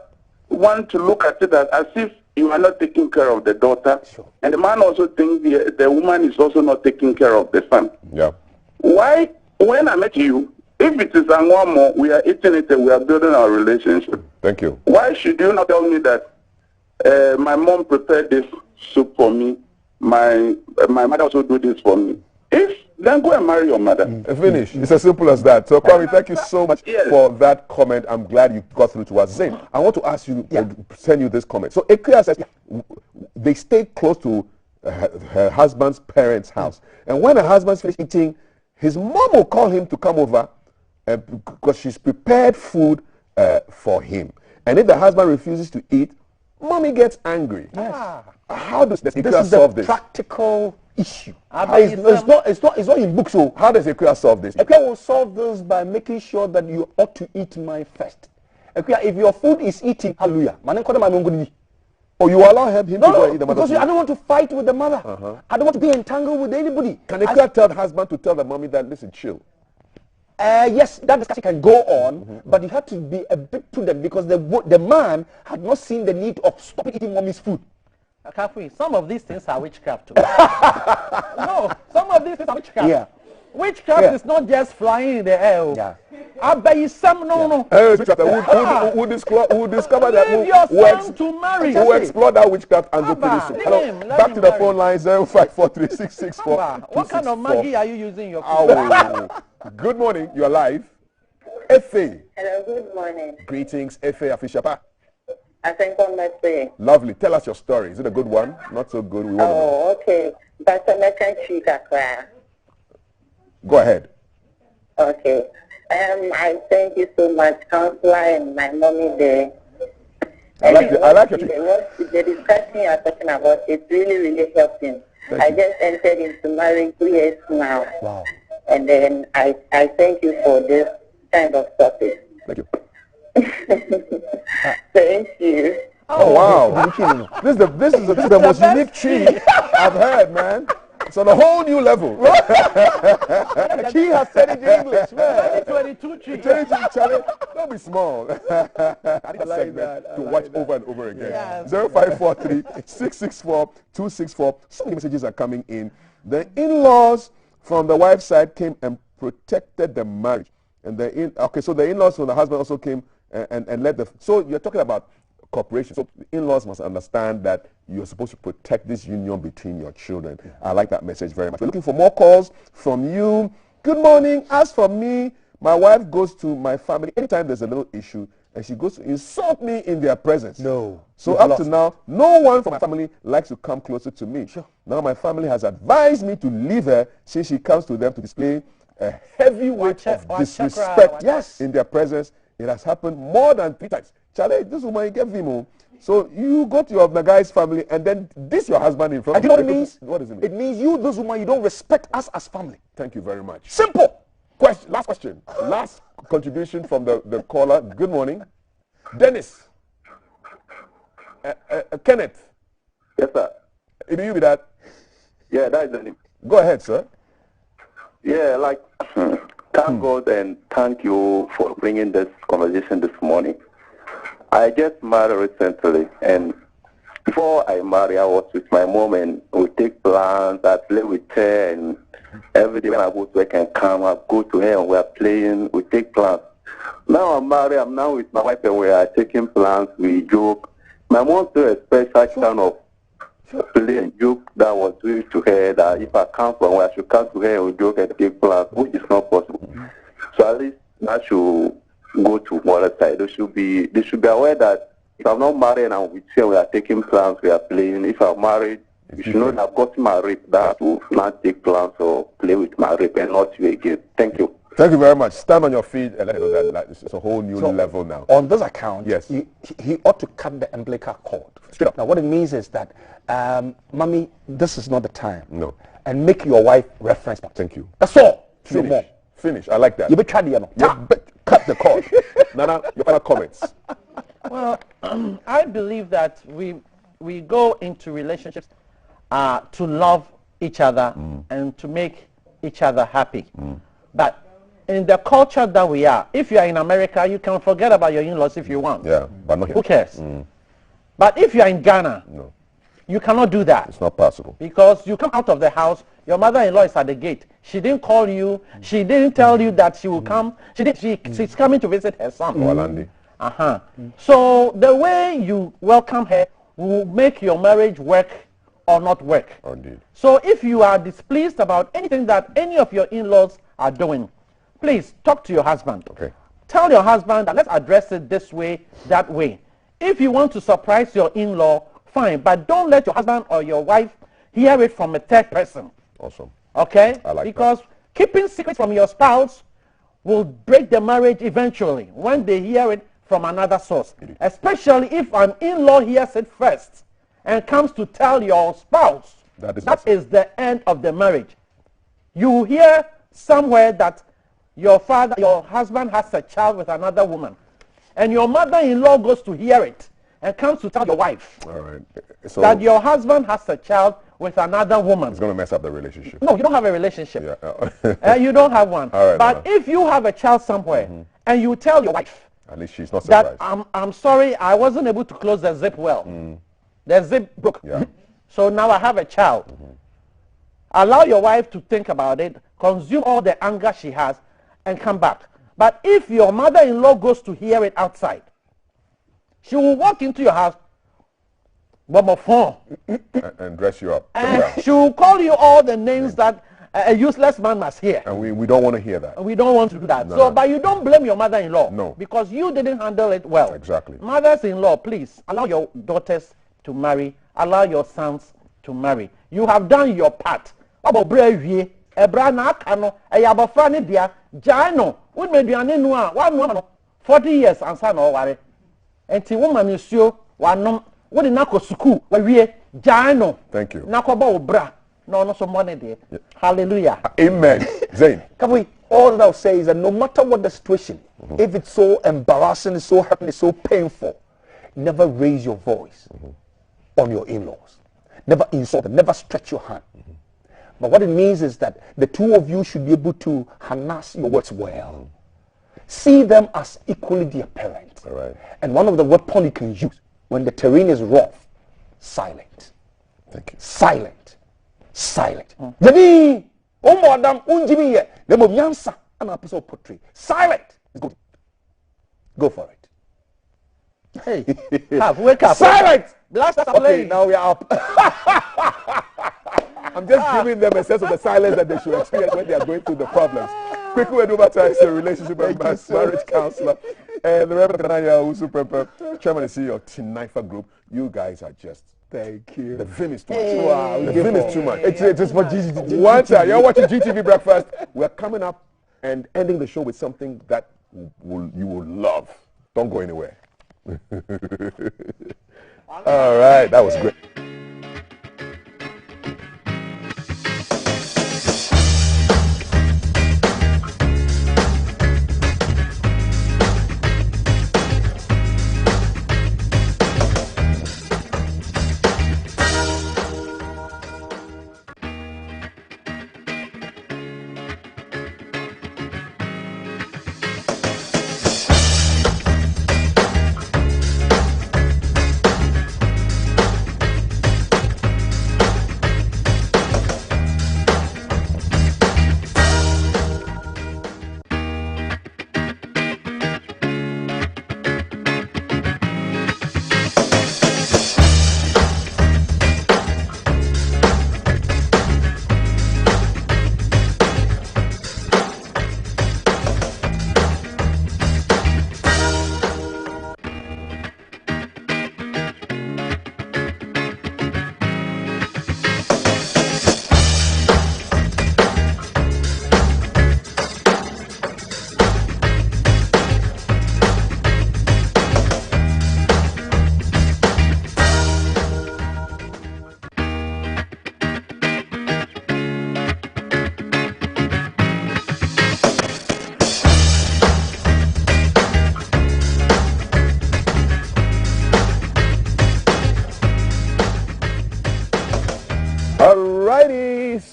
wants to look at it as if you are not taking care of the daughter, and the man also thinks the woman is also not taking care of the son. Yeah. Why, when I met you, if it is Anwamo, we are eating it and we are building our relationship. Thank you. Why should you not tell me that my mom prepared this soup for me, my mother also do this for me? Then go and marry your mother. Finish. It's as simple as that. So, Kwame, thank you so much for that comment. I'm glad you got through to us. Zain, I want to ask you, send you this comment. So, Ekia says they stay close to her husband's parents' house. And when her husband's finished eating, his mom will call him to come over because she's prepared food for him. And if the husband refuses to eat, mommy gets angry. Yes. How does Ekia is solve the this? practical issue. It's not in books. So how does Ekia solve this? Ekia will solve this by making sure that you ought to eat mine first. Ekia, if your food is eating, hallelujah. Or you allow him to go and eat the mother. Because I don't want to fight with the mother. I don't want to be entangled with anybody. Can Ekia tell the husband to tell the mommy that, listen, chill? Yes, that discussion can go on, but you have to be a bit prudent because the man had not seen the need of stopping eating mommy's food. Some of these things are witchcraft too. No, some of these things are witchcraft. Yeah. Witchcraft is not just flying in the air. Yeah. I bet you some no. Who discovered that? Who explored that witchcraft and go pretty soon. Hello, back to the phone line 05436664. What kind of Maggie are you using your food? Good morning, you are live. Efe. Hello, good morning. Greetings, Efe Afishapa. I think on my way. Lovely. Tell us your story. Is it a good one? Not so good. We want to know. Okay. But Go ahead. Okay. I thank you so much, counselor, and my mommy there. I like your treatment. The discussion you are talking about, it's really, really helping. I just entered into marriage 3 years now. Wow. And then I thank you for this kind of topic. Thank you. Thank you. Oh wow! This is the most unique tree I've heard, man. It's on a whole new level. He has said it in English, man. 22 tree. Don't be small. I like that. To watch over and over again. Yes. 0543-664-264. So many messages are coming in. The in-laws from the wife's side came and protected the marriage, and so the in-laws from the husband also came and led the. So you're talking about cooperation. So the in-laws must understand that you're supposed to protect this union between your children. Yeah. I like that message very much. We're looking for more calls from you. Good morning. As for me, my wife goes to my family anytime there's a little issue, and she goes to insult me in their presence. No. So up to now, no one from my family likes to come closer to me. Sure. Now my family has advised me to leave her since she comes to them to display a heavy weight of disrespect in their presence. It has happened more than 3 times. Charlie, this woman gave him. So you go to the guy's family and then diss your husband in front of you know what it means? What does it mean? It means you, this woman, you don't respect us as family. Thank you very much. Simple. Last question. Last contribution from the caller. Good morning. Dennis. Kenneth. Yes, sir. Do you be that? Yeah, that is the name. Go ahead, sir. Yeah, like, thank God and thank you for bringing this conversation this morning. I just married recently, and before I married, I was with my mom, and we take plans. I play with her, and every day when I go to work and come, I go to her, and we are playing. We take plans. Now I'm married. I'm now with my wife, and we are taking plans. We joke. My mom still expects such kind of play and joke that I was doing to her, that if I come from where I should come to her and we joke and take plans, which is not possible. So at least that should go to one side. They should be aware that if I'm not married and I'm with her, we are taking plans, we are playing. If I'm married, you should know that I've got my rape, that will not take plans or play with my rape and not you again. Thank you. Thank you very much. Stand on your feet and let you know that it's a whole new level now. On this account, yes, he ought to cut the umbilical cord. Straight up. Now, what it means is that, mommy, this is not the time. No. And make your wife reference back. Thank you. That's all. Finish. Finish. I like that. You be trying to cut the cord. Nana, your final comments. Well, I believe that we go into relationships to love each other and to make each other happy. But in the culture that we are, if you are in America, you can forget about your in-laws if you want. Yeah, but not here. Who cares? But if you are in Ghana, no, you cannot do that. It's not possible. Because you come out of the house, your mother-in-law is at the gate. She didn't call you. She didn't tell you that she will come. She's coming to visit her son. So the way you welcome her will make your marriage work or not work. Indeed. So if you are displeased about anything that any of your in-laws are doing, please talk to your husband. Okay. Tell your husband that let's address it this way, that way. If you want to surprise your in-law, fine, but don't let your husband or your wife hear it from a third person. Awesome. Okay? I like because keeping secrets from your spouse will break the marriage eventually when they hear it from another source. Especially if an in-law hears it first and comes to tell your spouse. That is the end of the marriage. You hear somewhere that your husband has a child with another woman, and your mother-in-law goes to hear it and comes to tell your wife that your husband has a child with another woman. It's going to mess up the relationship. No, you don't have a relationship. Yeah. You don't have one. All right, but if you have a child somewhere and you tell your wife, at least she's not surprised, that I'm sorry, I wasn't able to close the zip well. The zip broke. Yeah. So now I have a child. Allow your wife to think about it, consume all the anger she has, and come back. But if your mother-in-law goes to hear it outside, she will walk into your house and dress you up. And she will call you all the names that a useless man must hear. And we don't want to hear that. We don't want to do that. No. But you don't blame your mother-in-law. No. Because you didn't handle it well. Exactly. Mothers-in-law, please, allow your daughters to marry. Allow your sons to marry. You have done your part. 40 years ansa na oware enti woman nsuo wanom wodi nako school wawie jaino. Thank you. Nakoba obra no no so money there. Hallelujah. Amen. Zain. All that I'll say is that no matter what the situation, if it's so embarrassing, it's so hurting, it's so painful, never raise your voice on your in-laws. Never insult them, never stretch your hand. But what it means is that the two of you should be able to harness your words well. See them as equally their parents. All right. And one of the weapons you can use when the terrain is rough, silent. Thank you. Silent. Silent. Jadi, adam unjimi ye, demo nyansa ana person portray. Silent. Good. Go for it. Hey, wake up. Silent. Okay, now we are up. I'm just giving them a sense of the silence that they should experience when they are going through the problems. Quickly, we do matter is a relationship and marriage counselor. And the Reverend Kananya Usupremper, Chairman and CEO of Tinaifa Group. You guys are just... Thank you. The vim is too much. Hey. Wow. The vim is too much. It's for GTV. One time, you're watching GTV Breakfast. We're coming up and ending the show with something that you will love. Don't go anywhere. All right, that was great.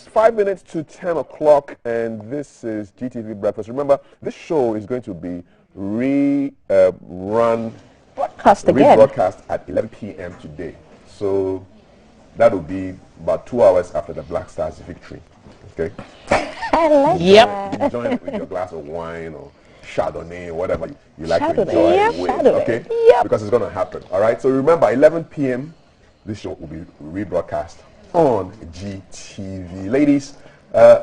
5 minutes to 10 o'clock, and this is GTV Breakfast. Remember, this show is going to be rebroadcast at 11 p.m. today. So that will be about 2 hours after the Black Stars victory. Okay? I like that. You can join it with your glass of wine or Chardonnay, whatever you like to enjoy with. Okay? Because it's going to happen. All right? So remember, 11 p.m., this show will be rebroadcast on GTV. Ladies,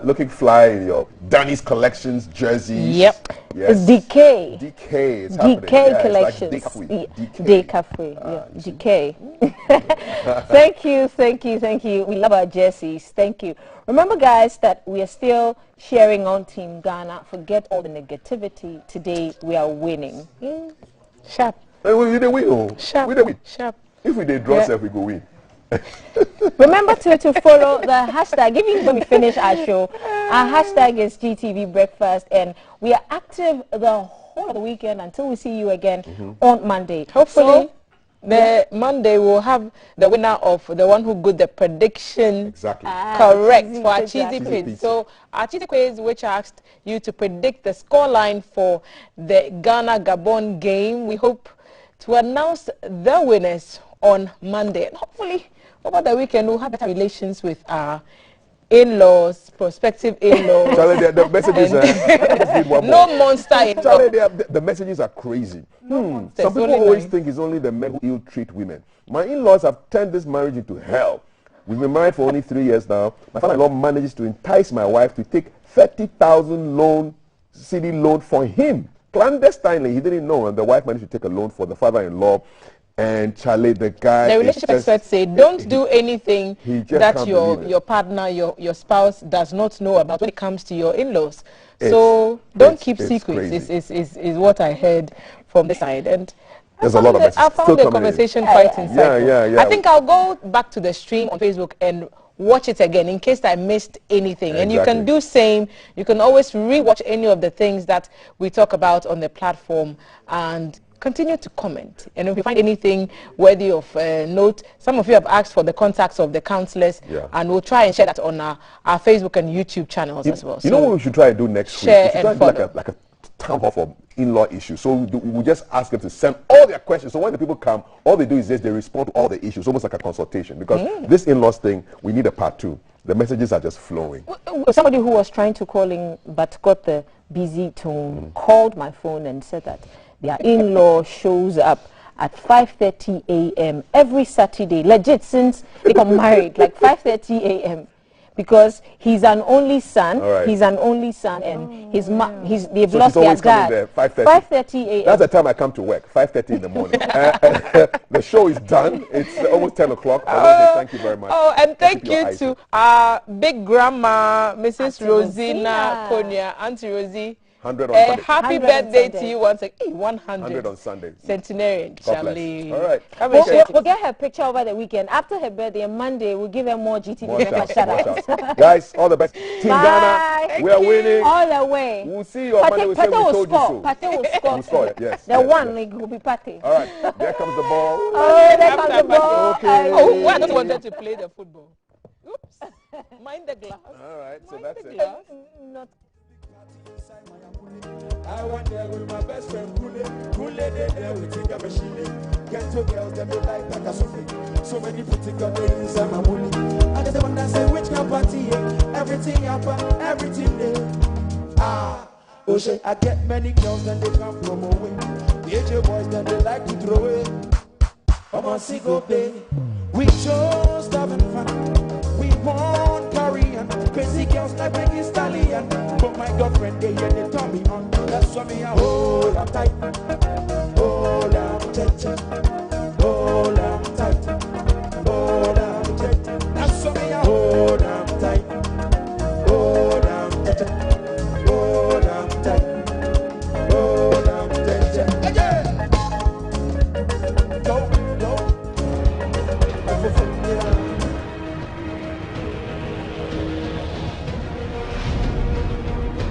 looking fly in your Danny's Collections jerseys. Yep. Yes. DK. DK. It's happening. DK Collections. DK. Thank you. We love our jerseys. Thank you. Remember, guys, that we are still sharing on Team Ghana. Forget all the negativity. Today, we are winning. Sharp. We did win. Sharp. We did win. Sharp. If we did draw self, we go win. Remember to follow the hashtag. Even when we finish our show, our hashtag is GTV Breakfast, and we are active the whole of the weekend until we see you again on Monday. Hopefully, Monday we'll have the winner of the one who got the prediction correct for our cheesy quiz. So our cheesy quiz, which asked you to predict the scoreline for the Ghana-Gabon game, we hope to announce the winners on Monday, and hopefully over the weekend we'll have better relations with our in-laws, prospective in-laws. Charlie, the messages no monster in Charlie, the messages are crazy. Some people always think it's only the men who ill-treat women. My in-laws have turned this marriage into hell. We've been married for only 3 years now. My father-in-law manages to entice my wife to take 30,000 CD loan for him. Clandestinely, he didn't know, and the wife managed to take a loan for the father-in-law. And Charlie, the guy. The relationship experts say don't do anything that your partner, your spouse does not know about when it comes to your in-laws. So don't keep secrets. Is what I heard from the side. And there's a lot of messages. I found the conversation quite insightful. Yeah. I think I'll go back to the stream on Facebook and watch it again in case I missed anything. And you can do same. You can always rewatch any of the things that we talk about on the platform and continue to comment. And if you find anything worthy of note, some of you have asked for the contacts of the counselors, and we'll try and share that on our Facebook and YouTube channels as well. You know what we should try to do next week? We should try to do like a town hall for in-law issues. So we just ask them to send all their questions. So when the people come, all they do is they respond to all the issues, almost like a consultation. Because this in-laws thing, we need a part 2. The messages are just flowing. Somebody who was trying to call in but got the busy tone called my phone and said that their in-law shows up at 5:30 a.m. every Saturday, legit, since they got married, like 5:30 a.m. because he's an only son. He's an only son, and they've lost their dad. 5:30 a.m. That's the time I come to work, 5:30 in the morning. The show is done. It's almost 10 o'clock. Thank you very much. Oh, and thank you to our big grandma, Mrs. Rosina Konya, Auntie Rosie. 100 on Sunday. Happy birthday to you once again. 100 on Sunday. Centenarian, Charlie. All right. We'll get her picture over the weekend. After her birthday on Monday, we'll give her more GTV shout-outs. Guys, all the best. Team Ghana, we are winning. All the way. We'll see you on Monday. We'll say we told you so. Pate will score. We'll score it, yes. The one will be Pate. All right. There comes the ball. Oh, there comes the ball. Okay. Oh, I just wanted to play the football. Oops. Mind the glass. All right. So that's it. Not I went there with my best friend Kule there we take a machine. Get to girls, them they like Takasufi. So many pretty girls they inside my money. I just want to say which can party, everything happen, everything there. Oh shit, I get many girls then they come from away. The AJ boys then they like to throw it. Come on, see go pay. We chose having fun. We want Korean, crazy girls like Maggie Stallion. But my girlfriend they turn me on. That's why me I hold.